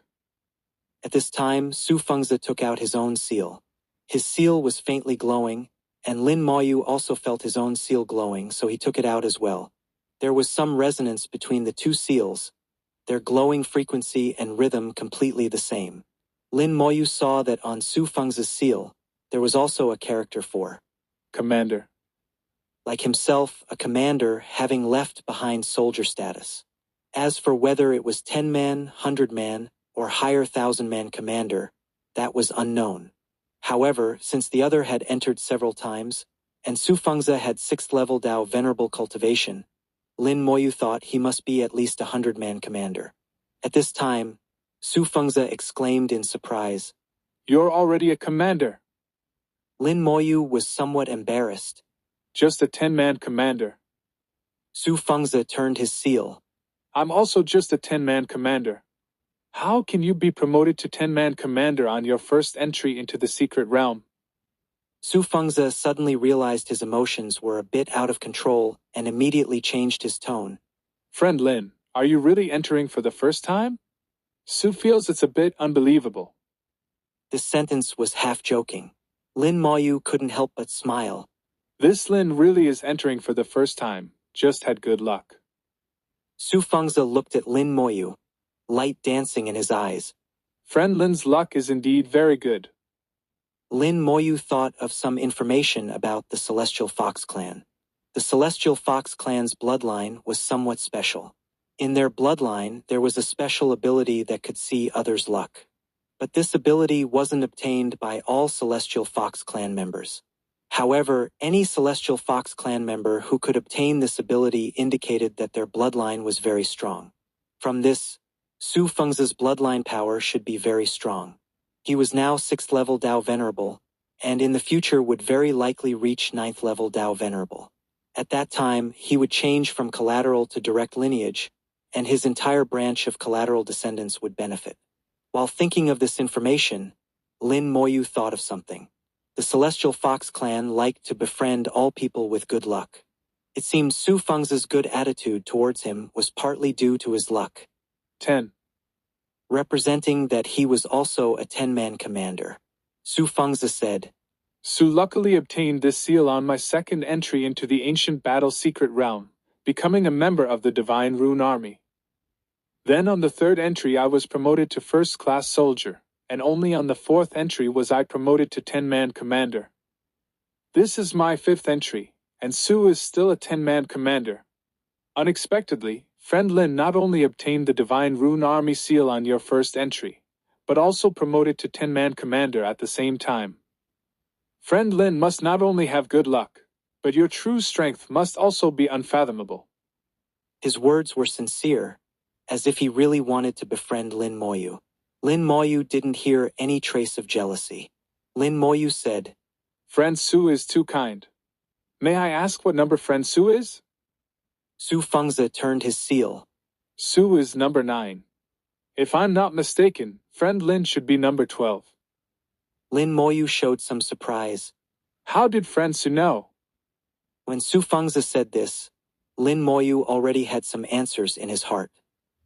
Speaker 1: At this time, Su Fengzi took out his own seal. His seal was faintly glowing, and Lin Moyu also felt his own seal glowing, so he took it out as well. There was some resonance between the two seals, their glowing frequency and rhythm completely the same. Lin Moyu saw that on Su Fengzi's seal, there was also a character for
Speaker 2: Commander.
Speaker 1: Like himself, a commander having left behind soldier status. As for whether it was 10-man, 100-man, or higher 1,000-man commander, that was unknown. However, since the other had entered several times, and Su Fengzi had 6th level Dao Venerable Cultivation, Lin Moyu thought he must be at least a 100-man commander. At this time, Su Fengzi exclaimed in surprise,
Speaker 2: You're already a commander.
Speaker 1: Lin Moyu was somewhat embarrassed.
Speaker 2: Just a 10-man commander.
Speaker 1: Su Fengzi turned his seal.
Speaker 2: I'm also just a 10-man commander. How can you be promoted to 10-man commander on your first entry into the secret realm?
Speaker 1: Su Fengzi suddenly realized his emotions were a bit out of control and immediately changed his tone.
Speaker 2: Friend Lin, are you really entering for the first time? Su feels it's a bit unbelievable.
Speaker 1: This sentence was half joking. Lin Moyu couldn't help but smile.
Speaker 2: This Lin really is entering for the first time, just had good luck.
Speaker 1: Su Fengzi looked at Lin Moyu, light dancing in his eyes.
Speaker 2: Friend Lin's luck is indeed very good.
Speaker 1: Lin Moyu thought of some information about the Celestial Fox clan. The Celestial Fox clan's bloodline was somewhat special. In their bloodline, there was a special ability that could see others' luck. But this ability wasn't obtained by all Celestial Fox clan members. However, any Celestial Fox clan member who could obtain this ability indicated that their bloodline was very strong. From this, Su Fengzi's bloodline power should be very strong. He was now 6th level Dao Venerable, and in the future would very likely reach 9th level Dao Venerable. At that time, he would change from collateral to direct lineage, and his entire branch of collateral descendants would benefit. While thinking of this information, Lin Moyu thought of something. The Celestial Fox clan liked to befriend all people with good luck. It seemed Su Fengzi's good attitude towards him was partly due to his luck.
Speaker 2: 10.
Speaker 1: Representing that he was also a 10-man commander. Su Fengzi said,
Speaker 2: Su luckily obtained this seal on my 2nd entry into the ancient battle secret realm, becoming a member of the Divine Rune Army. Then on the 3rd entry I was promoted to 1st class soldier, and only on the 4th entry was I promoted to 10-man commander. This is my 5th entry, and Su is still a 10-man commander. Unexpectedly, friend Lin not only obtained the Divine Rune Army seal on your 1st entry, but also promoted to 10-man commander at the same time. Friend Lin must not only have good luck, but your true strength must also be unfathomable.
Speaker 1: His words were sincere, as if he really wanted to befriend Lin Moyu. Lin Moyu didn't hear any trace of jealousy. Lin Moyu said,
Speaker 2: Friend Su is too kind. May I ask what number friend Su is?
Speaker 1: Su Fengzi turned his seal.
Speaker 2: Su is number 9. If I'm not mistaken, friend Lin should be number 12.
Speaker 1: Lin Moyu showed some surprise.
Speaker 2: How did friend Su know?
Speaker 1: When Su Fengzi said this, Lin Moyu already had some answers in his heart.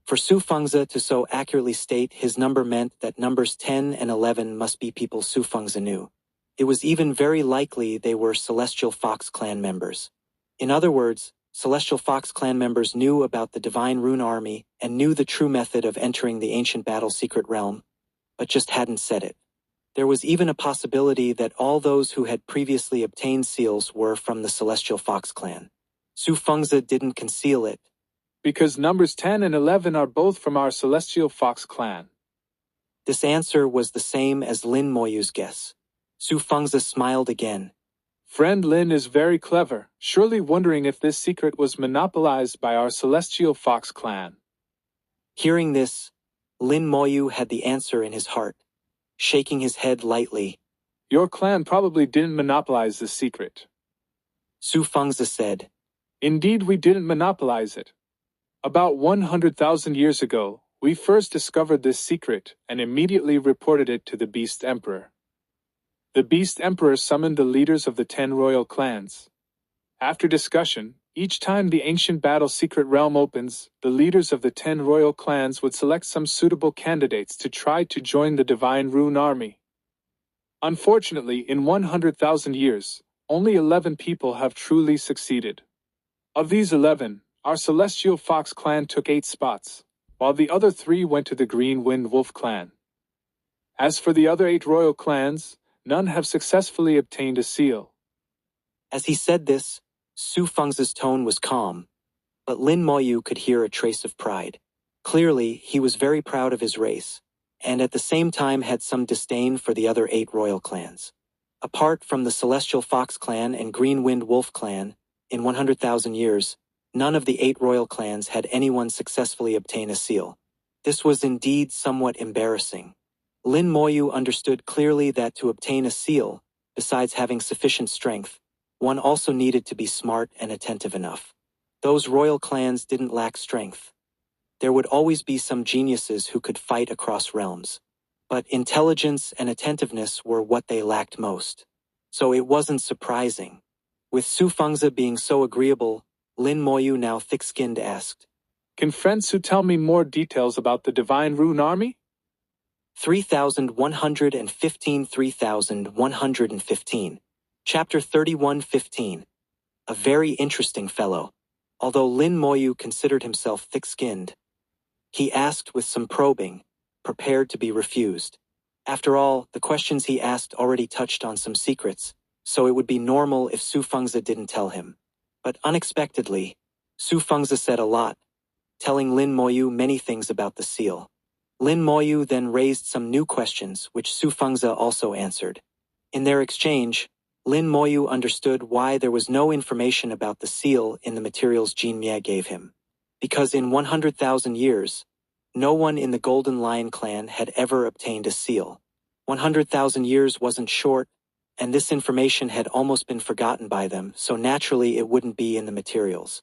Speaker 1: For Su Fengzi to so accurately state his number meant that numbers 10 and 11 must be people Su Fengzi knew. It was even very likely they were Celestial Fox clan members. In other words, Celestial Fox clan members knew about the Divine Rune Army and knew the true method of entering the ancient battle secret realm, but just hadn't said it. There was even a possibility that all those who had previously obtained seals were from the Celestial Fox clan. Su Fengzi didn't conceal it.
Speaker 2: Because numbers 10 and 11 are both from our Celestial Fox clan.
Speaker 1: This answer was the same as Lin Moyu's guess. Su Fengzi smiled again.
Speaker 2: Friend Lin is very clever, surely wondering if this secret was monopolized by our Celestial Fox clan.
Speaker 1: Hearing this, Lin Moyu had the answer in his heart, shaking his head lightly.
Speaker 2: Your clan probably didn't monopolize this secret.
Speaker 1: Su Fengzi said.
Speaker 2: Indeed, we didn't monopolize it. About 100,000 years ago, we first discovered this secret and immediately reported it to the Beast Emperor. The Beast Emperor summoned the leaders of the 10 royal clans. After discussion, each time the ancient battle secret realm opens, the leaders of the 10 royal clans would select some suitable candidates to try to join the Divine Rune Army. Unfortunately, in 100,000 years, only 11 people have truly succeeded. Of these 11, our Celestial Fox clan took 8 spots, while the other 3 went to the Green Wind Wolf clan. As for the other 8 royal clans, none have successfully obtained a seal.
Speaker 1: As he said this, Su Fengzi's tone was calm, but Lin Moyu could hear a trace of pride. Clearly, he was very proud of his race, and at the same time had some disdain for the other 8 royal clans. Apart from the Celestial Fox clan and Green Wind Wolf clan, in 100,000 years, none of the 8 royal clans had anyone successfully obtain a seal. This was indeed somewhat embarrassing. Lin Moyu understood clearly that to obtain a seal, besides having sufficient strength, one also needed to be smart and attentive enough. Those royal clans didn't lack strength. There would always be some geniuses who could fight across realms. But intelligence and attentiveness were what they lacked most. So it wasn't surprising. With Su Fengzi being so agreeable, Lin Moyu, now thick-skinned, asked,
Speaker 2: Can friend Su tell me more details about the Divine Rune Army?
Speaker 1: 3115 3115. Chapter 31:15. A very interesting fellow. Although Lin Moyu considered himself thick-skinned, he asked with some probing, prepared to be refused. After all, the questions he asked already touched on some secrets, so it would be normal if Su Fengzi didn't tell him. But unexpectedly, Su Fengzi said a lot, telling Lin Moyu many things about the seal. Lin Moyu then raised some new questions which Su Fengzi also answered. In their exchange, Lin Moyu understood why there was no information about the seal in the materials Jin Mie gave him. Because in 100,000 years, no one in the Golden Lion clan had ever obtained a seal. 100,000 years wasn't short, and this information had almost been forgotten by them, so naturally it wouldn't be in the materials.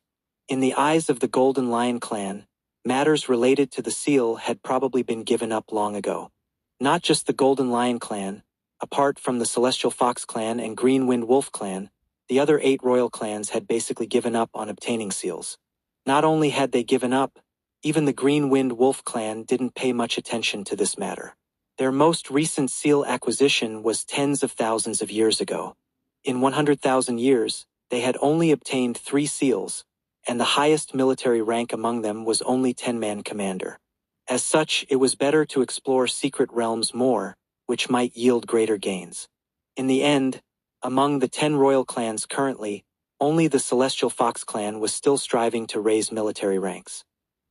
Speaker 1: In the eyes of the Golden Lion clan, matters related to the seal had probably been given up long ago. Not just the Golden Lion clan, apart from the Celestial Fox clan and Green Wind Wolf clan, the other 8 royal clans had basically given up on obtaining seals. Not only had they given up, even the Green Wind Wolf clan didn't pay much attention to this matter. Their most recent seal acquisition was tens of thousands of years ago. In 100,000 years, they had only obtained 3 seals, and the highest military rank among them was only 10-man commander. As such, it was better to explore secret realms more, which might yield greater gains. In the end, among the 10 royal clans currently, only the Celestial Fox clan was still striving to raise military ranks.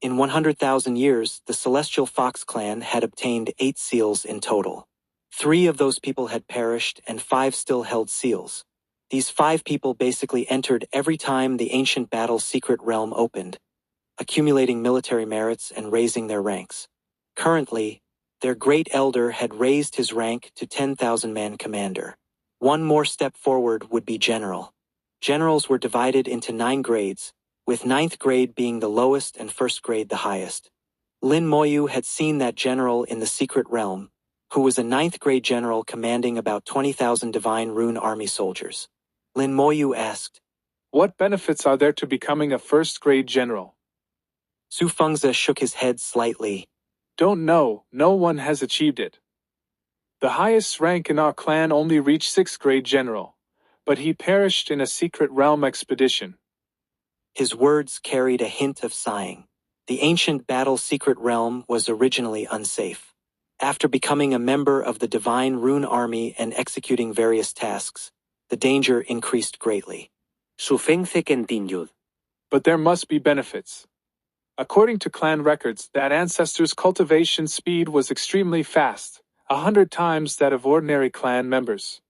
Speaker 1: In 100,000 years, the Celestial Fox clan had obtained 8 seals in total. 3 of those people had perished and 5 still held seals. These 5 people basically entered every time the ancient battle secret realm opened, accumulating military merits and raising their ranks. Currently, their great elder had raised his rank to 10,000-man commander. One more step forward would be general. Generals were divided into 9 grades, with 9th grade being the lowest and 1st grade the highest. Lin Moyu had seen that general in the secret realm, who was a 9th grade general commanding about 20,000 Divine Rune Army soldiers. Lin Moyu asked,
Speaker 2: What benefits are there to becoming a 1st grade general?
Speaker 1: Su Fengzi shook his head slightly.
Speaker 2: Don't know, no one has achieved it. The highest rank in our clan only reached 6th grade general, but he perished in a secret realm expedition.
Speaker 1: His words carried a hint of sighing. The ancient battle secret realm was originally unsafe. After becoming a member of the Divine Rune Army and executing various tasks, the danger increased greatly.
Speaker 4: Su Fengzi continued.
Speaker 2: But there must be benefits. According to clan records, that ancestor's cultivation speed was extremely fast, 100 times that of ordinary clan members.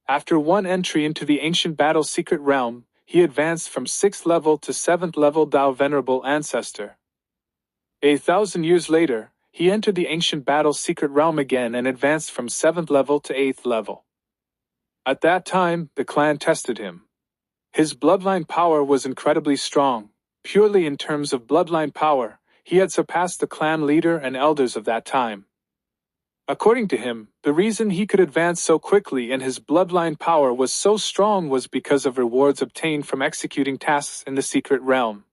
Speaker 2: After one entry into the ancient battle secret realm, he advanced from 6th level to 7th level Dao Venerable Ancestor. 1,000 years later, he entered the ancient battle's secret realm again and advanced from 7th level to 8th level. At that time, the clan tested him. His bloodline power was incredibly strong. Purely in terms of bloodline power, he had surpassed the clan leader and elders of that time. According to him, the reason he could advance so quickly and his bloodline power was so strong was because of rewards obtained from executing tasks in the secret realm.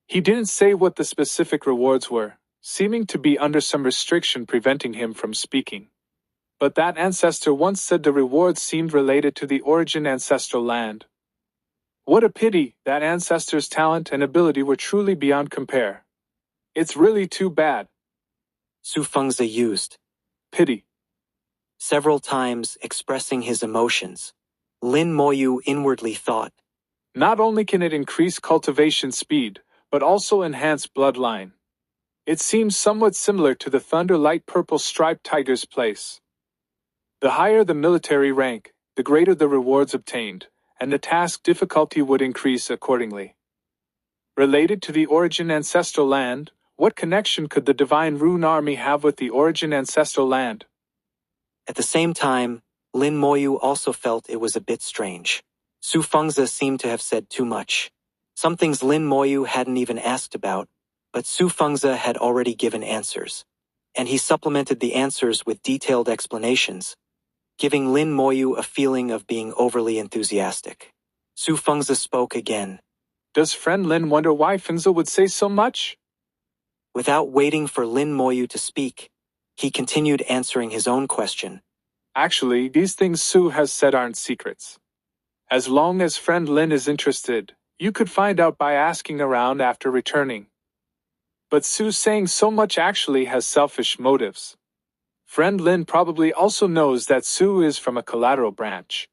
Speaker 2: He didn't say what the specific rewards were, seeming to be under some restriction preventing him from speaking. But that ancestor once said the rewards seemed related to the origin ancestral land. What a pity that ancestor's talent and ability were truly beyond compare. It's really too bad.
Speaker 1: Su Fengzi used
Speaker 2: Pity
Speaker 1: several times, expressing his emotions. Lin Moyu inwardly thought,
Speaker 2: not only can it increase cultivation speed, but also enhance bloodline. It seems somewhat similar to the Thunder Light Purple Striped Tiger's place. The higher the military rank, the greater the rewards obtained, and the task difficulty would increase accordingly. Related to the origin ancestral land, what connection could the Divine Rune Army have with the origin ancestral land?
Speaker 1: At the same time, Lin Moyu also felt it was a bit strange. Su Fengzi seemed to have said too much. Some things Lin Moyu hadn't even asked about, but Su Fengzi had already given answers. And he supplemented the answers with detailed explanations, giving Lin Moyu a feeling of being overly enthusiastic. Su Fengzi spoke again.
Speaker 2: Does friend Lin wonder why Fengzi would say so much?
Speaker 1: Without waiting for Lin Moyu to speak, he continued answering his own question.
Speaker 2: Actually, these things Su has said aren't secrets. As long as friend Lin is interested, you could find out by asking around after returning. But Su saying so much actually has selfish motives. Friend Lin probably also knows that Su is from a collateral branch.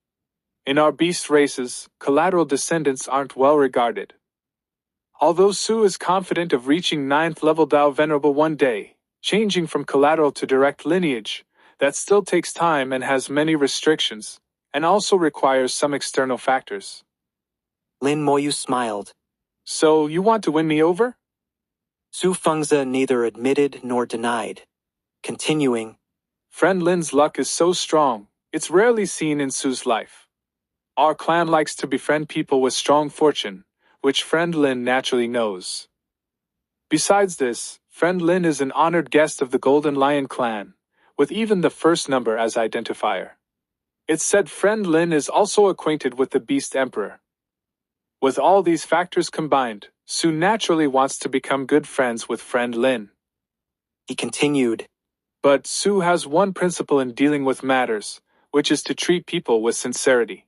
Speaker 2: In our beast races, collateral descendants aren't well regarded. Although Su is confident of reaching 9th level Dao Venerable one day, changing from collateral to direct lineage, that still takes time and has many restrictions, and also requires some external factors.
Speaker 1: Lin Moyu smiled.
Speaker 2: So, you want to win me over?
Speaker 1: Su Fengzi neither admitted nor denied. Continuing,
Speaker 2: friend Lin's luck is so strong, it's rarely seen in Su's life. Our clan likes to befriend people with strong fortune, which friend Lin naturally knows. Besides this, friend Lin is an honored guest of the Golden Lion clan, with even the first number as identifier. It's said friend Lin is also acquainted with the Beast Emperor. With all these factors combined, Su naturally wants to become good friends with friend Lin.
Speaker 1: He continued,
Speaker 2: but Su has one principle in dealing with matters, which is to treat people with sincerity.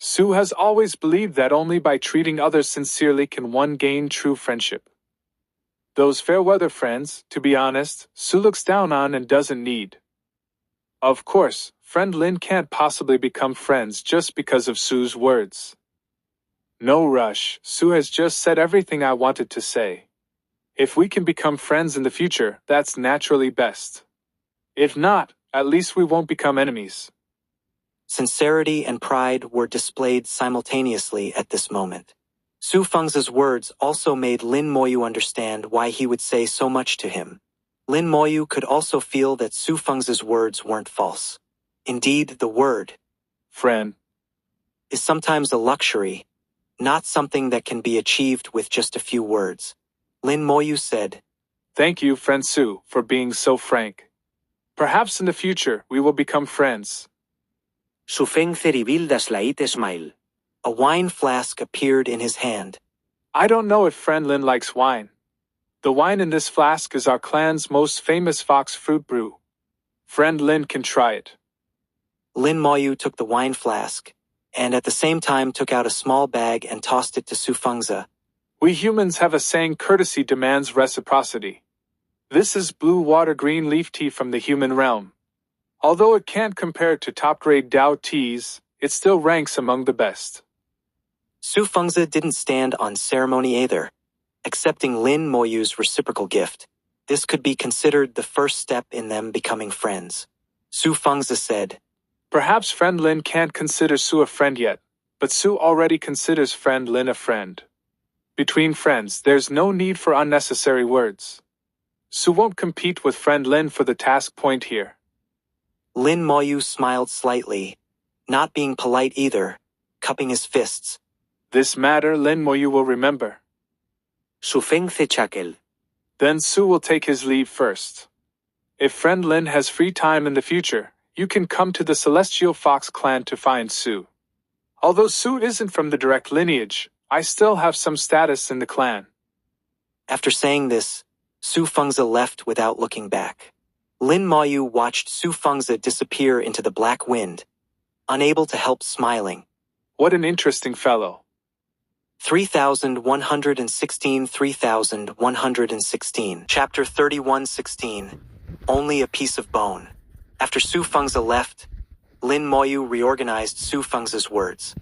Speaker 2: Su has always believed that only by treating others sincerely can one gain true friendship. Those fair-weather friends, to be honest, Su looks down on and doesn't need. Of course, friend Lin can't possibly become friends just because of Su's words. No rush, Su has just said everything I wanted to say. If we can become friends in the future, that's naturally best. If not, at least we won't become enemies.
Speaker 1: Sincerity and pride were displayed simultaneously at this moment. Su Fengzi's words also made Lin Moyu understand why he would say so much to him. Lin Moyu could also feel that Su Fengzi's words weren't false. Indeed, the word,
Speaker 2: friend,
Speaker 1: is sometimes a luxury, not something that can be achieved with just a few words. Lin Moyu said,
Speaker 2: thank you, friend Su, for being so frank. Perhaps in the future we will become friends.
Speaker 4: Su Fengzi revealed a slight smile.
Speaker 1: A wine flask appeared in his hand.
Speaker 2: I don't know if friend Lin likes wine. The wine in this flask is our clan's most famous fox fruit brew. Friend Lin can try it.
Speaker 1: Lin Moyu took the wine flask, and at the same time took out a small bag and tossed it to Su Fengzi.
Speaker 2: We humans have a saying courtesy demands reciprocity. This is blue water green leaf tea from the human realm. Although it can't compare to top-grade Dao teas, it still ranks among the best.
Speaker 1: Su Fengzi didn't stand on ceremony either, accepting Lin Moyu's reciprocal gift. This could be considered the first step in them becoming friends. Su Fengzi said,
Speaker 2: perhaps friend Lin can't consider Su a friend yet, but Su already considers friend Lin a friend. Between friends, there's no need for unnecessary words. Su won't compete with friend Lin for the task point here.
Speaker 1: Lin Moyu smiled slightly, not being polite either, cupping his fists.
Speaker 2: This matter Lin Moyu will remember.
Speaker 4: Su feng Chakel.
Speaker 2: Then Su will take his leave first. If friend Lin has free time in the future, you can come to the Celestial Fox clan to find Su. Although Su isn't from the direct lineage, I still have some status in the clan.
Speaker 1: After saying this, Su Fengzi left without looking back. Lin Moyu watched Su Fengzi disappear into the black wind, unable to help smiling.
Speaker 2: What an interesting fellow.
Speaker 1: 3116 3116 Chapter 31:16 Only a Piece of Bone. After Su Fengzi left, Lin Moyu reorganized Su Fengzi's words.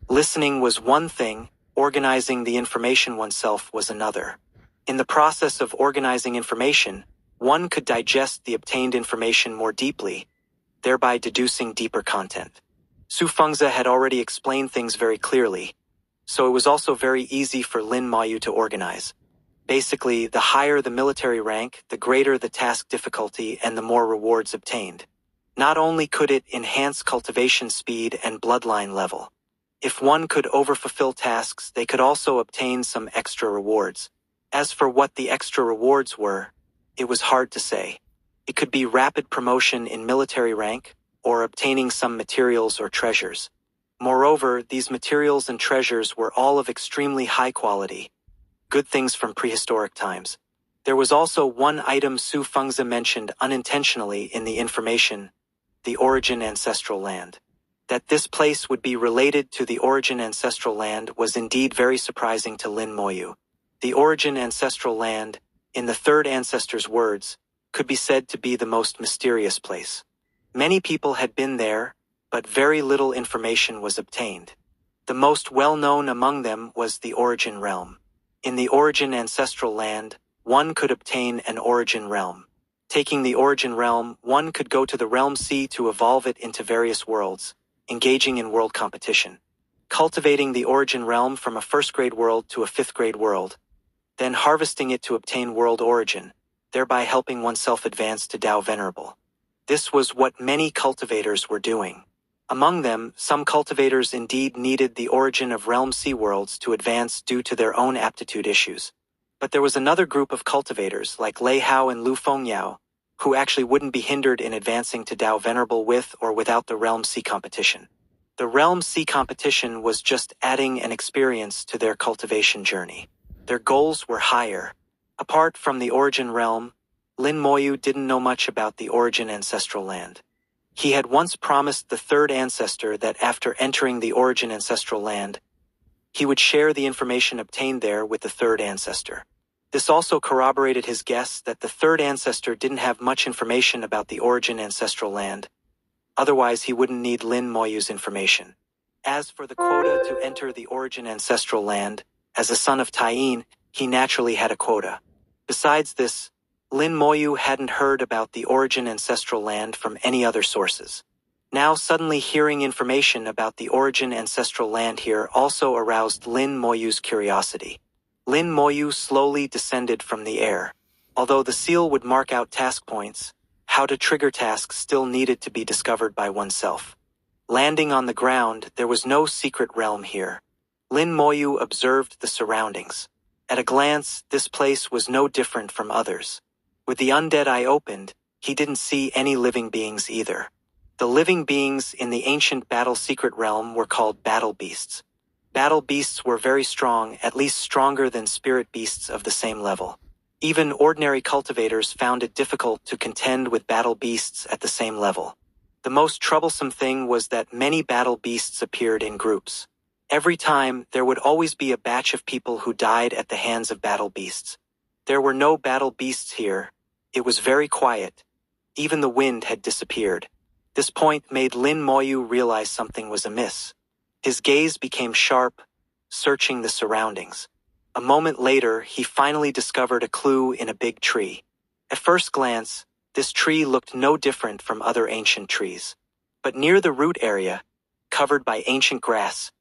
Speaker 1: Listening was one thing, organizing the information oneself was another. In the process of organizing information, one could digest the obtained information more deeply, thereby deducing deeper content. Su Fengzi had already explained things very clearly, so it was also very easy for Lin Moyu to organize. Basically, the higher the military rank, the greater the task difficulty and the more rewards obtained. Not only could it enhance cultivation speed and bloodline level. If one could overfulfill tasks, they could also obtain some extra rewards. As for what the extra rewards were, it was hard to say. It could be rapid promotion in military rank, or obtaining some materials or treasures. Moreover, these materials and treasures were all of extremely high quality, good things from prehistoric times. There was also one item Su Fengzi mentioned unintentionally in the information, the origin ancestral land. That this place would be related to the origin ancestral land was indeed very surprising to Lin Moyu. The origin ancestral land, in the third ancestor's words, could be said to be the most mysterious place. Many people had been there, but very little information was obtained. The most well-known among them was the origin realm. In the origin ancestral land, one could obtain an origin realm. Taking the origin realm, one could go to the realm sea to evolve it into various worlds, engaging in world competition. Cultivating the origin realm from a first-grade world to a fifth-grade world, then harvesting it to obtain world origin, thereby helping oneself advance to Tao Venerable. This was what many cultivators were doing. Among them, some cultivators indeed needed the origin of realm sea worlds to advance due to their own aptitude issues. But there was another group of cultivators, like Lei Hao and Lu Fengyao, who actually wouldn't be hindered in advancing to Tao Venerable with or without the realm sea competition. The realm sea competition was just adding an experience to their cultivation journey. Their goals were higher. Apart from the origin realm, Lin Moyu didn't know much about the origin ancestral land. He had once promised the third ancestor that after entering the origin ancestral land, he would share the information obtained there with the third ancestor. This also corroborated his guess that the third ancestor didn't have much information about the origin ancestral land. Otherwise, he wouldn't need Lin Moyu's information. As for the quota to enter the origin ancestral land, as a son of Taiyin, he naturally had a quota. Besides this, Lin Moyu hadn't heard about the origin ancestral land from any other sources. Now suddenly hearing information about the origin ancestral land here also aroused Lin Moyu's curiosity. Lin Moyu slowly descended from the air. Although the seal would mark out task points, how to trigger tasks still needed to be discovered by oneself. Landing on the ground, there was no secret realm here. Lin Moyu observed the surroundings. At a glance, this place was no different from others. With the undead eye opened, he didn't see any living beings either. The living beings in the ancient battle secret realm were called battle beasts. Battle beasts were very strong, at least stronger than spirit beasts of the same level. Even ordinary cultivators found it difficult to contend with battle beasts at the same level. The most troublesome thing was that many battle beasts appeared in groups. Every time, there would always be a batch of people who died at the hands of battle beasts. There were no battle beasts here. It was very quiet. Even the wind had disappeared. This point made Lin Moyu realize something was amiss. His gaze became sharp, searching the surroundings. A moment later, he finally discovered a clue in a big tree. At first glance, this tree looked no different from other ancient trees. But near the root area, covered by ancient grass,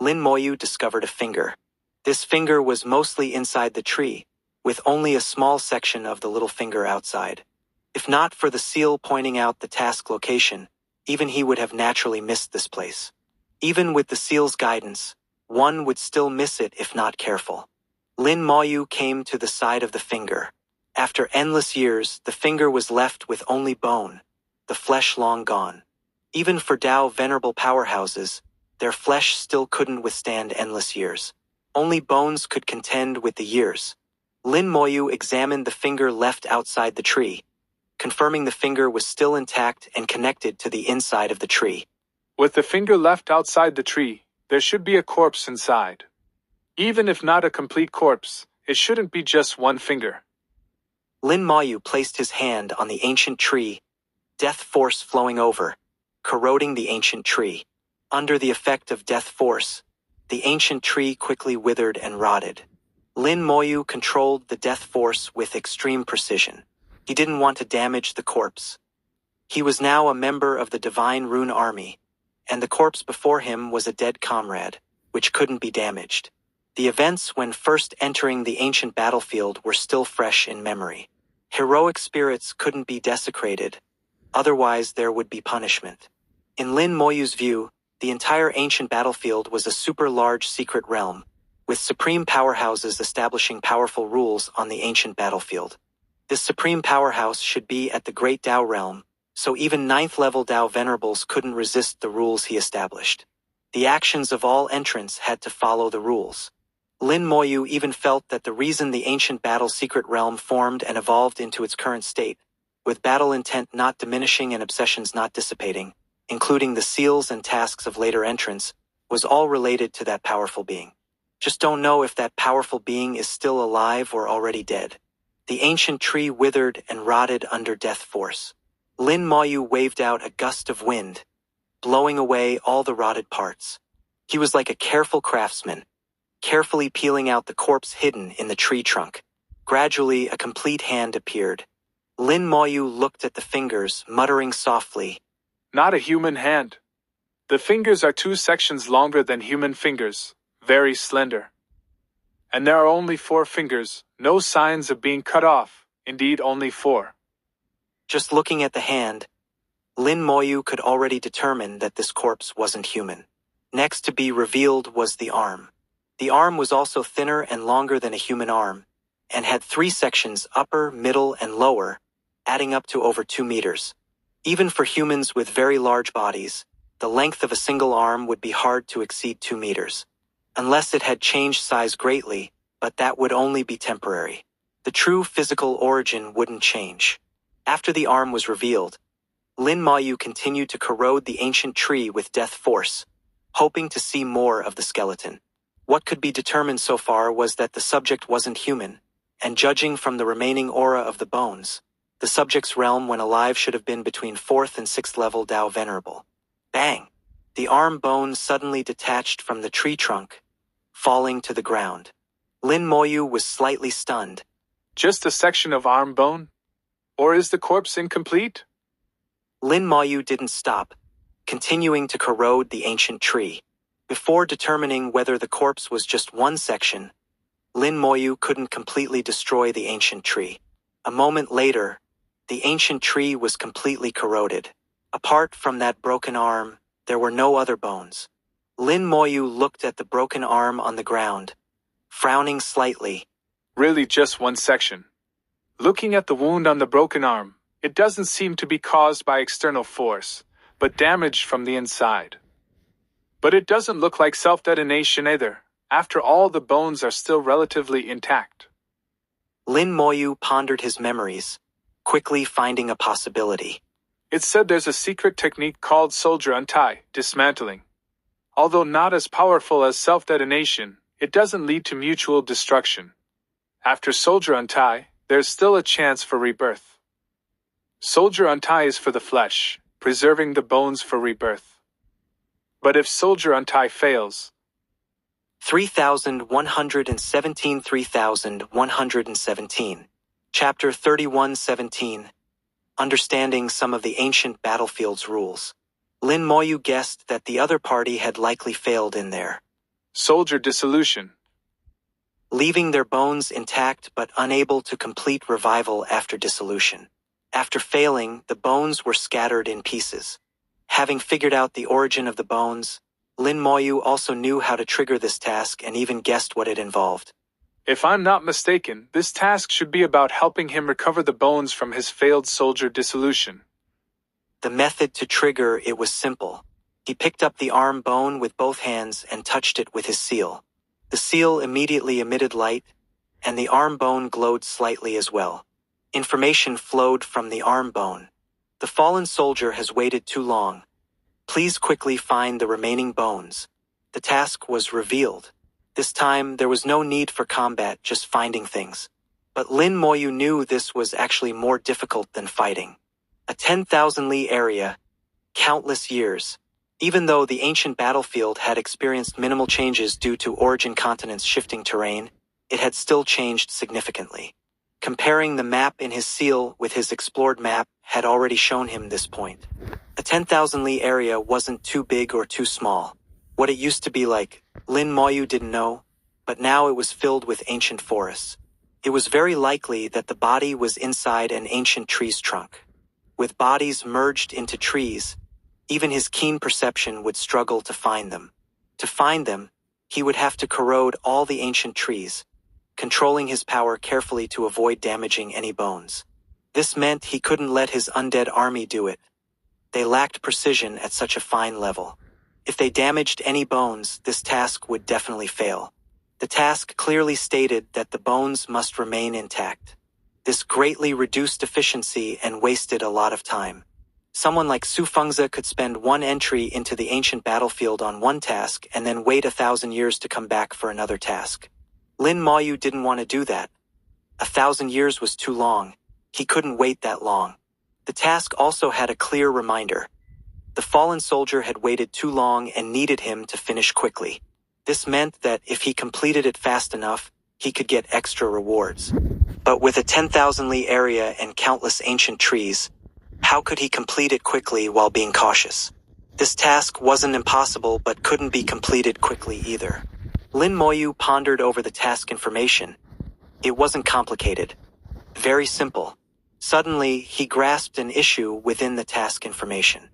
Speaker 1: Lin Moyu discovered a finger. This finger was mostly inside the tree, with only a small section of the little finger outside. If not for the seal pointing out the task location, even he would have naturally missed this place. Even with the seal's guidance, one would still miss it if not careful. Lin Moyu came to the side of the finger. After endless years, the finger was left with only bone, the flesh long gone. Even for Tao venerable powerhouses, their flesh still couldn't withstand endless years. Only bones could contend with the years. Lin Moyu examined the finger left outside the tree, confirming the finger was still intact and connected to the inside of the tree.
Speaker 2: With the finger left outside the tree, there should be a corpse inside. Even if not a complete corpse, it shouldn't be just one finger.
Speaker 1: Lin Moyu placed his hand on the ancient tree, death force flowing over, corroding the ancient tree. Under the effect of death force, the ancient tree quickly withered and rotted. Lin Moyu controlled the death force with extreme precision. He didn't want to damage the corpse. He was now a member of the Divine Rune Army, and the corpse before him was a dead comrade, which couldn't be damaged. The events when first entering the ancient battlefield were still fresh in memory. Heroic spirits couldn't be desecrated, otherwise there would be punishment. In Lin Moyu's view, the entire ancient battlefield was a super large secret realm, with supreme powerhouses establishing powerful rules on the ancient battlefield. This supreme powerhouse should be at the Great Tao realm, so even 9th level Tao venerables couldn't resist the rules he established. The actions of all entrants had to follow the rules. Lin Moyu even felt that the reason the ancient battle secret realm formed and evolved into its current state, with battle intent not diminishing and obsessions not dissipating, including the seals and tasks of later entrants, was all related to that powerful being. Just don't know if that powerful being is still alive or already dead. The ancient tree withered and rotted under death force. Lin Moyu waved out a gust of wind, blowing away all the rotted parts. He was like a careful craftsman, carefully peeling out the corpse hidden in the tree trunk. Gradually, a complete hand appeared. Lin Moyu looked at the fingers, muttering softly,
Speaker 2: Not a human hand. The fingers are 2 sections longer than human fingers, very slender. And there are only 4 fingers, no signs of being cut off, indeed only 4.
Speaker 1: Just looking at the hand, Lin Moyu could already determine that this corpse wasn't human. Next to be revealed was the arm. The arm was also thinner and longer than a human arm, and had 3 sections, upper, middle, and lower, adding up to over 2 meters. Even for humans with very large bodies, the length of a single arm would be hard to exceed 2 meters. Unless it had changed size greatly, but that would only be temporary. The true physical origin wouldn't change. After the arm was revealed, Lin Moyu continued to corrode the ancient tree with death force, hoping to see more of the skeleton. What could be determined so far was that the subject wasn't human, and judging from the remaining aura of the bones, the subject's realm when alive should have been between 4th and 6th level Tao Venerable. Bang! The arm bone suddenly detached from the tree trunk, falling to the ground. Lin Moyu was slightly stunned.
Speaker 2: Just a section of arm bone? Or is the corpse incomplete?
Speaker 1: Lin Moyu didn't stop, continuing to corrode the ancient tree. Before determining whether the corpse was just one section, Lin Moyu couldn't completely destroy the ancient tree. A moment later, the ancient tree was completely corroded. Apart from that broken arm, there were no other bones. Lin Moyu looked at the broken arm on the ground, frowning slightly.
Speaker 2: Really just one section. Looking at the wound on the broken arm, it doesn't seem to be caused by external force, but damage from the inside. But it doesn't look like self-detonation either. After all, the bones are still relatively intact.
Speaker 1: Lin Moyu pondered his memories, quickly finding a possibility.
Speaker 2: It said there's a secret technique called soldier untie, dismantling. Although not as powerful as self-detonation, it doesn't lead to mutual destruction. After soldier untie, there's still a chance for rebirth. Soldier untie is for the flesh, preserving the bones for rebirth. But if soldier untie fails,
Speaker 1: 3117 3117. Chapter 3117. Understanding some of the ancient battlefield's rules. Lin Moyu guessed that the other party had likely failed in there.
Speaker 2: soldier dissolution.
Speaker 1: leaving their bones intact but unable to complete revival after dissolution. After failing, the bones were scattered in pieces. Having figured out the origin of the bones, Lin Moyu also knew how to trigger this task and even guessed what it involved.
Speaker 2: If I'm not mistaken, this task should be about helping him recover the bones from his failed soldier dissolution.
Speaker 1: The method to trigger it was simple. He picked up the arm bone with both hands and touched it with his seal. The seal immediately emitted light, and the arm bone glowed slightly as well. Information flowed from the arm bone. The fallen soldier has waited too long. Please quickly find the remaining bones. The task was revealed. This time, there was no need for combat, just finding things. But Lin Moyu knew this was actually more difficult than fighting. A 10,000 li area, countless years. Even though the ancient battlefield had experienced minimal changes due to Origin Continent's shifting terrain, it had still changed significantly. Comparing the map in his seal with his explored map had already shown him this point. A 10,000 li area wasn't too big or too small. What it used to be like, Lin Moyu didn't know, but now it was filled with ancient forests. It was very likely that the body was inside an ancient tree's trunk. With bodies merged into trees, even his keen perception would struggle to find them. To find them, he would have to corrode all the ancient trees, controlling his power carefully to avoid damaging any bones. This meant he couldn't let his undead army do it. They lacked precision at such a fine level. If they damaged any bones, this task would definitely fail. The task clearly stated that the bones must remain intact. This greatly reduced efficiency and wasted a lot of time. Someone like Su Fengzi could spend one entry into the ancient battlefield on one task and then wait 1,000 years to come back for another task. Lin Moyu didn't want to do that. 1,000 years was too long. He couldn't wait that long. The task also had a clear reminder. The fallen soldier had waited too long and needed him to finish quickly. This meant that if he completed it fast enough, he could get extra rewards. But with a 10,000 li area and countless ancient trees, how could he complete it quickly while being cautious? This task wasn't impossible but couldn't be completed quickly either. Lin Moyu pondered over the task information. It wasn't complicated. Very simple. Suddenly, he grasped an issue within the task information.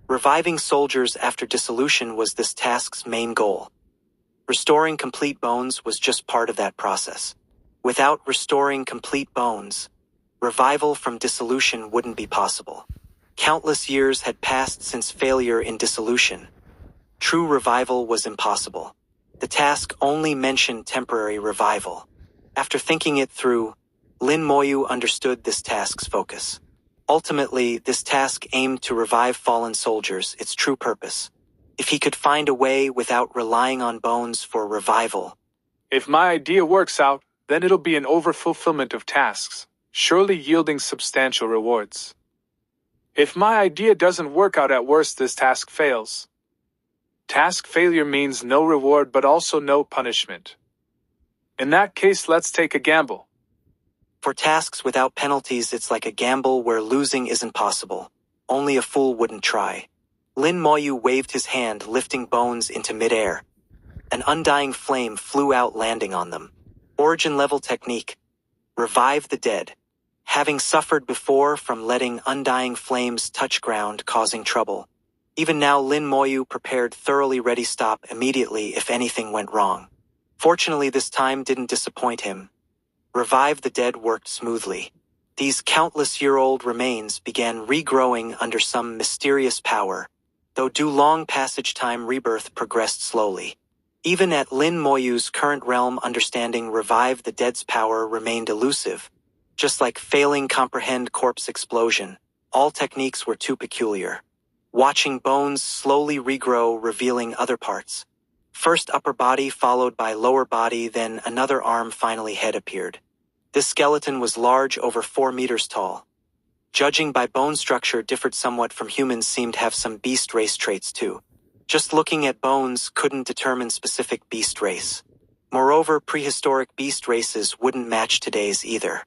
Speaker 1: Reviving soldiers after dissolution was this task's main goal. Restoring complete bones was just part of that process. Without restoring complete bones, revival from dissolution wouldn't be possible. Countless years had passed since failure in dissolution. True revival was impossible. The task only mentioned temporary revival. After thinking it through, Lin Moyu understood this task's focus. Ultimately, this task aimed to revive fallen soldiers, its true purpose. If he could find a way without relying on bones for revival.
Speaker 2: If my idea works out, then it'll be an overfulfillment of tasks, surely yielding substantial rewards. If my idea doesn't work out, at worst this task fails. Task failure means no reward but also no punishment. In that case, let's take a gamble.
Speaker 1: For tasks without penalties, it's like a gamble where losing isn't possible. Only a fool wouldn't try. Lin Moyu waved his hand, lifting bones into midair. An undying flame flew out, landing on them. Origin-level technique. Revive the dead. Having suffered before from letting undying flames touch ground, causing trouble. Even now, Lin Moyu prepared, thoroughly ready stop immediately if anything went wrong. Fortunately, this time didn't disappoint him. Revive the dead worked smoothly. These countless-year-old remains began regrowing under some mysterious power. Though due long passage time, rebirth progressed slowly. Even at Lin Moyu's current realm, understanding Revive the Dead's power remained elusive. Just like failing comprehend corpse explosion, all techniques were too peculiar. Watching bones slowly regrow, revealing other parts. First upper body followed by lower body, then another arm, finally head appeared. This skeleton was large, over 4 meters tall. Judging by bone structure, differed somewhat from humans, seemed to have some beast race traits too. Just looking at bones couldn't determine specific beast race. Moreover, prehistoric beast races wouldn't match today's either.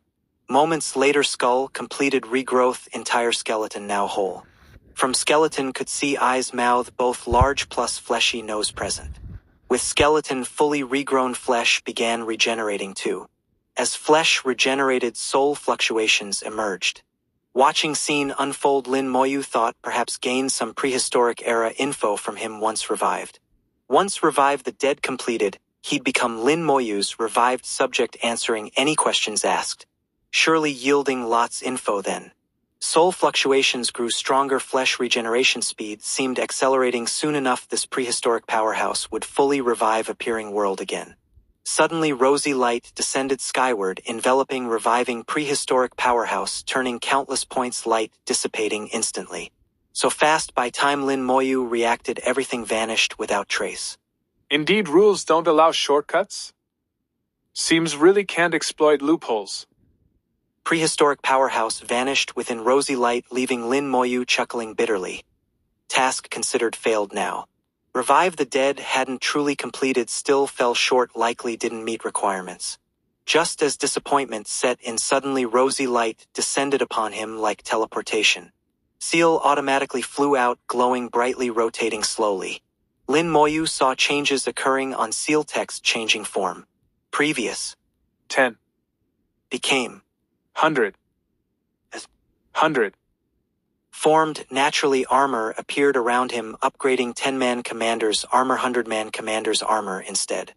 Speaker 1: Moments later, skull completed regrowth, entire skeleton now whole. From skeleton could see eyes, mouth, both large plus fleshy nose present. With skeleton, fully regrown flesh began regenerating too. As flesh regenerated, soul fluctuations emerged. Watching scene unfold, Lin Moyu thought perhaps gained some prehistoric era info from him once revived. Once revived, the dead completed, he'd become Lin Moyu's revived subject, answering any questions asked. Surely yielding lots info then. Soul fluctuations grew stronger, flesh regeneration speed seemed accelerating. Soon enough, this prehistoric powerhouse would fully revive appearing world again. Suddenly rosy light descended skyward, enveloping reviving prehistoric powerhouse, turning countless points, light dissipating instantly. So fast by time Lin Moyu reacted, everything vanished without trace.
Speaker 2: Indeed, rules don't allow shortcuts? Seems really can't exploit loopholes.
Speaker 1: Prehistoric powerhouse vanished within rosy light, leaving Lin Moyu chuckling bitterly. Task considered failed now. Revive the dead hadn't truly completed, still fell short, likely didn't meet requirements. Just as disappointment set in, suddenly rosy light descended upon him like teleportation. Seal automatically flew out, glowing brightly, rotating slowly. Lin Moyu saw changes occurring on seal, text changing form. Previous
Speaker 2: 10.
Speaker 1: became
Speaker 2: 100. 100.
Speaker 1: Formed naturally. Armor appeared around him, upgrading 10-man commander's armor, 100-man commander's armor instead.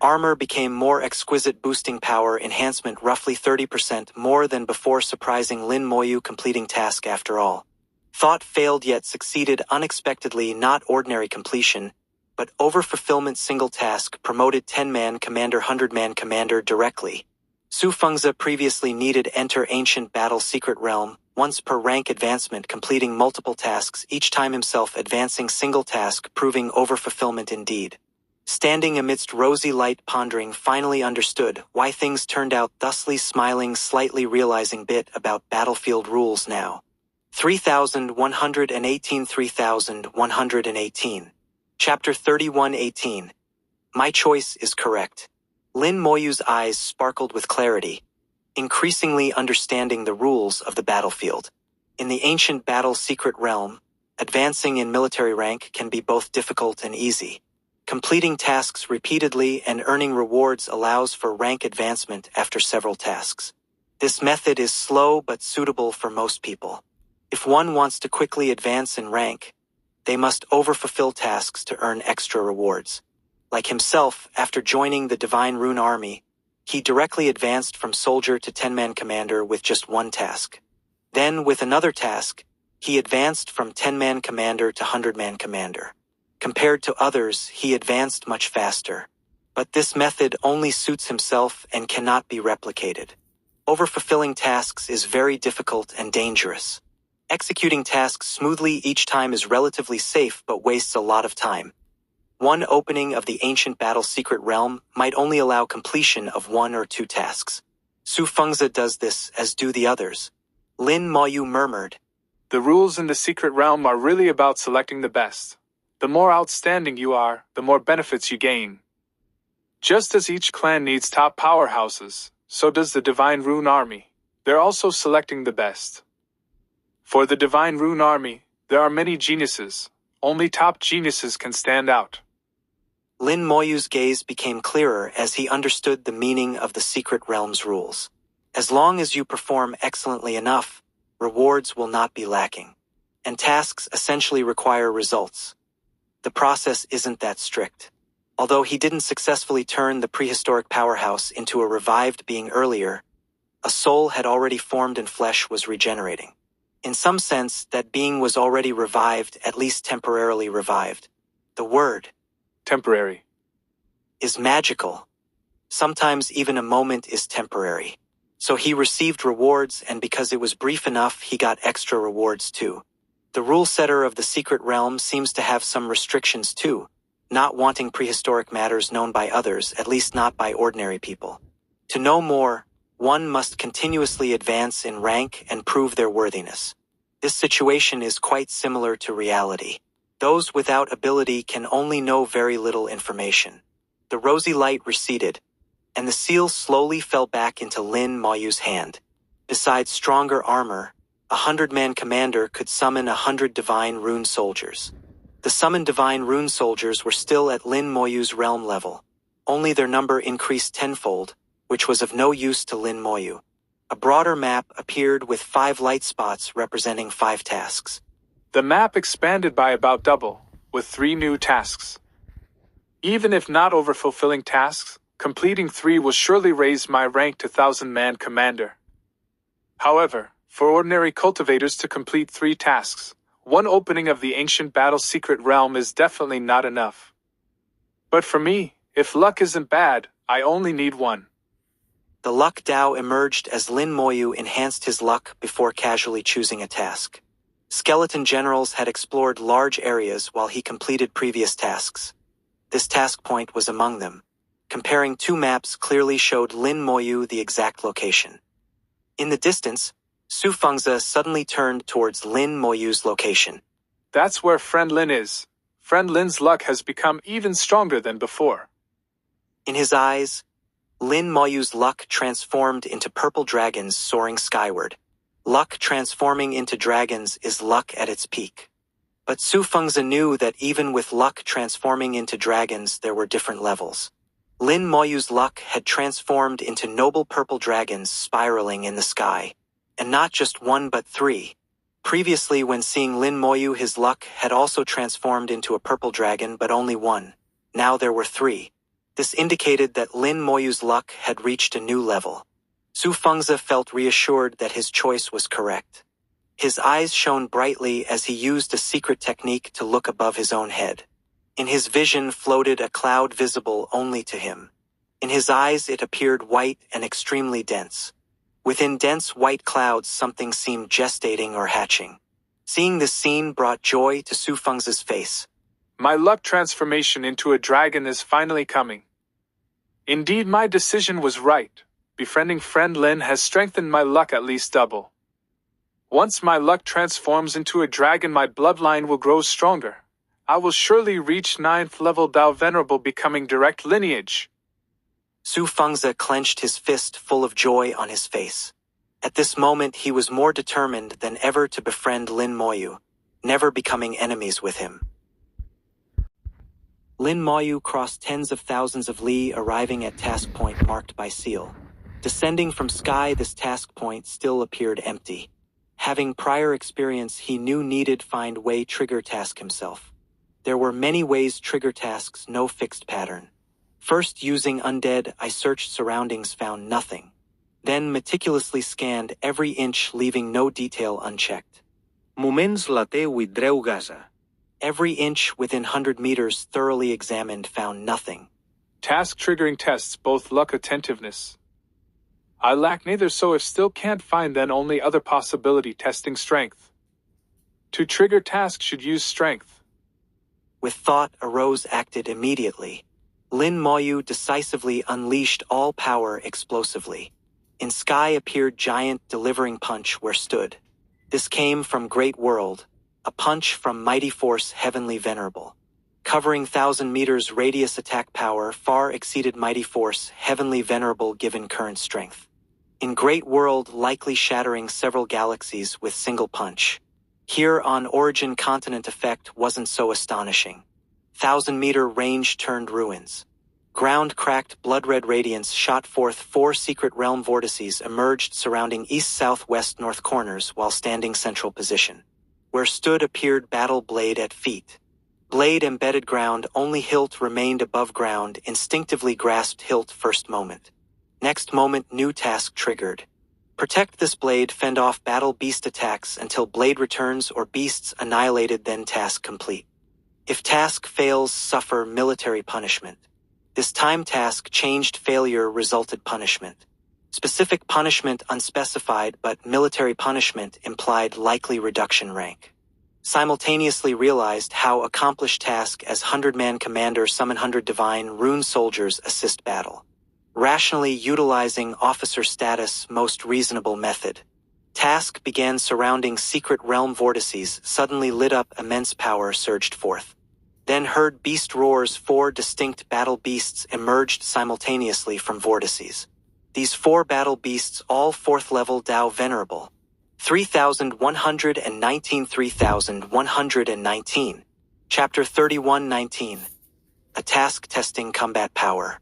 Speaker 1: Armor became more exquisite, boosting power enhancement roughly 30% more than before, surprising Lin Moyu, completing task after all. Thought failed yet succeeded unexpectedly, not ordinary completion, but overfulfillment. Single task promoted 10-man commander, 100-man commander directly. Su Fengzi previously needed enter ancient battle secret realm, once per rank advancement, completing multiple tasks, each time himself advancing single task, proving overfulfillment indeed. Standing amidst rosy light, pondering, finally understood why things turned out thusly, smiling slightly, realizing bit about battlefield rules now. 3118 3118. Chapter 3118. My choice is correct. Lin Moyu's eyes sparkled with clarity, increasingly understanding the rules of the battlefield. In the ancient battle secret realm, advancing in military rank can be both difficult and easy. Completing tasks repeatedly and earning rewards allows for rank advancement after several tasks. This method is slow but suitable for most people. If one wants to quickly advance in rank, they must overfulfill tasks to earn extra rewards. Like himself, after joining the Divine Rune Army, he directly advanced from soldier to 10-man commander with just one task. Then, with another task, he advanced from 10-man commander to 100-man commander. Compared to others, he advanced much faster. But this method only suits himself and cannot be replicated. Overfulfilling tasks is very difficult and dangerous. Executing tasks smoothly each time is relatively safe but wastes a lot of time. One opening of the ancient battle secret realm might only allow completion of 1 or 2 tasks. Su Fengzi does this, as do the others. Lin Moyu murmured.
Speaker 2: The rules in the secret realm are really about selecting the best. The more outstanding you are, the more benefits you gain. Just as each clan needs top powerhouses, so does the Divine Rune Army. They're also selecting the best. For the Divine Rune Army, there are many geniuses. Only top geniuses can stand out.
Speaker 1: Lin Moyu's gaze became clearer as he understood the meaning of the secret realm's rules. As long as you perform excellently enough, rewards will not be lacking. And tasks essentially require results. The process isn't that strict. Although he didn't successfully turn the prehistoric powerhouse into a revived being earlier, a soul had already formed and flesh was regenerating. In some sense, that being was already revived, at least temporarily revived. The word
Speaker 2: temporary
Speaker 1: is magical. Sometimes even a moment is temporary. So he received rewards, and because it was brief enough, he got extra rewards too. The rule setter of the secret realm seems to have some restrictions too, not wanting prehistoric matters known by others, at least not by ordinary people. To know more, one must continuously advance in rank and prove their worthiness. This situation is quite similar to reality. Those without ability can only know very little information. The rosy light receded, and the seal slowly fell back into Lin Moyu's hand. Besides stronger armor, a 100-man commander could summon 100 divine rune soldiers. The summoned divine rune soldiers were still at Lin Moyu's realm level. Only their number increased tenfold, which was of no use to Lin Moyu. A broader map appeared with 5 light spots representing 5 tasks.
Speaker 2: The map expanded by about double, with 3 new tasks. Even if not over-fulfilling tasks, completing 3 will surely raise my rank to 1,000-man commander. However, for ordinary cultivators to complete 3 tasks, one opening of the ancient battle secret realm is definitely not enough. But for me, if luck isn't bad, I only need 1.
Speaker 1: The luck Dao emerged as Lin Moyu enhanced his luck before casually choosing a task. Skeleton generals had explored large areas while he completed previous tasks. This task point was among them. Comparing 2 maps clearly showed Lin Moyu the exact location. In the distance, Su Fengzi suddenly turned towards Lin Moyu's location.
Speaker 2: That's where Friend Lin is. Friend Lin's luck has become even stronger than before.
Speaker 1: In his eyes, Lin Moyu's luck transformed into purple dragons soaring skyward. Luck transforming into dragons is luck at its peak. But Su Fengzi knew that even with luck transforming into dragons there were different levels. Lin Moyu's luck had transformed into noble purple dragons spiraling in the sky. And not just 1 but 3. Previously when seeing Lin Moyu his luck had also transformed into a purple dragon but only 1. Now there were 3. This indicated that Lin Moyu's luck had reached a new level. Su Fengzi felt reassured that his choice was correct. His eyes shone brightly as he used a secret technique to look above his own head. In his vision floated a cloud visible only to him. In his eyes it appeared white and extremely dense. Within dense white clouds something seemed gestating or hatching. Seeing this scene brought joy to Su Fengzi's face.
Speaker 2: My luck transformation into a dragon is finally coming. Indeed, my decision was right. Befriending Friend Lin has strengthened my luck at least double. Once my luck transforms into a dragon, my bloodline will grow stronger. I will surely reach 9th level Dao Venerable, becoming direct lineage.
Speaker 1: Su Fengzi clenched his fist full of joy on his face. At this moment he was more determined than ever to befriend Lin Moyu, never becoming enemies with him. Lin Moyu crossed tens of thousands of li, arriving at task point marked by seal. Descending from sky, this task point still appeared empty. Having prior experience, he knew needed find way trigger task himself. There were many ways trigger tasks, no fixed pattern. First, using undead, I searched surroundings, found nothing. Then meticulously scanned every inch, leaving no detail unchecked.
Speaker 4: Moments la teu i dreu gasa.
Speaker 1: Every inch within 100 meters thoroughly examined, found nothing.
Speaker 2: Task triggering tests both luck attentiveness. I lack neither, so if still can't find, then only other possibility, testing strength. To trigger task should use strength.
Speaker 1: With thought arose, acted immediately. Lin Moyu decisively unleashed all power explosively. In sky appeared giant delivering punch where stood. This came from Great World, a punch from mighty force heavenly venerable. Covering 1,000 meters radius, attack power far exceeded mighty force heavenly venerable given current strength. In Great World likely shattering several galaxies with single punch. Here on origin continent effect wasn't so astonishing. 1,000-meter range turned ruins. Ground cracked blood-red radiance shot forth 4 secret realm vortices emerged surrounding east, south, west, north corners while standing central position. Where stood appeared battle blade at feet. Blade embedded ground, only hilt remained above ground, instinctively grasped hilt first moment. Next moment new task triggered. Protect this blade, fend off battle beast attacks until blade returns or beasts annihilated, then task complete. If task fails, suffer military punishment. This time task changed, failure resulted punishment. Specific punishment unspecified, but military punishment implied likely reduction rank. Simultaneously realized how accomplish task as 100-man commander, summon 100 divine rune soldiers, assist battle. Rationally utilizing officer status, most reasonable method. Task began surrounding secret realm vortices, suddenly lit up, immense power surged forth. Then heard beast roars, 4 distinct battle beasts emerged simultaneously from vortices. These 4 battle beasts all 4th level Dao Venerable. 3,119, 3,119. Chapter 31:19. A task testing combat power.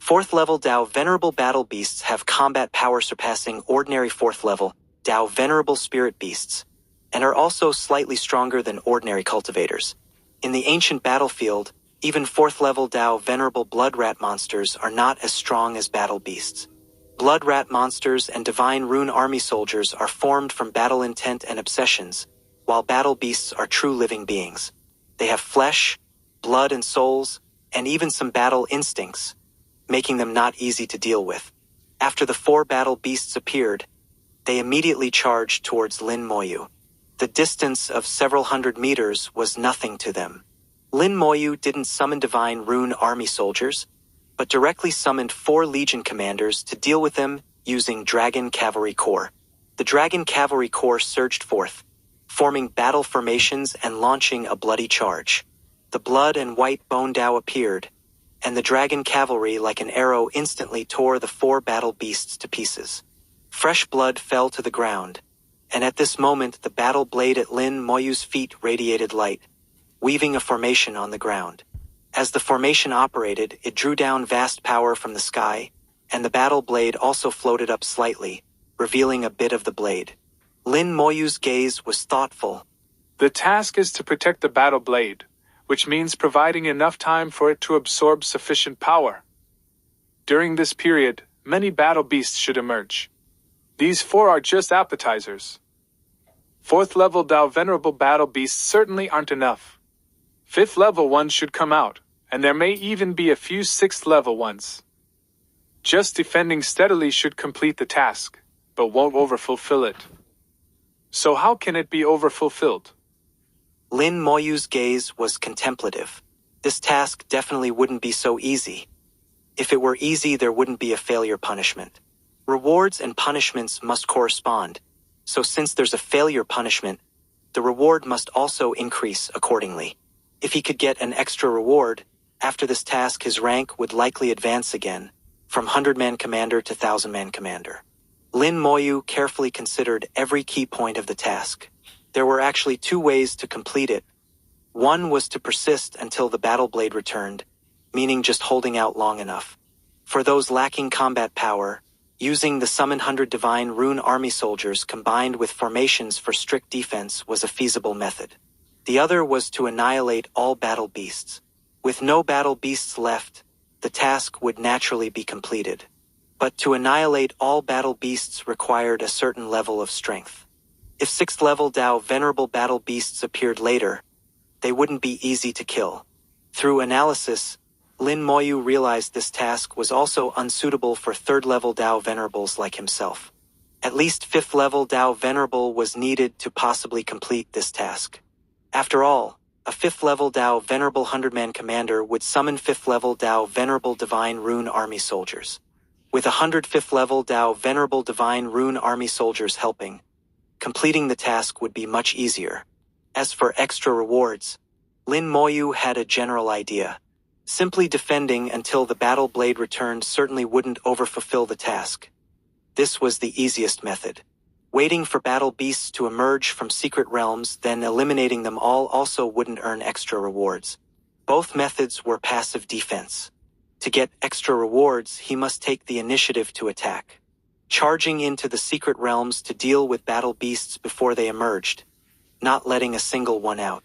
Speaker 1: 4th level Dao Venerable Battle Beasts have combat power surpassing ordinary 4th level Dao Venerable Spirit Beasts, and are also slightly stronger than ordinary cultivators. In the ancient battlefield, even 4th level Dao Venerable Blood Rat monsters are not as strong as battle beasts. Blood Rat monsters and Divine Rune Army soldiers are formed from battle intent and obsessions, while battle beasts are true living beings. They have flesh, blood and souls, and even some battle instincts, making them not easy to deal with. After the 4 battle beasts appeared, they immediately charged towards Lin Moyu. The distance of several hundred meters was nothing to them. Lin Moyu didn't summon Divine Rune Army soldiers, but directly summoned 4 Legion commanders to deal with them using Dragon Cavalry Corps. The Dragon Cavalry Corps surged forth, forming battle formations and launching a bloody charge. The blood and white bone Dao appeared, and the Dragon Cavalry like an arrow instantly tore the 4 battle beasts to pieces. Fresh blood fell to the ground, and at this moment the battle blade at Lin Moyu's feet radiated light, weaving a formation on the ground. As the formation operated, it drew down vast power from the sky, and the battle blade also floated up slightly, revealing a bit of the blade. Lin Moyu's gaze was thoughtful.
Speaker 2: The task is to protect the battle blade, which means providing enough time for it to absorb sufficient power. During this period, many battle beasts should emerge. These 4 are just appetizers. 4th level Dao Venerable Battle Beasts certainly aren't enough. 5th level ones should come out, and there may even be a few 6th level ones. Just defending steadily should complete the task, but won't overfulfill it. So how can it be overfulfilled?
Speaker 1: Lin Moyu's gaze was contemplative. This task definitely wouldn't be so easy. If it were easy, there wouldn't be a failure punishment. Rewards and punishments must correspond, so since there's a failure punishment, the reward must also increase accordingly. If he could get an extra reward, after this task his rank would likely advance again, from 100-man commander to 1000-man commander. Lin Moyu carefully considered every key point of the task. There were actually 2 ways to complete it. One was to persist until the battle blade returned, meaning just holding out long enough. For those lacking combat power, using the Summon 100 Divine Rune Army soldiers combined with formations for strict defense was a feasible method. The other was to annihilate all battle beasts. With no battle beasts left, the task would naturally be completed. But to annihilate all battle beasts required a certain level of strength. If 6th level Dao Venerable Battle Beasts appeared later, they wouldn't be easy to kill. Through analysis, Lin Moyu realized this task was also unsuitable for 3rd level Dao Venerables like himself. At least 5th level Dao Venerable was needed to possibly complete this task. After all, a 5th level Dao Venerable 100-man commander would summon 5th level Dao Venerable Divine Rune Army soldiers. With 100 5th level Dao Venerable Divine Rune Army soldiers helping, completing the task would be much easier. As for extra rewards, Lin Moyu had a general idea. Simply defending until the battle blade returned certainly wouldn't overfulfill the task. This was the easiest method. Waiting for battle beasts to emerge from secret realms, then eliminating them all also wouldn't earn extra rewards. Both methods were passive defense. To get extra rewards, he must take the initiative to attack, charging into the secret realms to deal with battle beasts before they emerged, not letting a single one out.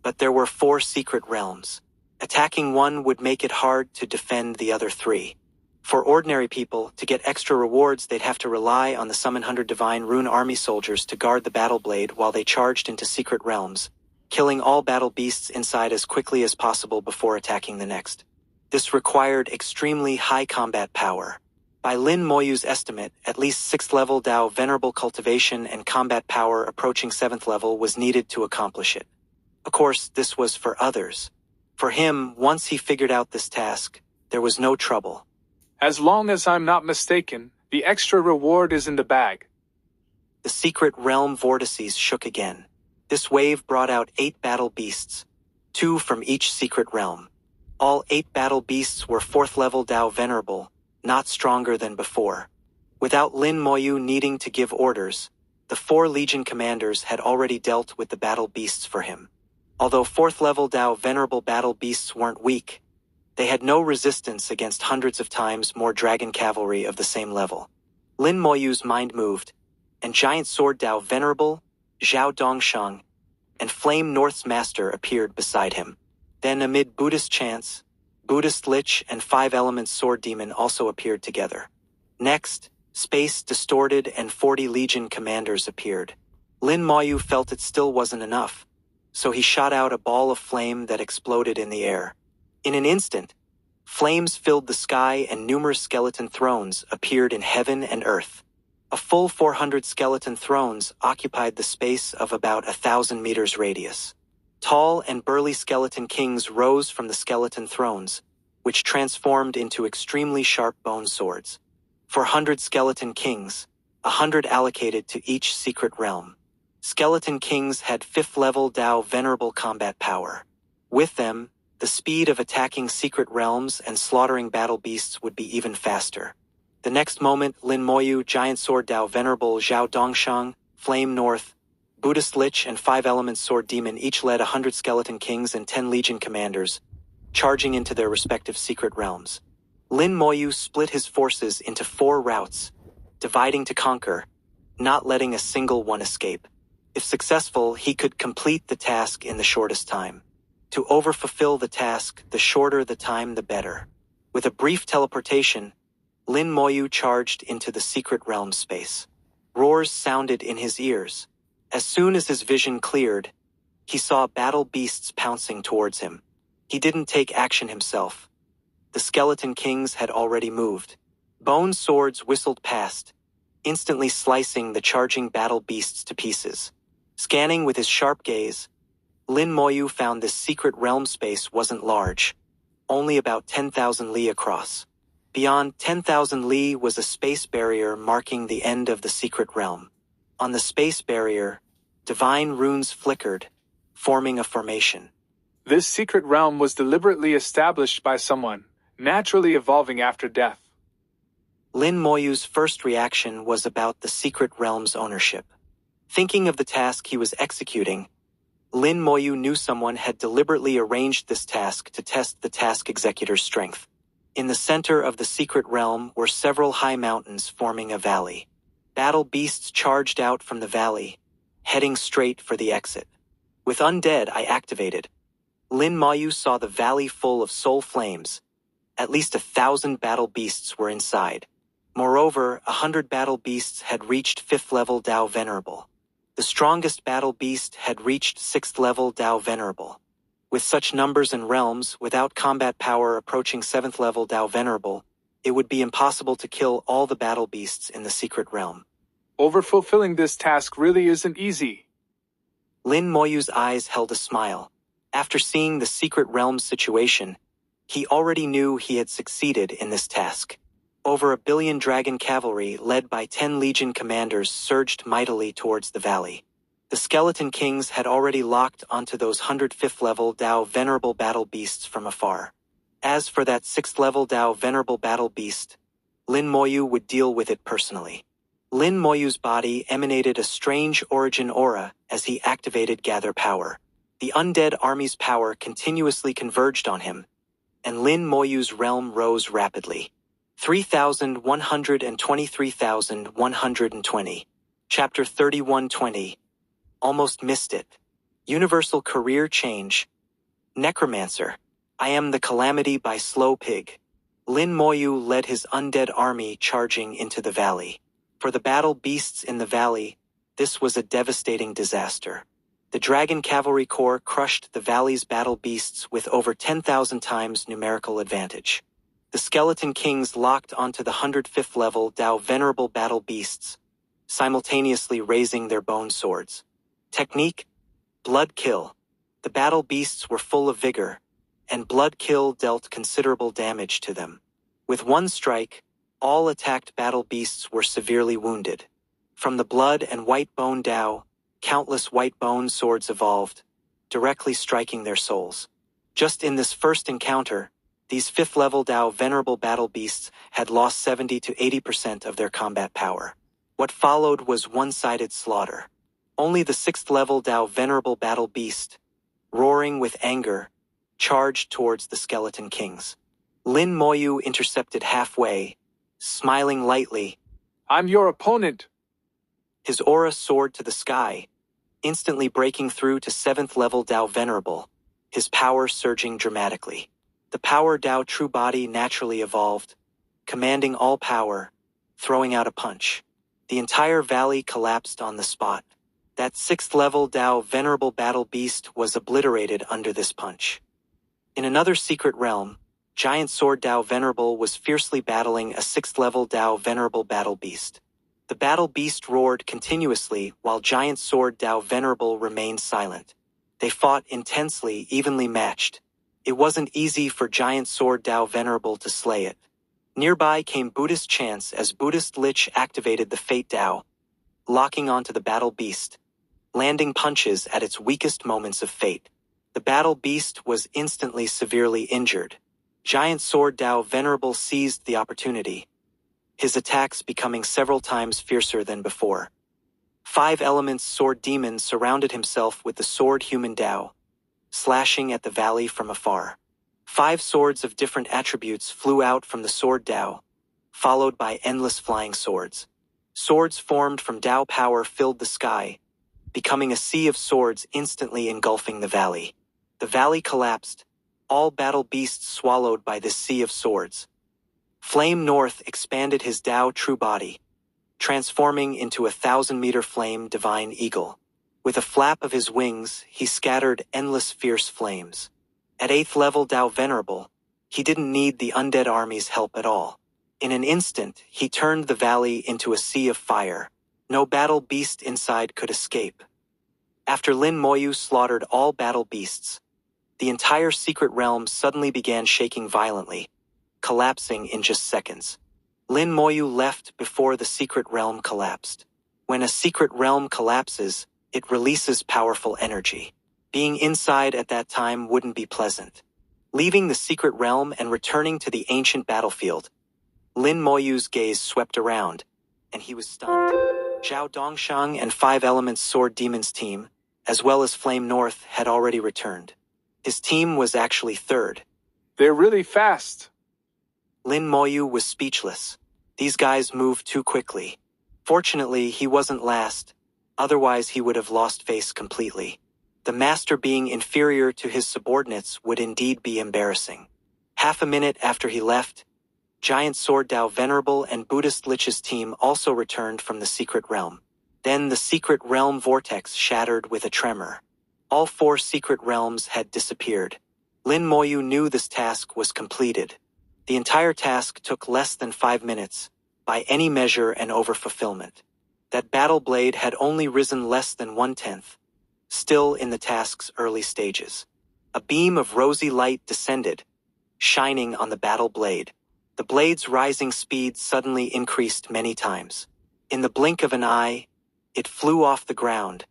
Speaker 1: But there were 4 secret realms. Attacking one would make it hard to defend the other 3. For ordinary people, to get extra rewards they'd have to rely on the Summon 100 Divine Rune Army soldiers to guard the battle blade while they charged into secret realms, killing all battle beasts inside as quickly as possible before attacking the next. This required extremely high combat power. By Lin Moyu's estimate, at least 6th level Dao Venerable cultivation and combat power approaching 7th level was needed to accomplish it. Of course, this was for others. For him, once he figured out this task, there was no trouble.
Speaker 2: As long as I'm not mistaken, the extra reward is in the bag.
Speaker 1: The secret realm vortices shook again. This wave brought out 8 battle beasts, 2 from each secret realm. All 8 battle beasts were 4th level Dao Venerable, not stronger than before. Without Lin Moyu needing to give orders, the 4 Legion commanders had already dealt with the battle beasts for him. Although 4th level Dao Venerable Battle Beasts weren't weak, they had no resistance against hundreds of times more dragon cavalry of the same level. Lin Moyu's mind moved, and Giant Sword Dao Venerable, Zhao Dongshang, and Flame North's master appeared beside him. Then amid Buddhist chants, Buddhist Lich and 5 Elements Sword Demon also appeared together. Next, Space Distorted and 40 Legion commanders appeared. Lin Moyu felt it still wasn't enough, so he shot out a ball of flame that exploded in the air. In an instant, flames filled the sky and numerous skeleton thrones appeared in heaven and earth. A full 400 skeleton thrones occupied the space of about 1,000 meters radius. Tall and burly skeleton kings rose from the skeleton thrones, which transformed into extremely sharp bone swords. 400 skeleton kings, 100 allocated to each secret realm. Skeleton kings had 5th level Dao Venerable combat power. With them, the speed of attacking secret realms and slaughtering battle beasts would be even faster. The next moment, Lin Moyu, Giant Sword Dao Venerable, Zhao Dongshang, Flame North, Buddhist Lich and 5 Elements Sword Demon each led 100 skeleton kings and 10 legion commanders, charging into their respective secret realms. Lin Moyu split his forces into 4 routes, dividing to conquer, not letting a single one escape. If successful, he could complete the task in the shortest time. To overfulfill the task, the shorter the time the better. With a brief teleportation, Lin Moyu charged into the secret realm space. Roars sounded in his ears. As soon as his vision cleared, he saw battle beasts pouncing towards him. He didn't take action himself. The skeleton kings had already moved. Bone swords whistled past, instantly slicing the charging battle beasts to pieces. Scanning with his sharp gaze, Lin Moyu found this secret realm space wasn't large, only about 10,000 li across. Beyond 10,000 li was a space barrier marking the end of the secret realm. On the space barrier, divine runes flickered, forming a formation.
Speaker 2: This secret realm was deliberately established by someone, naturally evolving after death.
Speaker 1: Lin Moyu's first reaction was about the secret realm's ownership. Thinking of the task he was executing, Lin Moyu knew someone had deliberately arranged this task to test the task executor's strength. In the center of the secret realm were several high mountains forming a valley. Battle beasts charged out from the valley, heading straight for the exit. With Undead I activated, Lin Moyu saw the valley full of soul flames. At least 1,000 battle beasts were inside. Moreover, 100 battle beasts had reached 5th level Dao Venerable. The strongest battle beast had reached 6th level Dao Venerable. With such numbers and realms, without combat power approaching 7th level Dao Venerable, it would be impossible to kill all the battle beasts in the secret realm.
Speaker 2: Overfulfilling this task really isn't easy.
Speaker 1: Lin Moyu's eyes held a smile. After seeing the secret realm's situation, he already knew he had succeeded in this task. Over 1 billion dragon cavalry led by 10 legion commanders surged mightily towards the valley. The skeleton kings had already locked onto those 105th level Dao Venerable battle beasts from afar. As for that 6th level Dao Venerable battle beast, Lin Moyu would deal with it personally. Lin Moyu's body emanated a strange origin aura as he activated Gather Power. The undead army's power continuously converged on him, and Lin Moyu's realm rose rapidly. 3,123,120. Chapter 3120. Almost missed it. Universal career change. Necromancer. I am the calamity by Slow Pig. Lin Moyu led his undead army charging into the valley. For the battle beasts in the valley, this was a devastating disaster. The Dragon Cavalry Corps crushed the valley's battle beasts with over 10,000 times numerical advantage. The Skeleton Kings locked onto the 105th level Dao Venerable battle beasts, simultaneously raising their bone swords. Technique: Blood Kill. The battle beasts were full of vigor, and Blood Kill dealt considerable damage to them. With one strike, all attacked battle beasts were severely wounded. From the Blood and White Bone Dao, countless white bone swords evolved, directly striking their souls. Just in this first encounter, these 5th level Dao Venerable battle beasts had lost 70 to 80% of their combat power. What followed was one-sided slaughter. Only the 6th level Dao Venerable battle beast, roaring with anger, charged towards the Skeleton Kings. Lin Moyu intercepted halfway, smiling lightly.
Speaker 2: I'm your opponent.
Speaker 1: His aura soared to the sky, instantly breaking through to 7th level Dao Venerable, his power surging dramatically. The power Dao True Body naturally evolved, commanding all power, throwing out a punch. The entire valley collapsed on the spot. That 6th level Dao Venerable Battle Beast was obliterated under this punch. In another secret realm, Giant Sword Dao Venerable was fiercely battling a 6th level Dao Venerable Battle Beast. The battle beast roared continuously while Giant Sword Dao Venerable remained silent. They fought intensely, evenly matched. It wasn't easy for Giant Sword Dao Venerable to slay it. Nearby came Buddhist Chance as Buddhist Lich activated the Fate Dao, locking onto the battle beast, landing punches at its weakest moments of fate. The battle beast was instantly severely injured. Giant Sword Dao Venerable seized the opportunity, his attacks becoming several times fiercer than before. 5 Elements Sword Demon surrounded himself with the Sword Human Dao, slashing at the valley from afar. 5 swords of different attributes flew out from the Sword Dao, followed by endless flying swords. Swords formed from Dao power filled the sky, becoming a sea of swords instantly engulfing the valley. The valley collapsed, all battle beasts swallowed by this sea of swords. Flame North expanded his Dao True Body, transforming into a 1,000-meter flame divine eagle. With a flap of his wings, he scattered endless fierce flames. At 8th level Dao Venerable, he didn't need the undead army's help at all. In an instant, he turned the valley into a sea of fire. No battle beast inside could escape. After Lin Moyu slaughtered all battle beasts, the entire secret realm suddenly began shaking violently, collapsing in just seconds. Lin Moyu left before the secret realm collapsed. When a secret realm collapses, it releases powerful energy. Being inside at that time wouldn't be pleasant. Leaving the secret realm and returning to the ancient battlefield, Lin Moyu's gaze swept around, and he was stunned. Zhao Dongshang and 5 Elements Sword Demon's team, as well as Flame North, had already returned. His team was actually third.
Speaker 2: They're really fast.
Speaker 1: Lin Moyu was speechless. These guys moved too quickly. Fortunately, he wasn't last, otherwise he would have lost face completely. The master being inferior to his subordinates would indeed be embarrassing. Half a minute after he left, Giant Sword Dao Venerable and Buddhist Lich's team also returned from the secret realm. Then the secret realm vortex shattered with a tremor. All 4 secret realms had disappeared. Lin Moyu knew this task was completed. The entire task took less than 5 minutes, by any measure and over-fulfillment. That battle blade had only risen less than 1/10, still in the task's early stages. A beam of rosy light descended, shining on the battle blade. The blade's rising speed suddenly increased many times. In the blink of an eye, it flew off the ground,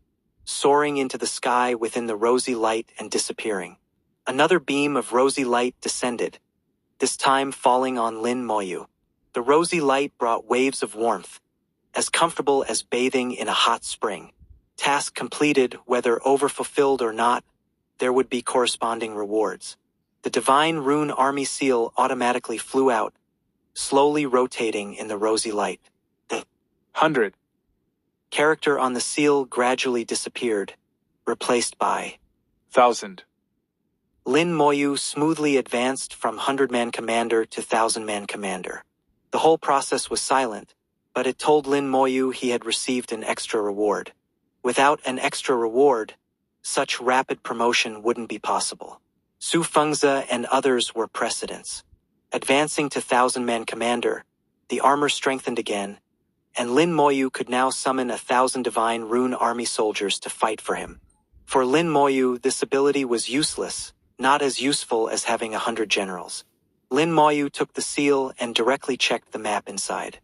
Speaker 1: soaring into the sky within the rosy light and disappearing. Another beam of rosy light descended, this time falling on Lin Moyu. The rosy light brought waves of warmth, as comfortable as bathing in a hot spring. Task completed, whether overfulfilled or not, there would be corresponding rewards. The Divine Rune Army seal automatically flew out, slowly rotating in the rosy light. The
Speaker 2: 100.
Speaker 1: Character on the seal gradually disappeared, replaced by
Speaker 2: 1,000.
Speaker 1: Lin Moyu smoothly advanced from 100-man commander to 1,000-man commander. The whole process was silent, but it told Lin Moyu he had received an extra reward. Without an extra reward, such rapid promotion wouldn't be possible. Su Fengzi and others were precedents. Advancing to 1,000-man commander, the armor strengthened again, and Lin Moyu could now summon 1,000 Divine Rune Army soldiers to fight for him. For Lin Moyu, this ability was useless, not as useful as having 100 generals. Lin Moyu took the seal and directly checked the map inside.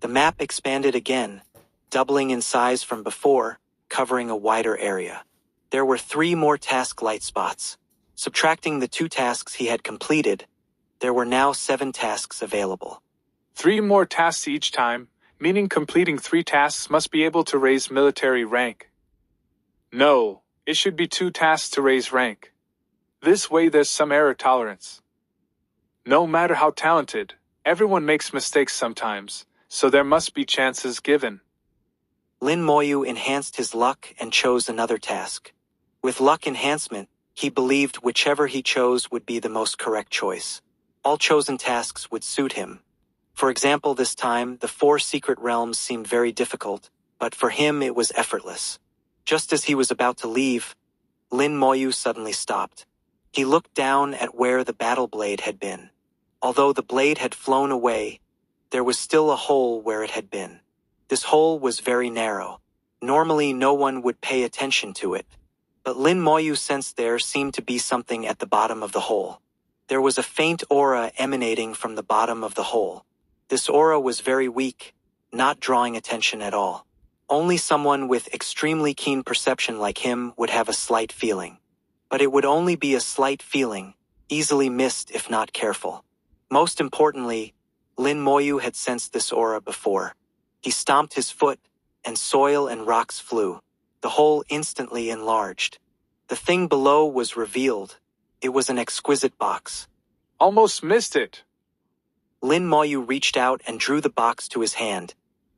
Speaker 1: The map expanded again, doubling in size from before, covering a wider area. There were 3 more task light spots. Subtracting the 2 tasks he had completed, there were now 7 tasks available.
Speaker 2: 3 more tasks each time, meaning completing 3 tasks must be able to raise military rank. No, It should be 2 tasks to raise rank. This way there's some error tolerance. No matter how talented, everyone makes mistakes sometimes, so there must be chances given.
Speaker 1: Lin Moyu enhanced his luck and chose another task. With luck enhancement, he believed whichever he chose would be the most correct choice. All chosen tasks would suit him. For example, this time, the 4 secret realms seemed very difficult, but for him it was effortless. Just as he was about to leave, Lin Moyu suddenly stopped. He looked down at where the battle blade had been. Although the blade had flown away, there was still a hole where it had been. This hole was very narrow. Normally no one would pay attention to it, but Lin Moyu sensed there seemed to be something at the bottom of the hole. There was a faint aura emanating from the bottom of the hole. This aura was very weak, not drawing attention at all. Only someone with extremely keen perception like him would have a slight feeling. But it would only be a slight feeling, easily missed if not careful. Most importantly, Lin Moyu had sensed this aura before. He stomped his foot, and soil and rocks flew. The hole instantly enlarged. The thing below was revealed. It was an exquisite box.
Speaker 2: Almost missed it.
Speaker 1: Lin Moyu reached out and drew the box to his hand,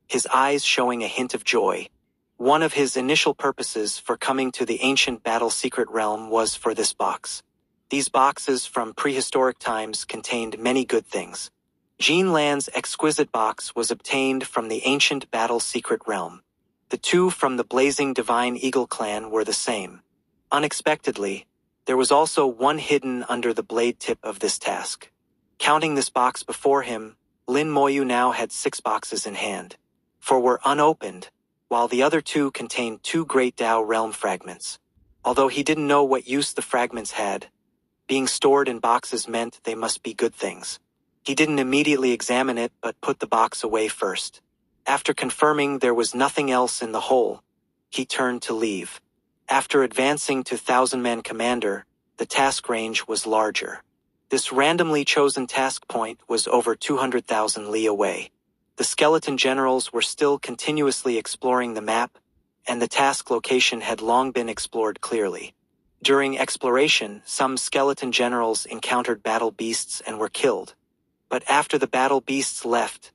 Speaker 1: his eyes showing a hint of joy. One of his initial purposes for coming to the ancient battle secret realm was for this box. These boxes from prehistoric times contained many good things. Jean Lan's exquisite box was obtained from the ancient battle secret realm. The 2 from the blazing divine eagle clan were the same. Unexpectedly, there was also 1 hidden under the blade tip of this task. Counting this box before him, Lin Moyu now had 6 boxes in hand. 4 were unopened, while the other 2 contained 2 great Dao realm fragments. Although he didn't know what use the fragments had, being stored in boxes meant they must be good things. He didn't immediately examine it but put the box away first. After confirming there was nothing else in the hole, he turned to leave. After advancing to 1,000-man commander, the task range was larger. This randomly chosen task point was over 200,000 li away. The skeleton generals were still continuously exploring the map, and the task location had long been explored clearly. During exploration, some skeleton generals encountered battle beasts and were killed. But after the battle beasts left,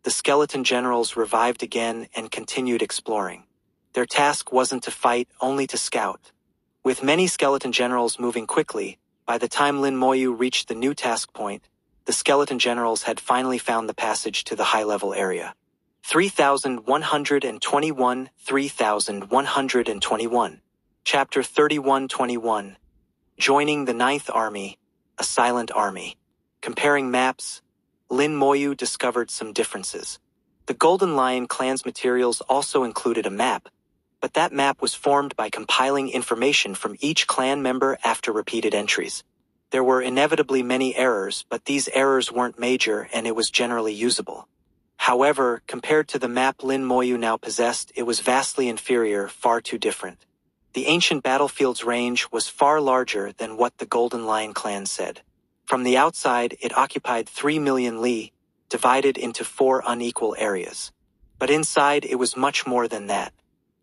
Speaker 1: the skeleton generals revived again and continued exploring. Their task wasn't to fight, only to scout. With many skeleton generals moving quickly, by the time Lin Moyu reached the new task point, the skeleton generals had finally found the passage to the high-level area. 3121, 3121. Chapter 3121. Joining the Ninth Army, a silent army. Comparing maps, Lin Moyu discovered some differences. The Golden Lion clan's materials also included a map, but that map was formed by compiling information from each clan member after repeated entries. There were inevitably many errors, but these errors weren't major and it was generally usable. However, compared to the map Lin Moyu now possessed, it was vastly inferior, far too different. The ancient battlefield's range was far larger than what the Golden Lion clan said. From the outside, it occupied 3 million li, divided into 4 unequal areas. But inside, it was much more than that.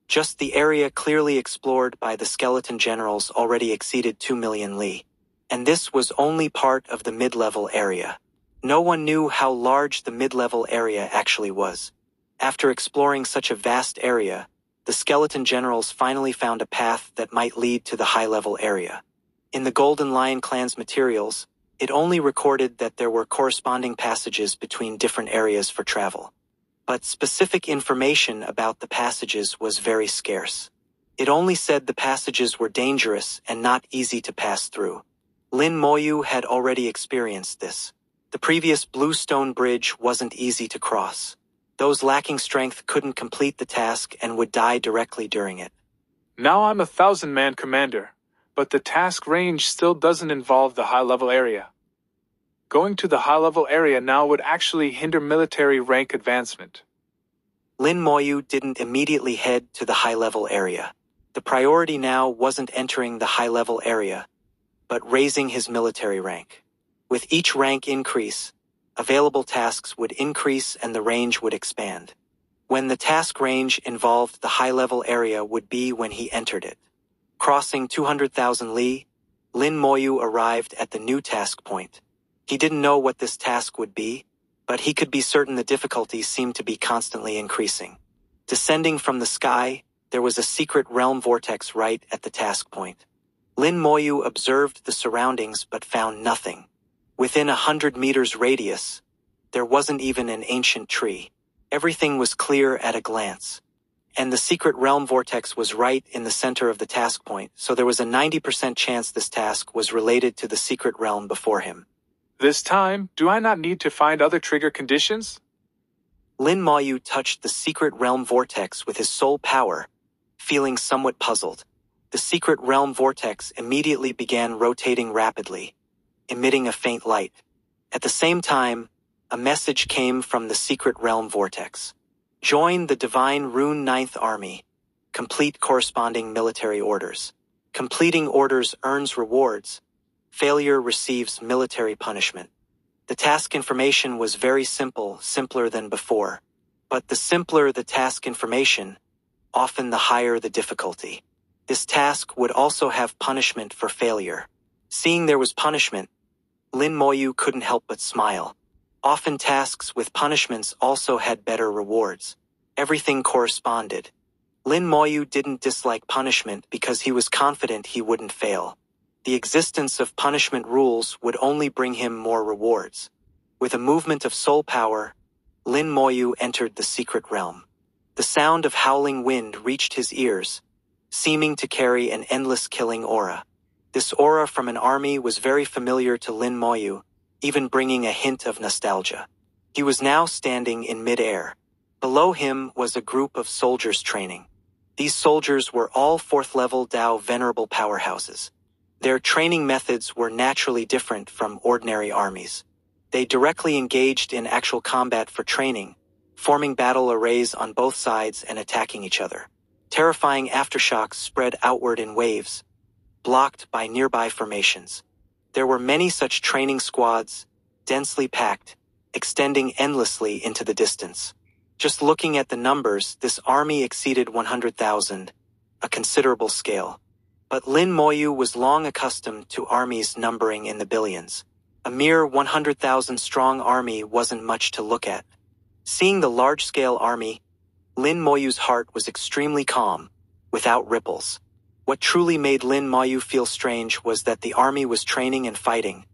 Speaker 1: Just the area clearly explored by the skeleton generals already exceeded 2 million li. And this was only part of the mid-level area. No one knew how large the mid-level area actually was. After exploring such a vast area, the skeleton generals finally found a path that might lead to the high-level area. In the Golden Lion clan's materials, it only recorded that there were corresponding passages between different areas for travel. But specific information about the passages was very scarce. It only said the passages were dangerous and not easy to pass through. Lin Moyu had already experienced this. The previous Blue Stone Bridge wasn't easy to cross. Those lacking strength couldn't complete the task and would die directly during it.
Speaker 2: Now I'm a 1,000-man commander, but the task range still doesn't involve the high-level area. Going to the high-level area now would actually hinder military rank advancement.
Speaker 1: Lin Moyu didn't immediately head to the high-level area. The priority now wasn't entering the high-level area, but raising his military rank. With each rank increase, available tasks would increase and the range would expand. When the task range involved the high-level area would be when he entered it. Crossing 200,000 li, Lin Moyu arrived at the new task point. He didn't know what this task would be, but he could be certain the difficulty seemed to be constantly increasing. Descending from the sky, there was a secret realm vortex right at the task point. Lin Moyu observed the surroundings but found nothing. Within 100 meters radius, there wasn't even an ancient tree. Everything was clear at a glance. And the secret realm vortex was right in the center of the task point, so there was a 90% chance this task was related to the secret realm before him.
Speaker 2: This time, do I not need to find other trigger conditions?
Speaker 1: Lin Moyu touched the secret realm vortex with his soul power, feeling somewhat puzzled. The secret realm vortex immediately began rotating rapidly, emitting a faint light. At the same time, a message came from the secret realm vortex. Join the Divine Rune Ninth Army. Complete corresponding military orders. Completing orders earns rewards. Failure receives military punishment. The task information was very simple, simpler than before. But the simpler the task information, often the higher the difficulty. This task would also have punishment for failure. Seeing there was punishment, Lin Moyu couldn't help but smile. Often tasks with punishments also had better rewards. Everything corresponded. Lin Moyu didn't dislike punishment because he was confident he wouldn't fail. The existence of punishment rules would only bring him more rewards. With a movement of soul power, Lin Moyu entered the secret realm. The sound of howling wind reached his ears, seeming to carry an endless killing aura. This aura from an army was very familiar to Lin Moyu, even bringing a hint of nostalgia. He was now standing in mid-air. Below him was a group of soldiers training. These soldiers were all 4th level Dao venerable powerhouses. Their training methods were naturally different from ordinary armies. They directly engaged in actual combat for training, forming battle arrays on both sides and attacking each other. Terrifying aftershocks spread outward in waves, blocked by nearby formations. There were many such training squads, densely packed, extending endlessly into the distance. Just looking at the numbers, this army exceeded 100,000, a considerable scale. But Lin Moyu was long accustomed to armies numbering in the billions. A mere 100,000 strong army wasn't much to look at. Seeing the large-scale army, Lin Moyu's heart was extremely calm, without ripples. What truly made Lin Moyu feel strange was that the army was training and fighting,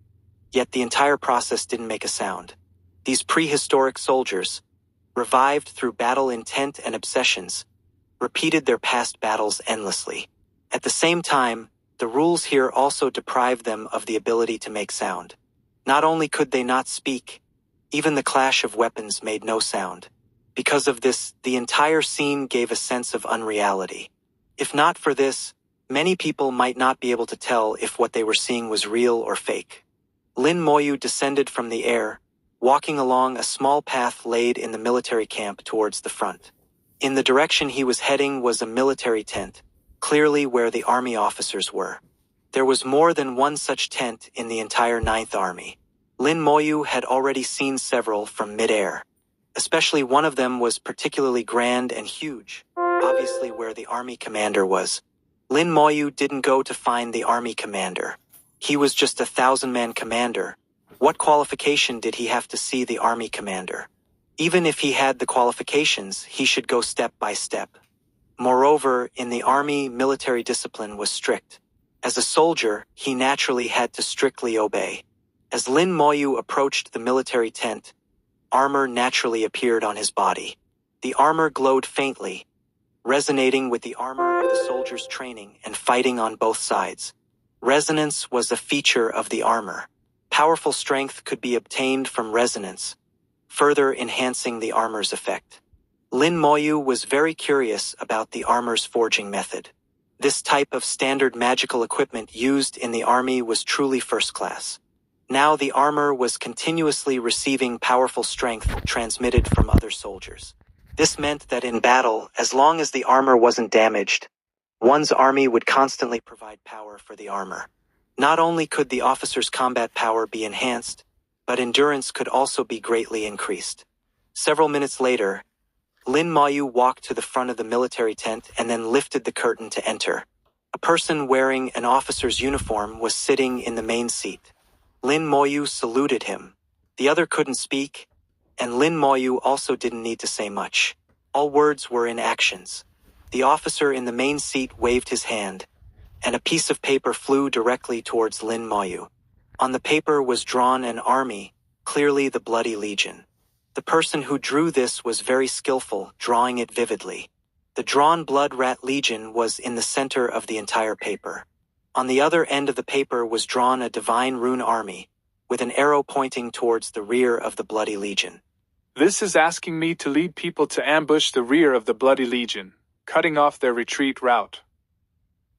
Speaker 1: yet the entire process didn't make a sound. These prehistoric soldiers, revived through battle intent and obsessions, repeated their past battles endlessly. At the same time, the rules here also deprived them of the ability to make sound. Not only could they not speak, even the clash of weapons made no sound. Because of this, the entire scene gave a sense of unreality. If not for this, many people might not be able to tell if what they were seeing was real or fake. Lin Moyu descended from the air, walking along a small path laid in the military camp towards the front. In the direction he was heading was a military tent, clearly where the army officers were. There was more than one such tent in the entire 9th Army. Lin Moyu had already seen several from mid-air. Especially one of them was particularly grand and huge, obviously where the army commander was. Lin Moyu didn't go to find the army commander. He was just a 1,000-man commander. What qualification did he have to see the army commander? Even if he had the qualifications, he should go step by step. Moreover, in the army, military discipline was strict. As a soldier, he naturally had to strictly obey. As Lin Moyu approached the military tent, armor naturally appeared on his body. The armor glowed faintly, resonating with the armor of the soldiers training and fighting on both sides. Resonance was a feature of the armor. Powerful strength could be obtained from resonance, further enhancing the armor's effect. Lin Moyu was very curious about the armor's forging method. This type of standard magical equipment used in the army was truly first class. Now the armor was continuously receiving powerful strength transmitted from other soldiers. This meant that in battle, as long as the armor wasn't damaged, one's army would constantly provide power for the armor. Not only could the officer's combat power be enhanced, but endurance could also be greatly increased. Several minutes later, Lin Moyu walked to the front of the military tent and then lifted the curtain to enter. A person wearing an officer's uniform was sitting in the main seat. Lin Moyu saluted him. The other couldn't speak, and Lin Moyu also didn't need to say much. All words were in actions. The officer in the main seat waved his hand, and a piece of paper flew directly towards Lin Moyu. On the paper was drawn an army, clearly the Bloody Legion. The person who drew this was very skillful, drawing it vividly. The drawn Blood Rat Legion was in the center of the entire paper. On the other end of the paper was drawn a divine rune army, with an arrow pointing towards the rear of the Bloody Legion.
Speaker 2: This is asking me to lead people to ambush the rear of the Bloody Legion, cutting off their retreat route.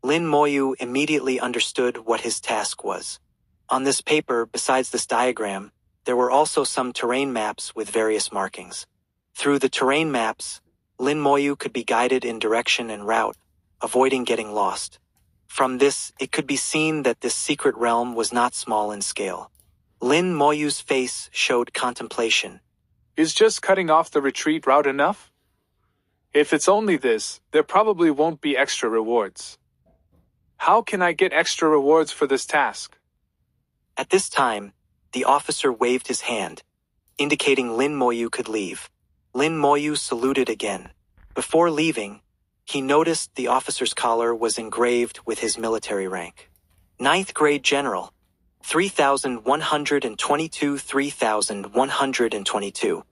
Speaker 1: Lin Moyu immediately understood what his task was. On this paper, besides this diagram, there were also some terrain maps with various markings. Through the terrain maps, Lin Moyu could be guided in direction and route, avoiding getting lost. From this, it could be seen that this secret realm was not small in scale. Lin Moyu's face showed contemplation.
Speaker 2: Is just cutting off the retreat route enough? If it's only this, there probably won't be extra rewards. How can I get extra rewards for this task?
Speaker 1: At this time, the officer waved his hand, indicating Lin Moyu could leave. Lin Moyu saluted again. Before leaving, he noticed the officer's collar was engraved with his military rank. 9th grade general, 3122 3122.